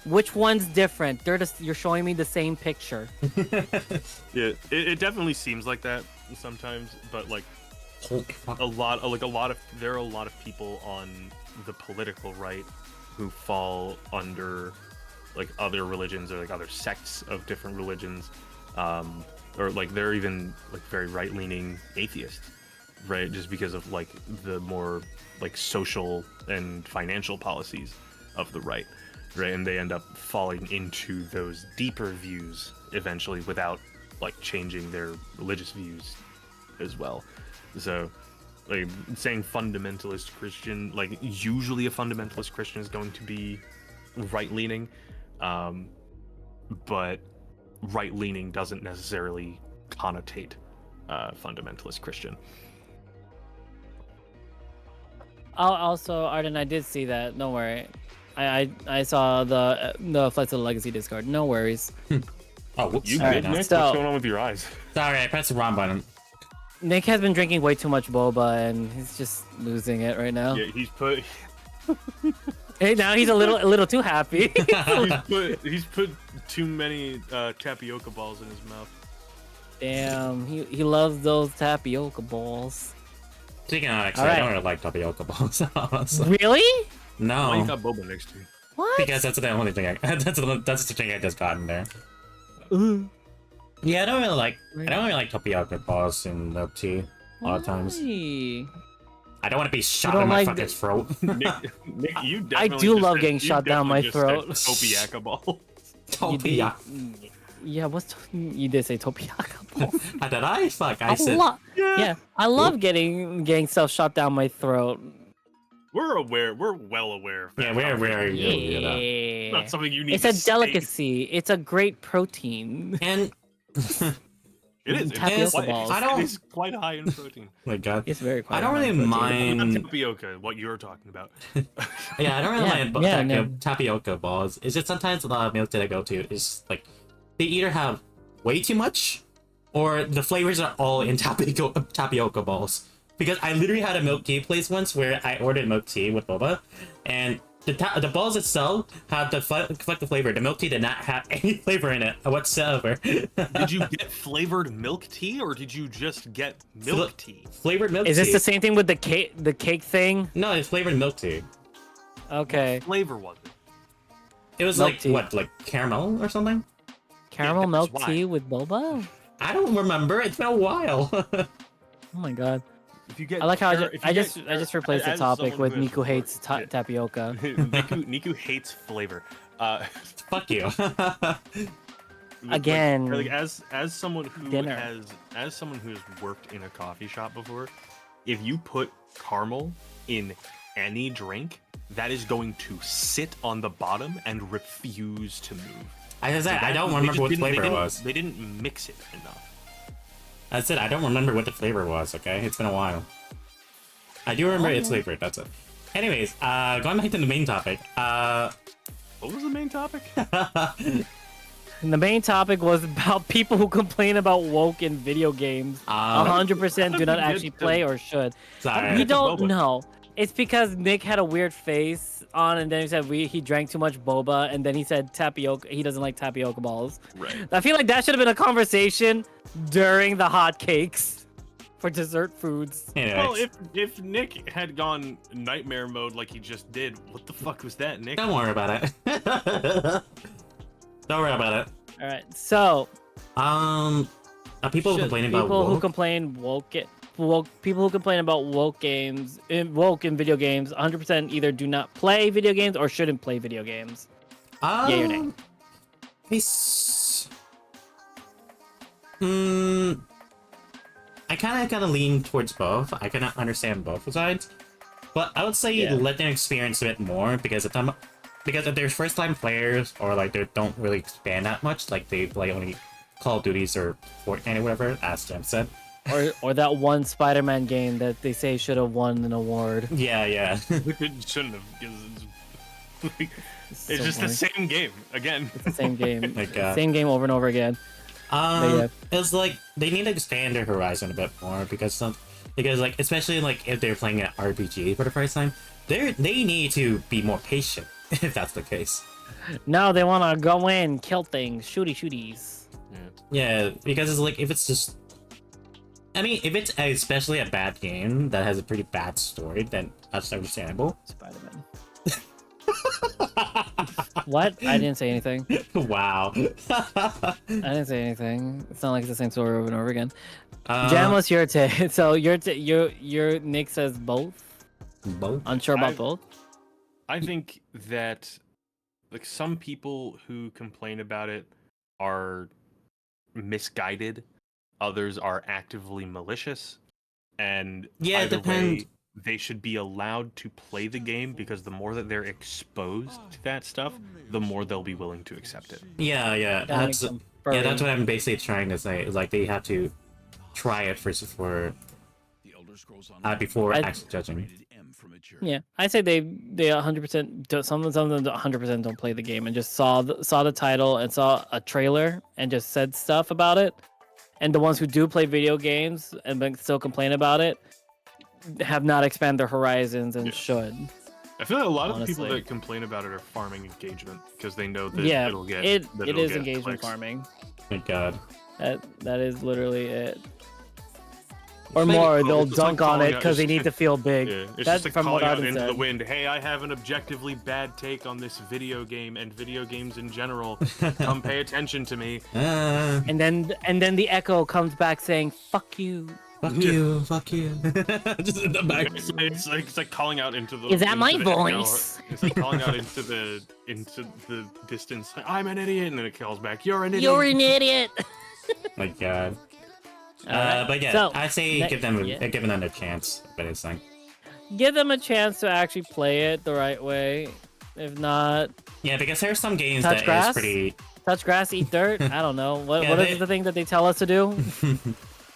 which one's different? You're showing me the same picture. Yeah, it definitely seems like that sometimes, but like there are a lot of people on the political right who fall under like other religions or like other sects of different religions, or like they're even like very right-leaning atheists, right? Just because of like the more like social and financial policies of the right. Right, and they end up falling into those deeper views eventually without like changing their religious views as well. So like saying fundamentalist Christian, like usually a fundamentalist Christian is going to be right-leaning, but right-leaning doesn't necessarily connotate fundamentalist Christian. Also, Arden, I did see that. Don't worry. I saw the Flights of the Legacy Discord. No worries. Oh, whoops. You Alright, good, Nick? so- What's going on with your eyes? Sorry, I pressed the wrong button. Nick has been drinking way too much boba, and he's just losing it right now. Yeah, he's put Hey, now he's a little too happy. he's put too many tapioca balls in his mouth. Damn, he loves those tapioca balls. Speaking of, actually, I Alright. don't really like tapioca balls. honestly. Really? Why you No, got boba next to you? What? because that's the only thing. That's the thing I just got in there. Ooh. Yeah, I don't really like tapioca balls in milk tea. A lot of times. Why? I don't want to be shot don't in my like fucking the- throat. Nick, you I definitely do just love said- getting you shot down my definitely just throat. said Topiaca ball. You did- Topia. Yeah, you did say topiaca balls. Did I? Fuck, I said. Yeah, I love getting stuff shot down my throat. We're aware. We're well aware. Of that. Yeah, where you? know. It's not something you need. It's to a state. delicacy. It's a great protein. And It is. Tapioca It's quite, balls. I don't- It is quite high in protein. my God, It's very. I don't really Not mind. tapioca. What you're talking about. Yeah, I don't really Yeah, mind yeah, no. tapioca balls. It's just sometimes a lot of milk that I go to is like they either have way too much, or the flavors are all in tapioca balls. Because I literally had a milk tea place once where I ordered milk tea with boba, and the balls itself had the collective flavor. The milk tea did not have any flavor in it whatsoever. Did you get flavored milk tea, or did you just get milk tea? Flavored milk Is tea? this the same thing with the cake thing? No, it's flavored milk tea. Okay, Flavor was it? It was Milk like tea. what, like caramel or something? caramel that's milk why. tea with boba. I don't remember. It's been a while. Oh my god! If you get, I like how if you I get just replaced the as topic someone with who has Niku hates worked- yeah. tapioca. Niku hates flavor. Fuck you. Again. like as someone who Dinner. has worked in a coffee shop before, if you put caramel in any drink, that is going to sit on the bottom and refuse to move. I said I don't They remember just what the didn't- flavor was. They didn't mix it enough. I said I don't remember what the flavor was. Okay, it's been a while. I do remember it's Oh. flavored. That's it. Anyways, going back to the main topic. What was the main topic? And the main topic was about people who complain about woke in video games. 100% do not How did we actually get play to- or should. Sorry. You don't Boba. know. It's because Nick had a weird face on, and then he said he drank too much boba, and then he said tapioca. He doesn't like tapioca balls. Right. I feel like that should have been a conversation during the hot cakes for dessert foods. Anyways, Well, if Nick had gone nightmare mode like he just did, what the fuck was that, Nick? don't worry about it. Don't worry about it. All right, so People complaining about people who woke? complain woke it. woke people who complain about woke in video games 100% either do not play video games or shouldn't play video games. Yay or nay? It's... I kind of lean towards both. I can understand both sides, but I would say Yeah. let them experience a bit more because if there's first-time players or like they don't really expand that much, like they play only Call of Duties or Fortnite or whatever, as Jem said. Or that one Spider-Man game that they say should have won an award. Yeah, yeah. It shouldn't have, because it's so just funny. the same game again. It's the same game. My God. Same game over and over again. yeah. It's like they need to expand their horizon a bit more because like especially like if they're playing an RPG for the first time, they need to be more patient if that's the case. Now they want to go in, kill things, shooties. Yeah, because it's like if it's just, I mean, if it's especially a bad game that has a pretty bad story, then that's understandable. Spider-Man. What? I didn't say anything. Wow. I didn't say anything. It's not like it's the same story over and over again. Jam, what's your take? So your Nick says both. Both. Unsure about both. I think that like some people who complain about it are misguided, others are actively malicious, and Yeah, it either depends. way, they should be allowed to play the game because the more that they're exposed to that stuff, the more they'll be willing to accept it. Yeah, Gotta make that's some yeah, that's furry- what I'm basically trying to say. Is like they have to try it first before I- actually judging. Yeah, I say they 100%. Some of them 100% don't play the game and just saw the title and saw a trailer and just said stuff about it. And the ones who do play video games and then still complain about it have not expanded their horizons and Yeah. should. I feel like a lot of the people Honestly. that complain about it are farming engagement because they know that Yeah, it'll get it that it it'll is get engagement clicks. farming. Thank God. That is literally it. Or like- more, it's they'll just like dunk on calling it out- because they it's need to feel big. Yeah, it's That's just like from what calling out I've into the said. wind. Hey, I have an objectively bad take on this video game and video games in general. Come pay attention to me. And then the echo comes back saying, "Fuck you." Fuck you, fuck you. Just in the back. It's like calling out into the. Is that into my the echo. voice? It's like calling out into the distance. I'm an idiot, and then it calls back. You're an idiot. You're an idiot. My God. Alright, But yeah, so, I say ne- give them yeah. give them another chance. But it's like, Give them a chance to actually play it the right way. If not, yeah, because there's some games Touch that is grass? pretty. touch grass, eat dirt. I don't know. What Yeah, what they- is the thing that they tell us to do?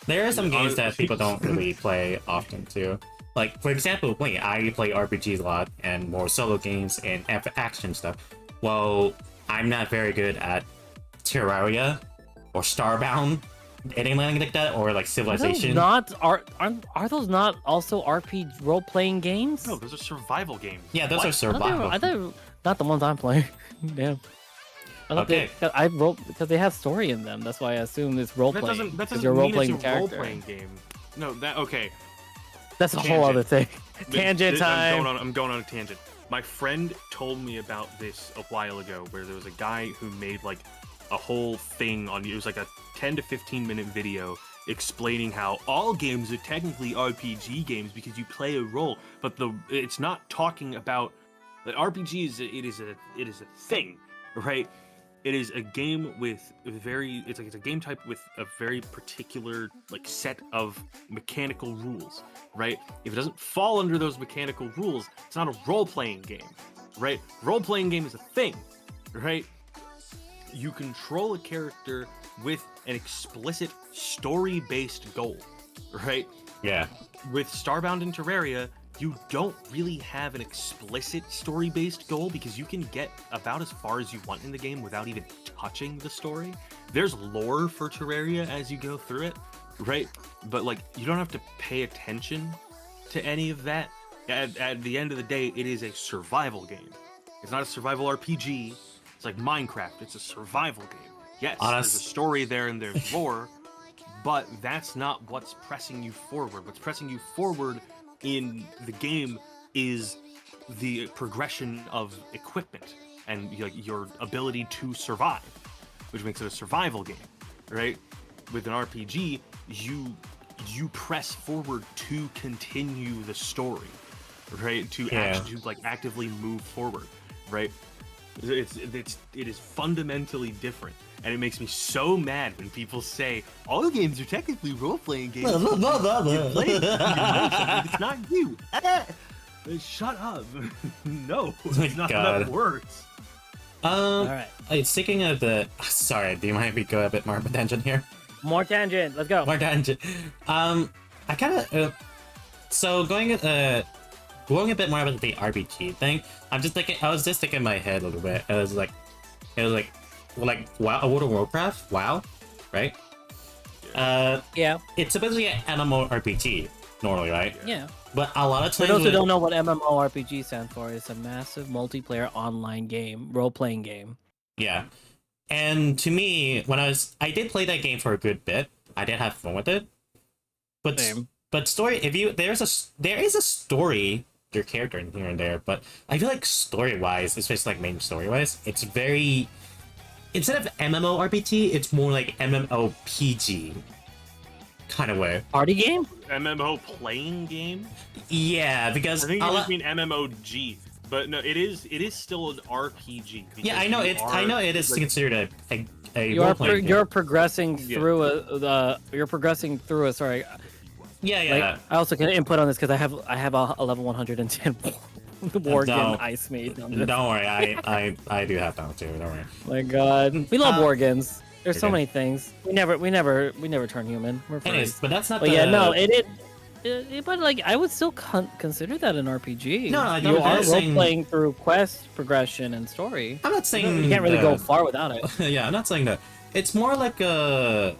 There are some games that Honestly- people don't really play often too. Like for example, I play RPGs a lot and more solo games and action stuff. Well, I'm not very good at Terraria or Starbound, anything like that, or like Are those Civilization. not are those not also RPG role playing games? No, those are survival games. Yeah, those What? are survival. I thought they were not the ones I'm playing. Damn. I thought Okay. I wrote because they have story in them. That's why I assume it's role That playing. doesn't. That 'cause doesn't you're role mean playing it's a character. role-playing game. No, that okay. That's a whole Tangent. other thing. Tangent time. I'm going on a tangent. My friend told me about this a while ago, where there was a guy who made like a whole thing on. It was like a 10 to 15 minute video explaining how all games are technically RPG games because you play a role, but it's not talking about the RPG is it is a thing, right? It is a game with it's a game type with a very particular like set of mechanical rules, right? If it doesn't fall under those mechanical rules, it's not a role-playing game, right? Role-playing game is a thing, right? You control a character with an explicit story-based goal, right? Yeah. With Starbound and Terraria, you don't really have an explicit story-based goal because you can get about as far as you want in the game without even touching the story. There's lore for Terraria as you go through it, right? But like you don't have to pay attention to any of that. At the end of the day, it is a survival game. It's not a survival RPG. It's like Minecraft. It's a survival game. Yes, there's a story there and there's lore, but that's not what's pressing you forward. What's pressing you forward in the game is the progression of equipment and your ability to survive, which makes it a survival game, right? With an RPG, you you press forward to continue the story, right? To actively move forward, right? It is fundamentally different, and it makes me so mad when people say all games are technically role-playing games. You play it, you know something, it's not you. Shut up. No, it's not how that works. All right. Speaking of the, sorry, do you mind if we go a bit more of a tangent here? More tangent. Let's go. More tangent. I kind of, so going a bit more about the RPG thing. I was just thinking in my head a little bit. It was like WoW, World of Warcraft, WoW, right? Yeah. It's supposedly an MMORPG normally, right? Yeah. But a lot of For times, those who don't know what MMORPG stands for, it's a massive multiplayer online game, role-playing game. yeah. And to me, when I did play that game for a good bit. I did have fun with it. But Same. but story, there is a story, your character in here and there, but I feel like story-wise, especially like main story-wise, it's very, instead of MMORPG, it's more like MMOPG kind of way. Party game? MMO playing game? Yeah, because I think you just mean MMOG. But no, it is still an RPG. Yeah, I know it is considered a You're role-playing game. you're progressing through a sorry. Yeah. Like, I also can input on this because I have a level 110 Worgen Don't- Ice Maid. Don't worry, I do have that too. Don't worry. My God, we love Worgens. There's so Okay. many things. We never turn human. We're Anyways, furries. but that's not But the. yeah, no, but like I would still consider that an RPG. No, you you're are role saying- playing through quest progression and story. I'm not saying You can't really go far without it. Yeah, I'm not saying that. It's more like how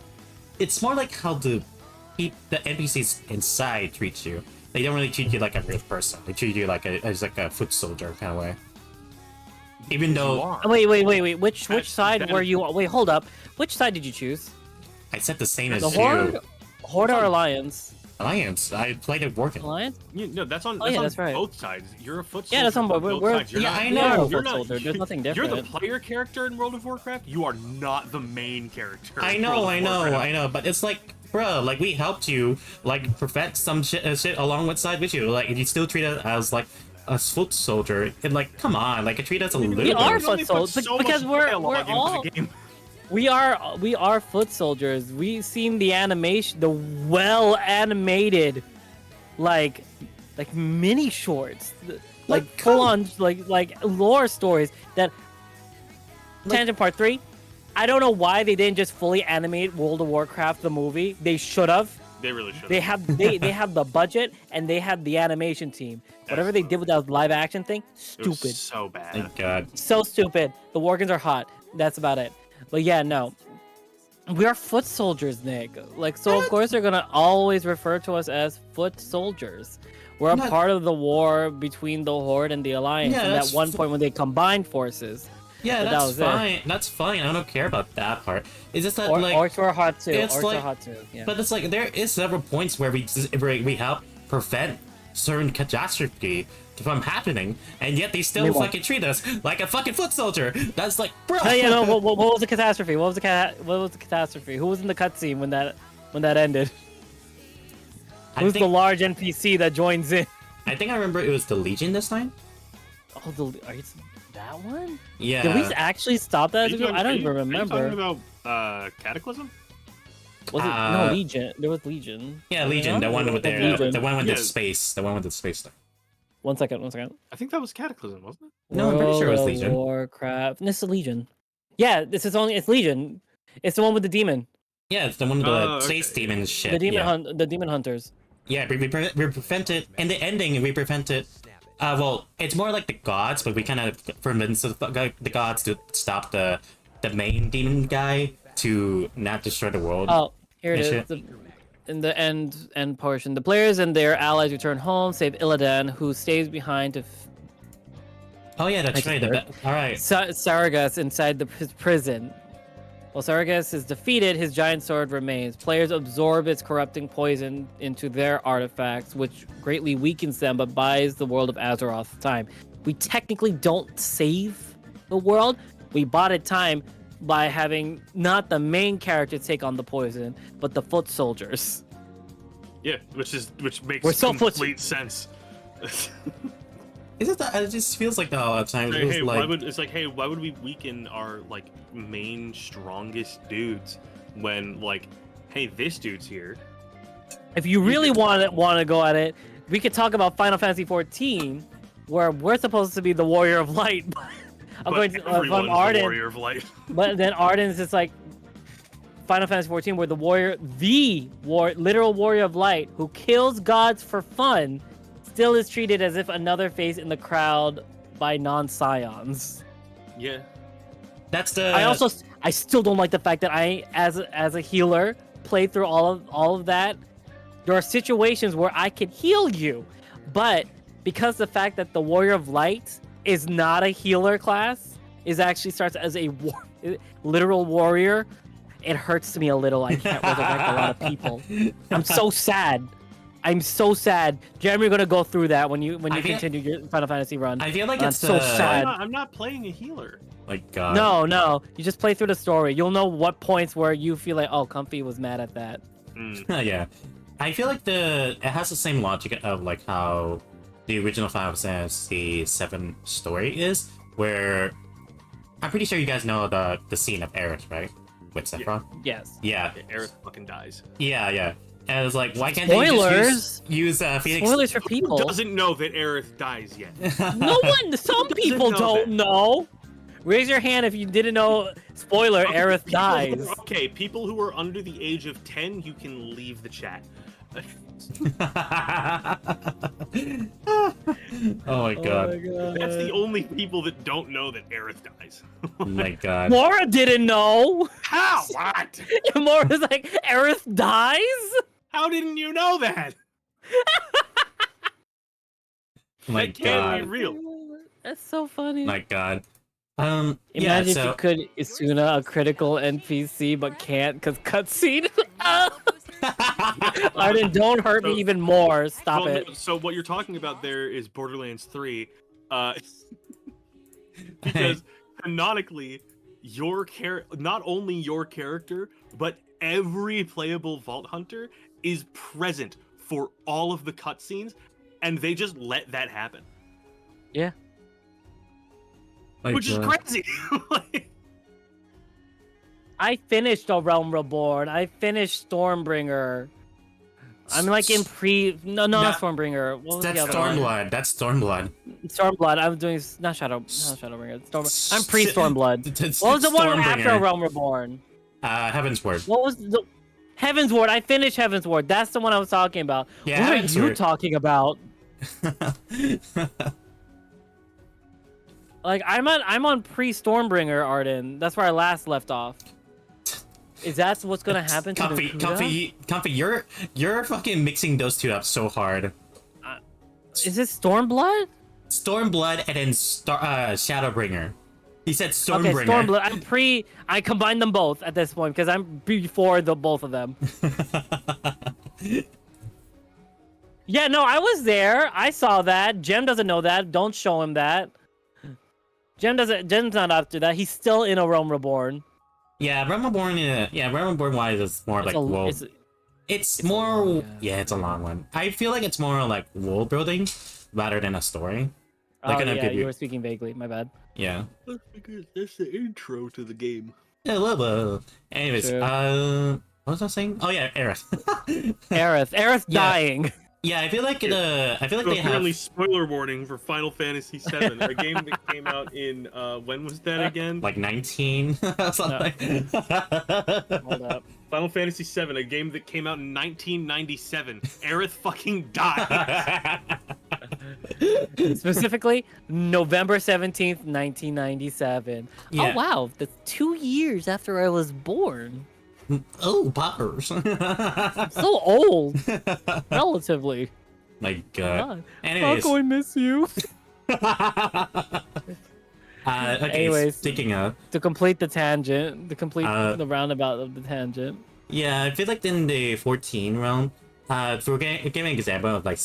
the NPCs inside treat you. They don't really treat you like a real person. They treat you as like a foot soldier kind of way. Even though Wait. Which side that were is- you? Wait, hold up. Which side did you choose? I said the same as The you. Horde or Alliance? Alliance. I played it working. Alliance? No, that's on, yeah, on that's right. both sides. You're a foot soldier. Yeah, that's on both. both We're- sides. You're yeah, not- I We know. are a You're foot not- soldier. There's nothing You're different. the player character in World of Warcraft. You are not the main character. I in know, World of Warcraft. but it's like, bro, like we helped you, like prevent some shit along with side with you. Like, if you still treat us as like a foot soldier, and like, come on, like treat us a little We bit. are You only foot put soldiers, so because much we're dialogue into all- the game. We are foot soldiers. We've seen the animation, the well animated, like mini shorts, like full on like lore stories that. Tangent part 3. I don't know why they didn't just fully animate World of Warcraft the movie. They should have. They really should. They have the budget and they have the animation team. Whatever they did with that live action thing, It was stupid. so bad. Thank God. So stupid. The Worgens are hot. That's about it. But yeah, no. We are foot soldiers, Nick. Like, so of course they're gonna always refer to us as foot soldiers. We're a Not- part of the war between the Horde and the Alliance. Yeah, and that's at one point when they combined forces. Yeah, But that that's was it. fine. That's fine. I don't care about that part. It's just that like, Orcs were hot too. it's Orcs like- are hot too. Yeah. but it's like there is several points where we help prevent certain catastrophe from happening, and yet they still They won't. fucking treat us like a fucking foot soldier. That's like, bro. Oh, yeah, no. What was the catastrophe? What was the catastrophe? Who was in the cutscene when that ended? I Who's the think, large NPC that joins in? I think I remember it was the Legion this time. Oh, are you that one? Yeah. Did we actually stop that? Are you talking- I don't are you- even Are you remember. talking about Cataclysm? Was it Uh, no Legion? There was Legion. Yeah, Legion, the one with Legion. the one with Yeah. the space, the one with the space stuff. One second. I think that was Cataclysm, wasn't it? No, I'm pretty sure it was World of Legion. Warcraft. This is Legion. Yeah, it's Legion. It's the one with the demon. Yeah, it's the one with the Oh, okay. space demon shit. The demon yeah. the demon hunters. Yeah, we prevented in the ending. We prevented. Well, it's more like the gods, but we kind of convinced the gods to stop the main demon guy to not destroy the world. Oh, here it Yeah, is. shit. In the end portion, the players and their allies return home, save Illidan, who stays behind to Oh yeah, that's I right. just heard. All right. Sargas inside his prison. While Sargas is defeated, his giant sword remains. Players absorb its corrupting poison into their artifacts, which greatly weakens them but buys the world of Azeroth time. We technically don't save the world. We bought it time by having not the main character take on the poison, but the foot soldiers. Yeah, which makes We're so complete sense. Is it that? It just feels like that all the time. It was Why would we weaken our like main strongest dudes when like, hey, this dude's here. If you really want to go at it, we could talk about Final Fantasy 14, where we're supposed to be the Warrior of Light. I'm going to everyone's from Arden, the Warrior of Light. but then Arden's just like Final Fantasy 14, where literal Warrior of Light, who kills gods for fun, still is treated as if another face in the crowd by non-scions. Yeah. That's the. I still don't like the fact that I, as a healer, played through all of that. There are situations where I can heal you, but because the fact that the Warrior of Light is not a healer class, actually starts as a literal warrior, it hurts me a little. I can't resurrect a lot of people. I'm so sad. Jeremy, you're gonna go through that when you continue your Final Fantasy run. I feel like I'm it's so sad. I'm not playing a healer. Like God. No, you just play through the story. You'll know what points where you feel like, oh, Comfy was mad at that. Yeah, I feel like it has the same logic of like how the original Final Fantasy VII story is, where I'm pretty sure you guys know the scene of Aerith, right? With Sephiroth. Yes. Yeah. Aerith fucking dies. Yeah. And it's like, why can't Spoilers? they just use Phoenix? Spoilers for people. Who doesn't know that Aerith dies yet? No one. Some people know don't that? know. Raise your hand if you didn't know. Spoiler: Aerith dies. Okay, people who are under the age of 10, you can leave the chat. Oh my God. That's the only people that don't know that Aerith dies. Oh my God. Mora didn't know. How? What? Mora's like, Aerith dies? How didn't you know that? My That can't God. be real. That's so funny. My God. Imagine Yeah. if So you could Isuna a critical NPC but can't because cutscene. Arden, don't hurt me even more. Stop Well, it. no, so what you're talking about there is Borderlands 3, because canonically, not only your character, but every playable Vault Hunter is present for all of the cutscenes, and they just let that happen, Yeah. my Oh which is God. crazy. I finished A Realm Reborn. I finished Stormbringer. I'm like in not Nah, Stormbringer. What was That's the other one? Stormblood. That's Stormblood. Stormblood. I'm doing not Shadowbringer. I'm pre Stormblood. It's What was the one after Stormbringer. Realm Reborn? Heaven's Word. What was the Heaven's Ward? I finished Heaven's Ward. That's the one I was talking about. Yeah, what Heaven's are you Ward. talking about? Like I'm on pre Stormbringer, Arden. That's where I last left off. Is that what's gonna happen to Nakuda? Comfy, you're fucking mixing those two up so hard. Is it Stormblood? Stormblood and then Shadowbringer. He said Okay, Stormbringer. Stormblood. I combined them both at this point because I'm before both of them. Yeah, no, I was there. I saw that. Jem doesn't know that. Don't show him that. Jem's not after that. He's still in A Realm Reborn. Yeah, Realm Reborn. Realm Reborn wise is more like world. It's more. Yeah, it's a long one. I feel like it's more like world building rather than a story. Oh, gonna yeah, give you you- were speaking vaguely. My bad. Yeah. That's because that's the intro to the game. Yeah, a little bit. Anyways, True. what was I saying? Oh yeah, Aerith. Aerith Yeah. dying. Yeah, I feel like So they apparently, have. spoiler warning for Final Fantasy VII, a game that came out in when was that again? Like 19 something. Hold up. Final Fantasy VII, a game that came out in 1997. Aerith fucking died. Specifically, November 17th, 1997. Yeah. Oh, wow. That's 2 years after I was born. Oh, poppers. So old. Relatively. My God. God. Anyways, How can I miss you? okay. Anyways. Speaking of, To complete the tangent, Uh, the roundabout of the tangent. yeah, I feel like in the 14 realm, for give an example of like,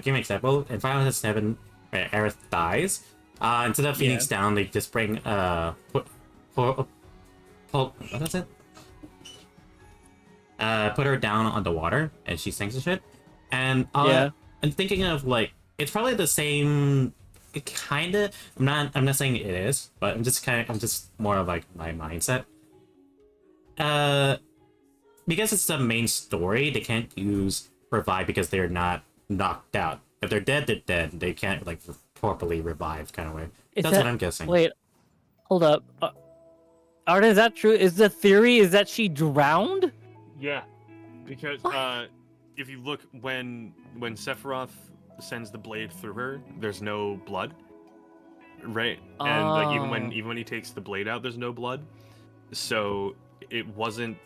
give an example. In Final Fantasy VII, where Aerith dies, instead of Phoenix down, they just bring what is it? put her down on the water, and she sinks and shit. And Yeah. I'm thinking of like it's probably the same. Kind of. I'm not saying it is, but I'm just more of like my mindset. Because it's the main story, they can't use revive because they're not knocked out. If they're dead, they're dead. They can't like properly revive, kind of way. Is That's that- what I'm guessing. Wait, hold up. Arden, is that true? Is the theory is that she drowned? Yeah, because What? if you look when Sephiroth sends the blade through her, there's no blood, right? And like even when he takes the blade out, there's no blood. So it wasn't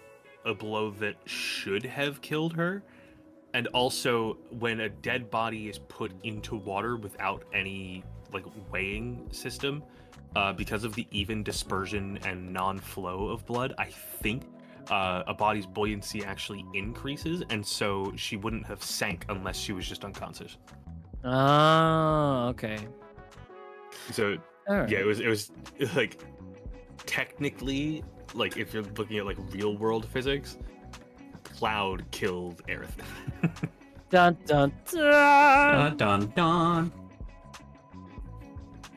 a blow that should have killed her. And also, when a dead body is put into water without any like weighing system, because of the even dispersion and non-flow of blood, I think a body's buoyancy actually increases, and so she wouldn't have sank unless she was just unconscious. Oh, okay. So All right. yeah, it was like technically, like if you're looking at like real world physics, Cloud killed Aerith. Dun dun dun. Dun dun dun.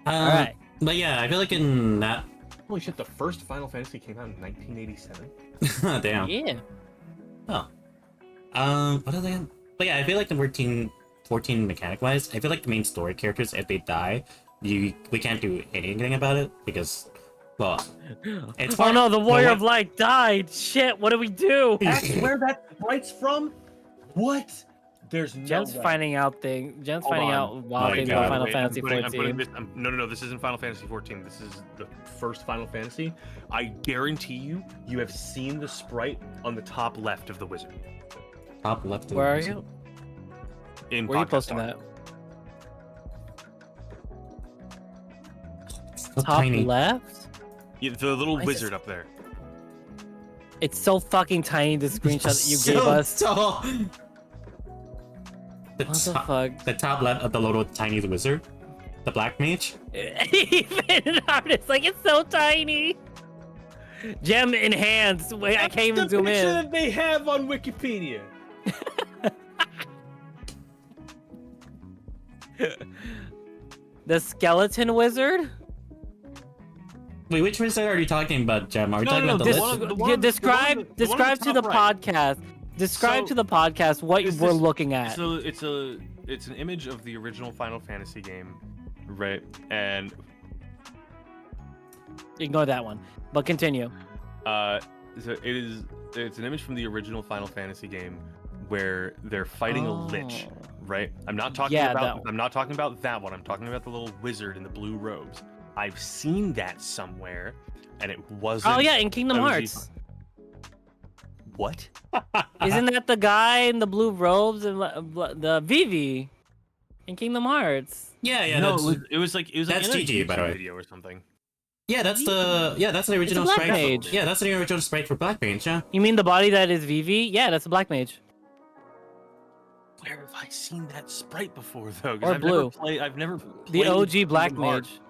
All right. But yeah, I feel like in that. Holy shit! The first Final Fantasy came out in 1987. Damn. Yeah. Oh. What is it? But yeah, I feel like the 14 mechanic wise, I feel like the main story characters, if they die, we can't do anything about it because, well, it's Oh no, the Warrior what- of Light died. Shit, what do we do? That's where that sprite's from? What? There's no Jen's way. finding out things. Jen's Hold finding on. out wild my things God. about Final Wait, Fantasy I'm 14. putting this, no, this isn't Final Fantasy 14. This is the first Final Fantasy. I guarantee you have seen the sprite on the top left of the wizard. top left. of Where are the- you? In Where are you podcast posting art. that? So Top tiny. left? Yeah, the little Why is wizard this- up there. It's so fucking tiny. The screenshot that you So gave us. tall. The What the top, fuck? the top left of the little tiny wizard, the black mage. Even artist, like it's so tiny. Gem enhanced. Wait, I can't even the zoom picture in. that they have on Wikipedia. The skeleton wizard. Wait, which wizard are you talking about, Gem? Are we No, talking no, about no, the this- list? one- the one- Yeah, the describe one on describe the to the top right. podcast. Describe So, to the podcast what is we're this- looking at. So it's an image of the original Final Fantasy game, right? And Ignore that one. But continue. so it's an image from the original Final Fantasy game where they're fighting a lich, Oh. right? I'm not talking Yeah, that about one. I'm not talking about that one. I'm talking about the little wizard in the blue robes. I've seen that somewhere, and it wasn't. Oh yeah, in Kingdom OG. Hearts. What? Isn't that the guy in the blue robes and the Vivi in Kingdom Hearts? Yeah, yeah, no, that's, it was like in that's a GG, by the YouTube way. video or something. that's the original Black sprite. Mage. Yeah, that's the original sprite for Black Mage. Yeah. You mean the body that is Vivi? Yeah, that's a black mage. Where have I seen that sprite before though? 'Cause Or I've blue. Never played, I've never The played OG black Kingdom Hearts. mage.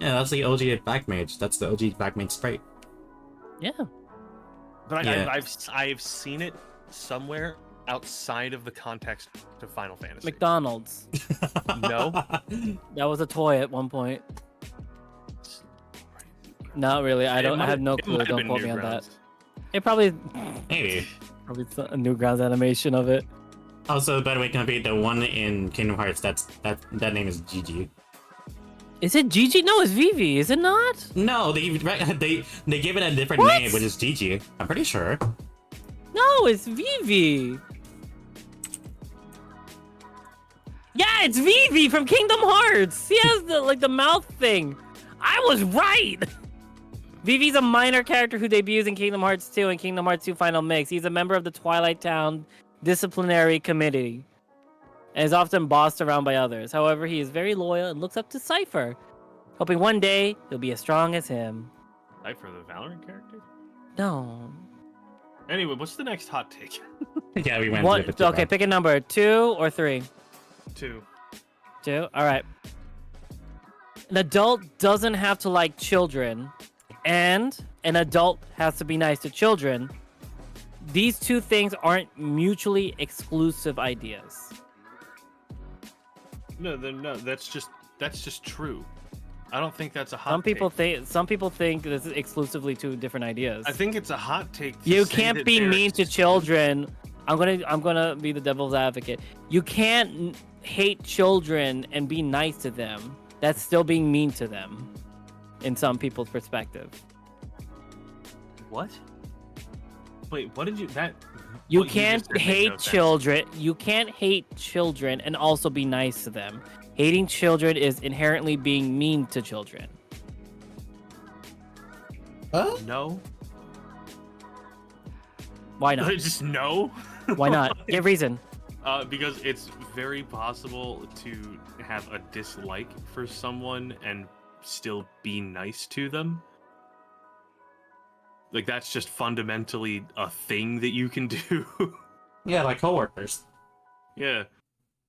Yeah, that's the OG Black Mage. That's the OG Black Mage sprite. Yeah. But Yeah. I've seen it somewhere outside of the context of Final Fantasy. McDonald's. No. That was a toy at one point. Not really. I have no clue. Don't quote me on that. It probably Maybe. a Newgrounds animation of it. Also, by the way, can be the one in Kingdom Hearts. That name is Gigi. Is it Gigi? No, it's Vivi. Is it not? No, they give it a different What? name, which is Gigi. I'm pretty sure. No, it's Vivi. Yeah, it's Vivi from Kingdom Hearts. He has the mouth thing. I was right. Vivi's a minor character who debuts in Kingdom Hearts 2 and Kingdom Hearts 2 Final Mix. He's a member of the Twilight Town Disciplinary Committee and is often bossed around by others. However, he is very loyal and looks up to Cypher, hoping one day he'll be as strong as him. For the Valorant character. No. Anyway, what's the next hot take? Yeah, we went. What? with it too Okay, far. pick a number. 2 or 3? 2. 2? All right. An adult doesn't have to like children, and an adult has to be nice to children, these two things aren't mutually exclusive ideas. No, that's just true. I don't think that's a hot Some people take. think this is exclusively two different ideas. I think it's a hot take. To You say can't that be they're mean to exclusive. children. I'm gonna be the devil's advocate. You can't hate children and be nice to them. That's still being mean to them, in some people's perspective. What? Wait, what did you that? You what just can't said made hate no sense. children. You can't hate children and also be nice to them. Hating children is inherently being mean to children. Huh? No. Why not? Just no. Why not? Give reason. Because it's very possible to have a dislike for someone and still be nice to them. Like that's just fundamentally a thing that you can do. Yeah, like coworkers. Yeah.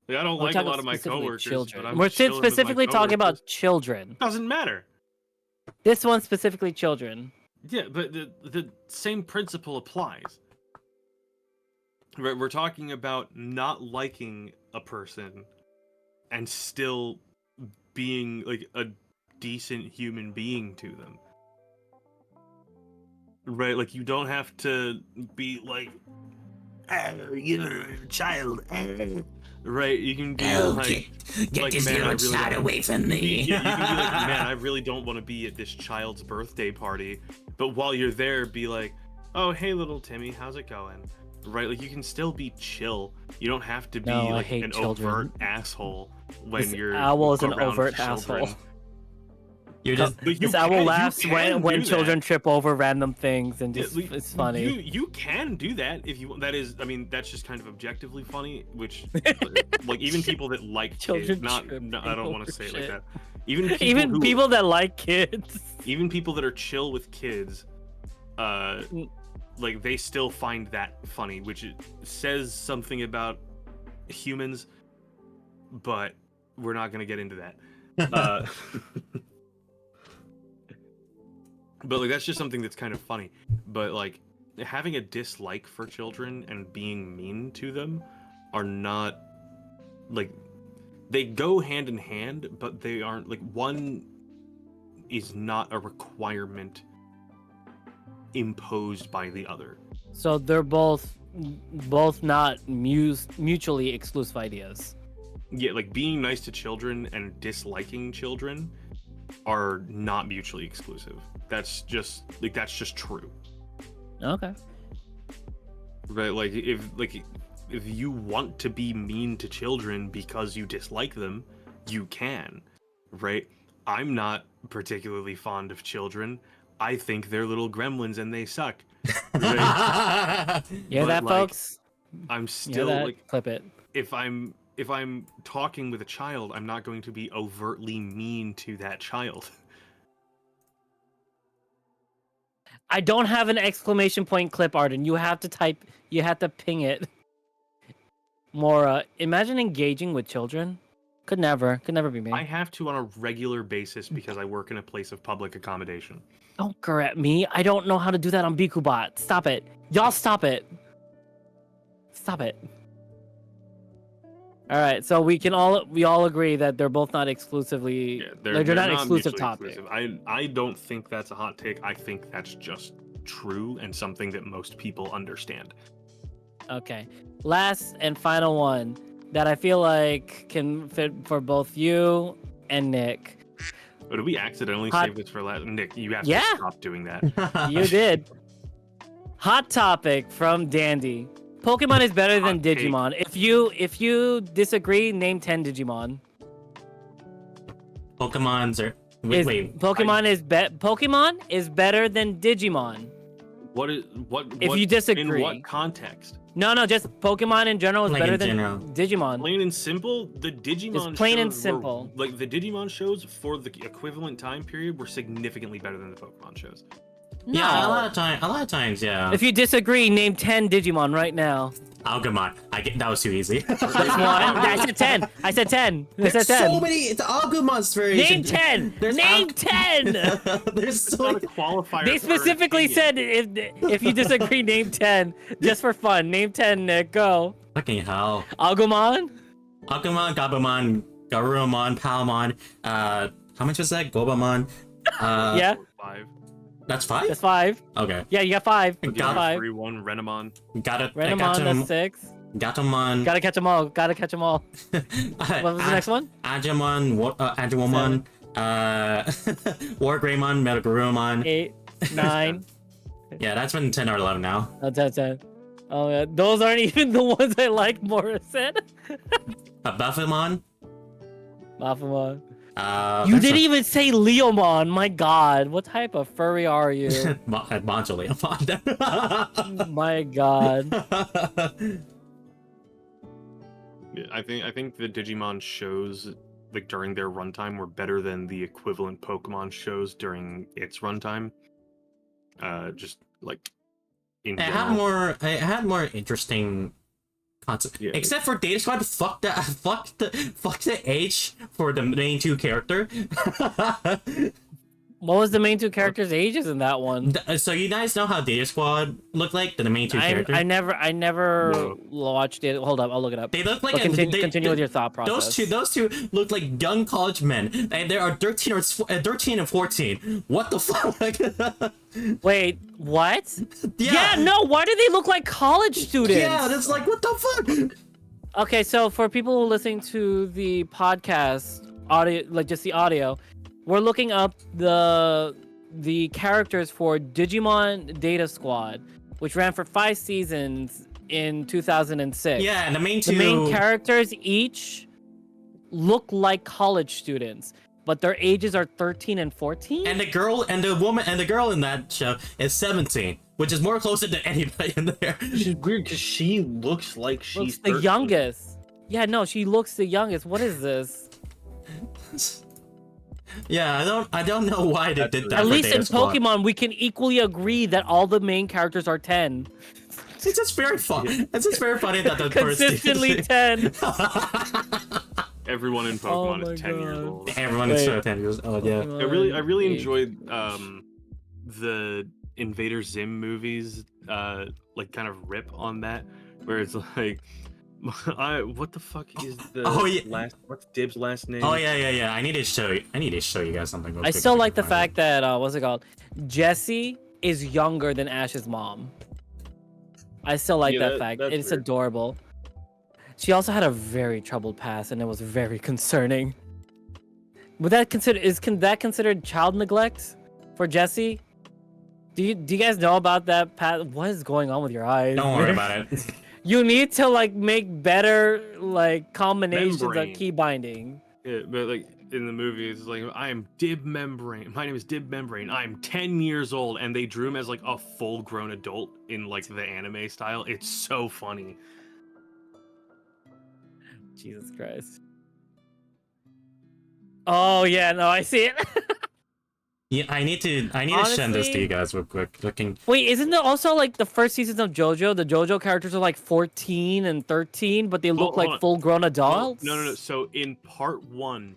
Like, I don't We're like a talking lot of my specifically coworkers. children. But I'm We're chilling with my specifically talking coworkers. about children. Doesn't matter. This one's specifically children. Yeah, but the same principle applies. Right, we're talking about not liking a person and still being like a decent human being to them. Right, like you don't have to be like, child. Right, you can be like, Get this man, I little really child don't- away from me. Yeah, you can be like, man, I really don't want to be at this child's birthday party. But while you're there, be like, oh, hey, little Timmy, how's it going? Right, like you can still be chill. You don't have to be No, I like hate an children. overt asshole when This you're owl is an around overt children. asshole. You're just But you This owl can- you laughs can when do children that. trip over random things and Yeah, just like, it's funny. You can do that if you. That is, I mean, that's just kind of objectively funny. Which, like, even people that like Children kids, not, tripping no, I don't want over to say it like shit. that. Even people Even who, people that like kids. even people that are chill with kids, Mm. like they still find that funny, which it says something about humans. But we're not gonna get into that. But like that's just something that's kind of funny. But like having a dislike for children and being mean to them are not like they go hand in hand, but they aren't like one is not a requirement imposed by the other. So they're both not mutually exclusive ideas. Yeah, like being nice to children and disliking children are not mutually exclusive. That's just true. Okay. Right, like if you want to be mean to children because you dislike them, you can. Right? I'm not particularly fond of children. I think they're little gremlins and they suck. Right? You hear But, that, like, folks? I'm You hear still that? like Clip it. if I'm talking with a child, I'm not going to be overtly mean to that child. I don't have an exclamation point clip, Arden. You have to ping it. Mora, imagine engaging with children. Could never be me. I have to on a regular basis because I work in a place of public accommodation. Don't correct me. I don't know how to do that on Bikubot. Stop it. Y'all stop it. Stop it. All right, so we all agree that they're both not exclusively Yeah, they're not exclusive mutually topic. exclusive. I don't think that's a hot take. I think that's just true and something that most people understand. Okay. Last and final one that I feel like can fit for both you and Nick. But did we accidentally Hot- save this for last? Nick, you have Yeah. to stop doing that. You did. Hot topic from Dandy. Pokemon is better than Hot take. Digimon. If you disagree, name 10 Digimon. Pokemon's are. Pokemon is better than Digimon. What? If you disagree. In what context? No, just Pokemon in general is Like better in than general. Digimon. Plain and simple, the Digimon It's plain and shows simple. Were, like the Digimon shows for the equivalent time period were significantly better than the Pokemon shows. Yeah, a No. lot of times, yeah. If you disagree, name 10 Digimon right now. Agumon. That was too easy. That's one. I said 10. I said 10. I said There's 10. so many. It's Agumon's variation. Name 10. There's Name 10. There's so Not a many. qualifier. They for an specifically opinion. said if you disagree, name 10. Just for fun. Name 10, Nick. Go. Fucking hell. Agumon? Agumon, Gabumon, Garurumon, Palmon. How much was that? Gobamon. Yeah, 5. That's 5. that's 5. Okay. Yeah, you got 5. You Got got 5. 3-1 Renamon. Got it. Renamon, that's 6. Gatomon. Gotta catch them all. Gotta catch them all. What was the next one? Agumon, Agumon, Wargreymon, Metagarurumon. 8, 9. Yeah, that's been 10 or 11 now. Oh, 10, 10. Oh, yeah. Those aren't even the ones I like, Morris said. Buffamon. Baphomet. You that's didn't even say Leomon. My God, what type of furry are you? Bonjoleomon. My God. Yeah, I think the Digimon shows like during their runtime were better than the equivalent Pokemon shows during its runtime. Just like in It general. had more interesting concept. Yeah. Except for Data Squad, fuck the age for the main 2 character. What was the main 2 characters' ages in that one? So you guys know how Data Squad looked like, the main 2 characters? I never No. watched it. Hold up, I'll look it up. They look like But continue with your thought process. Those two look like young college men, and they are 13 and 14. What the fuck? Wait, what? Yeah. Yeah, no. Why do they look like college students? Yeah, that's like what the fuck? Okay, so for people who are listening to the podcast audio, like just the audio, we're looking up the characters for Digimon Data Squad, which ran for 5 seasons in 2006. Yeah, and the main 2. The main characters each look like college students, but their ages are 13 and 14. And the girl in that show is 17, which is more closer than anybody in there. She's weird because she looks like she's looks the 13. youngest. Yeah, no, she looks the youngest. What is this? Yeah, I don't know why they did that. At for least Data in Squad. Pokemon, we can equally agree that all the main characters are 10. It's just very fun. It's just very funny that the first Consistently 10. Everyone in Oh Pokemon my is 10 years God. old. Everyone is Wait. so 10 years old. Yeah. I really Wait. enjoyed the Invader Zim movies, like kind of rip on that, where it's like, what the fuck is the Oh, yeah. what's Dib's last name? Oh yeah. I need to show you guys something. real I quick still if like can the find fact that, what's it called? Jessie is younger than Ash's mom. I still like Yeah, that fact. that's It's weird. adorable. She also had a very troubled past, and it was very concerning. Would that that considered child neglect for Jessie? Do you guys know about that past? What is going on with your eyes? it. Don't worry about it. You need to like make better like combinations Membrane. of key binding. Yeah, but like in the movie, it's like I am Dib Membrane. My name is Dib Membrane. I'm 10 years old, and they drew him as like a full-grown adult in like the anime style. It's so funny. Jesus Christ. Oh yeah, no, I see it. Yeah, I need to send this to Honestly- you guys real quick. Looking. Wait, isn't there also like the first seasons of JoJo? The JoJo characters are like 14 and 13, but they look hold like on. full-grown Oh, adults. no. So in part 1,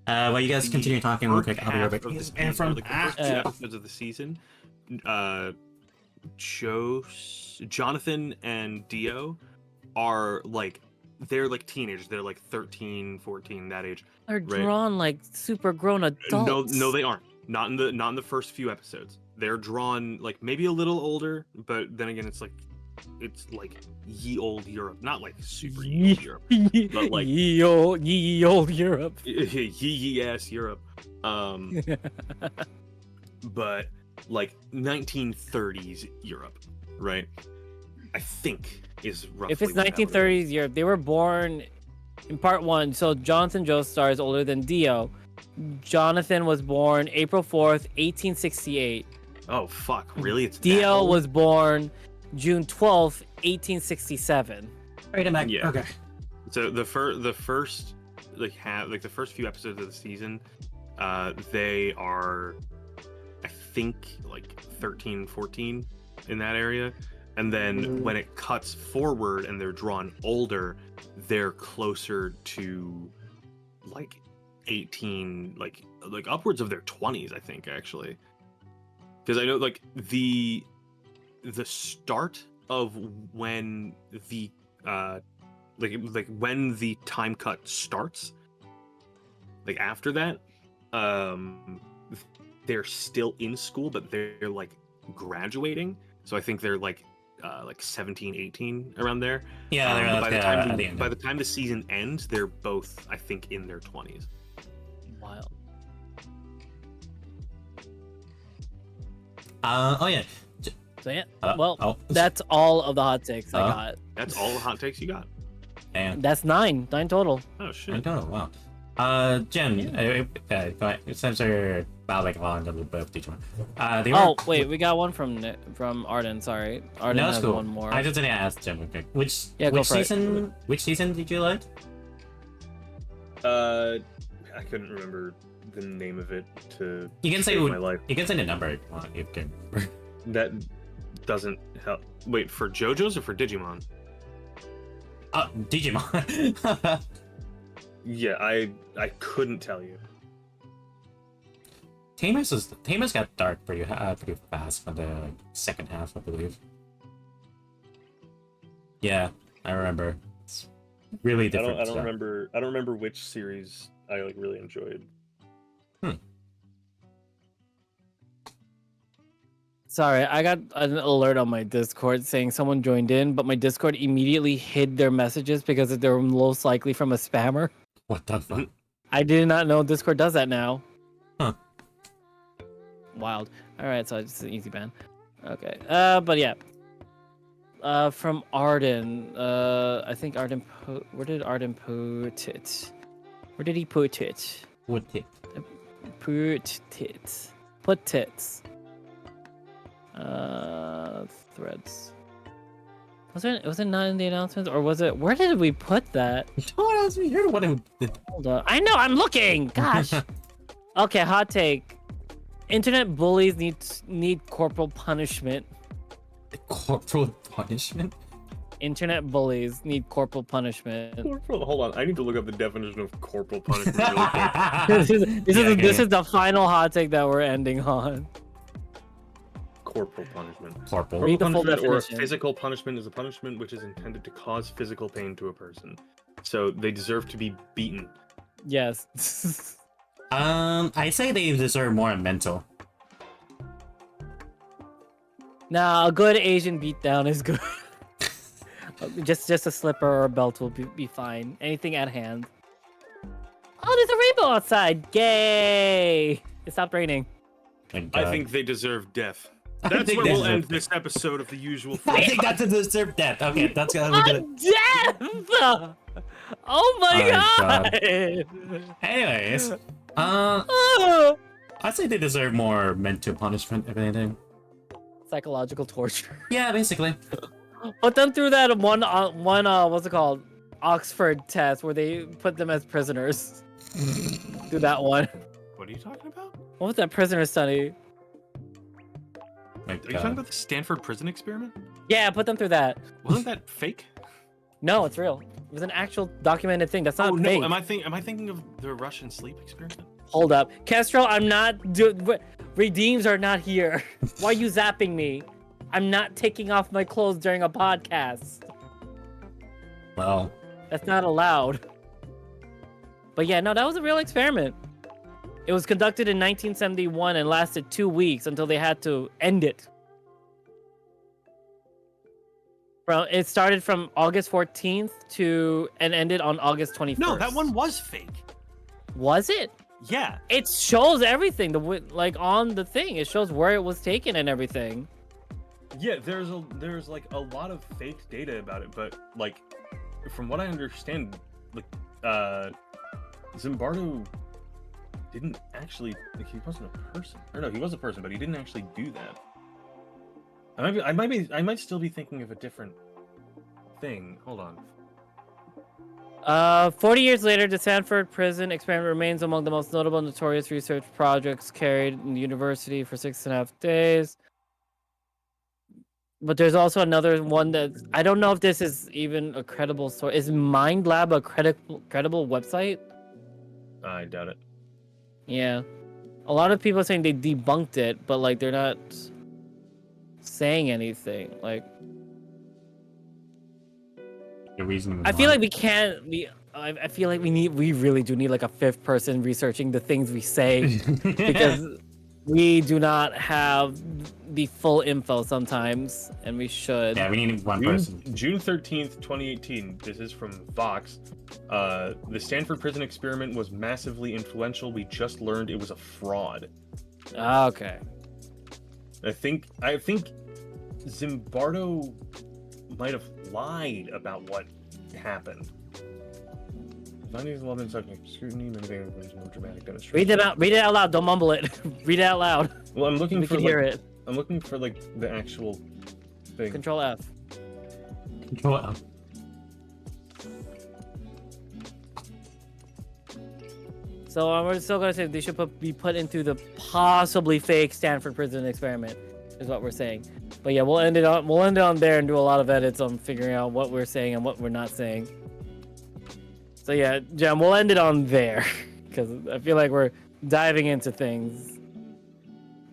While you guys the continue talking real first quick, I'll be right half back. of the And season, from like the first 2 episodes of the season, Jonathan and Dio are like they're like teenagers. They're like 13, 14, that age. They're Right. drawn like super grown adults. No, they aren't. Not in the first few episodes. They're drawn like maybe a little older, but then again, it's like ye old Europe, not like super ye old Europe, but like ye old Europe. ye ass Europe. But like 1930s Europe, right? I think is roughly. If it's what that would be. 1930s Europe, they were born in part 1. So Jonathan Joestar is older than Dio. Jonathan was born April 4th, 1868. Oh fuck! Really? It's that Dio old? was born June 12th, 1867. Wait a minute. Yeah. Okay. So the first the first few episodes of the season, they are, I think, like 13, 14 in that area. And then when it cuts forward and they're drawn older, they're closer to like 18, like upwards of their 20s, I think, actually. Because I know like the start of when the like when the time cut starts, like after that, they're still in school, but they're like graduating. So I think they're like 17, 18 around there. Yeah, they're by at the time the season ends, they're both, I think, in their 20s. Wild. Oh yeah. So yeah. Oh, Well, oh. that's all of the hot takes I Oh. got. That's all the hot takes you got. Damn. That's nine total. Oh I shit. don't know. Wow. Jen, go ahead. Since you're battling along a little bit of Digimon. Oh wait, we got one from Arden. Sorry, Arden No, has it's cool. one more. I just didn't ask Jen. Okay. Which Yeah, go for it. Which season did you like? I couldn't remember the name of it to You can say save my life. you can say the number if you want. You can. That doesn't help. Wait, for JoJo's or for Digimon? Digimon. Yeah, I couldn't tell you. Tamers got dark pretty fast for the second half, I believe. Yeah, I remember. It's really different. I don't remember which series I like really enjoyed. Sorry, I got an alert on my Discord saying someone joined in, but my Discord immediately hid their messages because they're most likely from a spammer. What the fuck? I did not know Discord does that now. Huh. Wild. All right, so it's an easy ban. Okay. But yeah. From Arden. I think Arden. Where did Arden put it? Where did he put it? What it? Put it. Put it. Threads. Was it not in the announcements, or was it? Where did we put that? Don't ask me. You're the one who. Hold on. I know. I'm looking. Gosh. Okay. Hot take. Internet bullies need corporal punishment. Corporal punishment. Internet bullies need corporal punishment. Hold on, I need to look up the definition of corporal punishment really quick. This is the final hot take that we're ending on. Corporal punishment. Corporal. Read the full Punishment or definition. physical punishment is a punishment which is intended to cause physical pain to a person. So they deserve to be beaten. Yes. I say they deserve more mental. Nah, a good Asian beatdown is good. just a slipper or a belt will be fine. Anything at hand. Oh, there's a rainbow outside. Yay! It stopped raining. Like, I think they deserve death. I That's think where they we'll deserve end this episode of the usual. I think that's a deserved death. Okay, that's gonna be good. Death! Oh my God. god! Anyways, Oh. I'd say they deserve more mental punishment, if anything. Psychological torture. Yeah, basically. Put them through that one what's it called? Oxford test where they put them as prisoners. Do that one. What are you talking about? What was that prisoner study? Like, Are you talking about the Stanford prison experiment? Yeah, put them through that. Wasn't that fake? No, it's real. It was an actual documented thing. That's not Oh fake. no, am I thinking of the Russian sleep experiment? Hold up. Kestrel, I'm not Redeems are not here. Why are you zapping me? I'm not taking off my clothes during a podcast. well, That's not allowed. But yeah, no, that was a real experiment. It was conducted in 1971 and lasted 2 weeks until they had to end it. It started from August 14th and ended on August 21st. No, that one was fake. Was it? Yeah. It shows everything. Like on the thing, it shows where it was taken and everything. Yeah, there's like a lot of fake data about it, but like from what I understand, like Zimbardo didn't actually, like, he wasn't a person. Or no, he was a person, but he didn't actually do that. I might still be thinking of a different thing. Hold on. 40 years later, the Stanford prison experiment remains among the most notable and notorious research projects carried in the university for 6.5 days. But there's also another one that I don't know if this is even a credible source. Is MindLab a credible website? I doubt it. Yeah. A lot of people are saying they debunked it, but like they're not saying anything. Like The reason I feel like we can't I feel like we really do need like a fifth person researching the things we say because we do not have the full info sometimes, and we should. yeah, we need one person. June 13th, 2018. This is from Vox. The Stanford prison experiment was massively influential. We just learned it was a fraud. Okay. I think Zimbardo might have lied about what happened. Findings have all been subject to scrutiny, many things more dramatic demonstration. Read it out loud. Don't mumble it. Read it out loud. Well, I'm looking We for can hear it. I'm looking for like the actual thing. Control F. Control F. So we're still gonna say they should be put into the possibly fake Stanford prison experiment, is what we're saying. But yeah, we'll end it on there and do a lot of edits on figuring out what we're saying and what we're not saying. So yeah, Jem, we'll end it on there because I feel like we're diving into things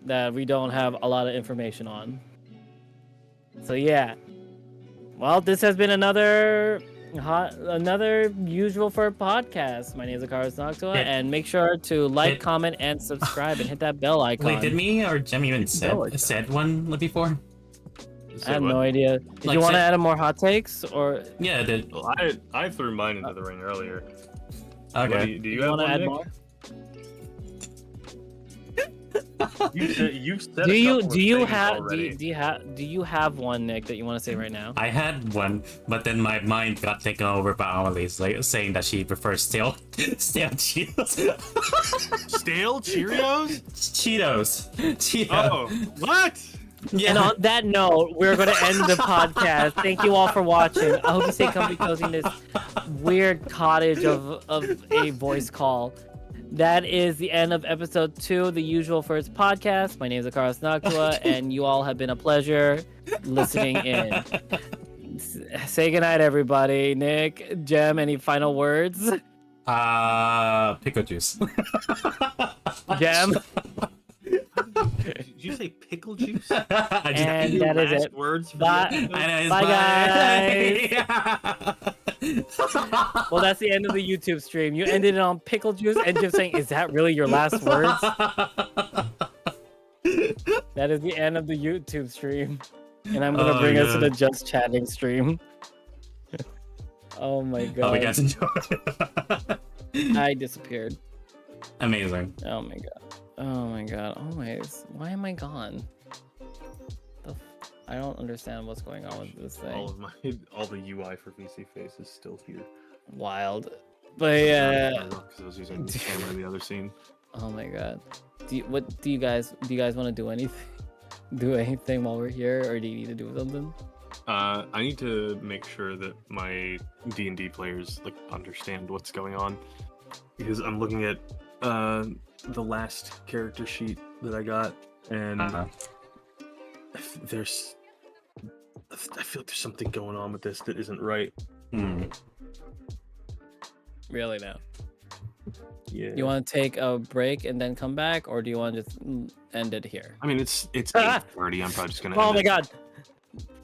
that we don't have a lot of information on. So yeah, well, this has been another usual for podcast. My name is Akaris Noctua, and make sure to like, comment, and subscribe, and hit that bell icon. Wait, did me or Jem even said one before? I have no idea. Did Like you want to said- add more hot takes, or Yeah, it did. Well, I threw mine into the ring earlier. Okay. Do you you have want to one, add Nick? more? You've said. Do a you couple of do you things have already. do you have one, Nick, that you want to say right now? I had one, but then my mind got taken over by Amelie's, like saying that she prefers stale Cheetos. Stale Cheerios? Cheetos. Oh, what? And on that note, we're going to end the podcast. Thank you all for watching. I hope you stay comfy cozy in this weird cottage of a voice call. That is the end of episode 2 of the Usual First podcast. My name is Akaris Noctua, and you all have been a pleasure listening in. Say goodnight, everybody. Nick, Jem, any final words? Pickle juice. Jem? Did you say pickle juice? I just, And that is Last it. words for Bye. the episode? I know, it's Bye, Well, that's the end of the YouTube stream. You ended it on pickle juice and just saying, is that really your last words? That is the end of the YouTube stream. And I'm going to bring us to the Just Chatting stream. Oh my god. Oh, we guys enjoy. I disappeared. Amazing. Oh my god. Oh my god. Always. Why am I gone? I don't understand what's going on with this thing. All the UI for VC Face is still here. Wild. But yeah. Because I was using the camera in the other scene. Oh my god. Do you guys want to do anything? Do anything while we're here, or do you need to do something? I need to make sure that my D&D players like understand what's going on, because I'm looking at the last character sheet that I got, and I feel like there's something going on with this that isn't right. Really now? Yeah. You want to take a break and then come back, or do you want to just end it here? I mean, it's 8:30. I'm probably just gonna. Oh end my it. god.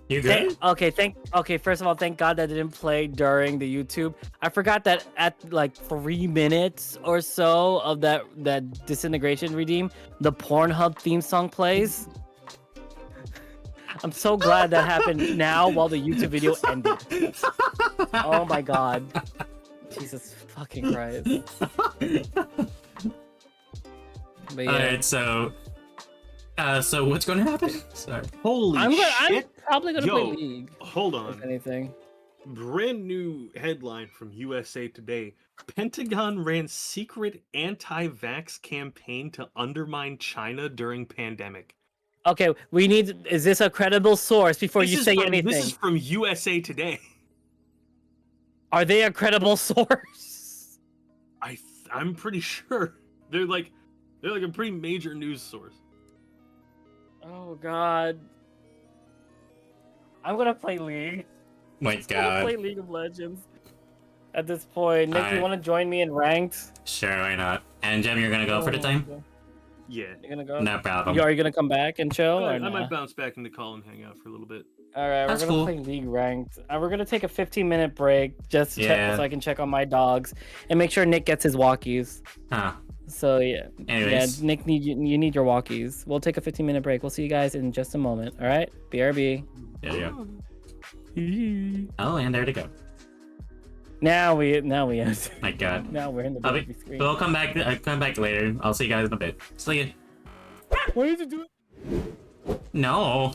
You good? Okay, first of all, thank God that didn't play during the YouTube. I forgot that at like 3 minutes or so of that disintegration redeem, the Pornhub theme song plays. I'm so glad that happened now while the YouTube video ended. Oh my god. Jesus fucking Christ. But yeah. Alright, so what's going to happen? Sorry. Holy I'm shit! probably gonna play Yo, League, Hold if on. anything. Brand new headline from USA Today. Pentagon ran secret anti-vax campaign to undermine China during pandemic. Okay, is this a credible source before This you is say from- anything? This is from USA Today. Are they a credible source? I'm pretty sure they're like a pretty major news source. Oh god. I'm gonna play League. My I'm gonna play God. League of Legends. At this point, Nick, you Alright. want to join me in ranked? Sure, why not? And Jem, you're gonna go for the time? Yeah. You're gonna go. No problem. Are you gonna come back and chill or I nah? might bounce back in the call and hang out for a little bit. All right, That's we're gonna cool. play League ranked. We're gonna take a 15-minute break just to Yeah. check, so I can check on my dogs and make sure Nick gets his walkies. Huh. So yeah, Anyways. yeah, Nick, you need your walkies. We'll take a 15-minute break. We'll see you guys in just a moment. All right, BRB. There you go. Oh, and there they go. Now we answer. My God. Now we're in the I'll baby be, screen. we'll come back. Come back later. I'll see you guys in a bit. See ya. What is it doing? No.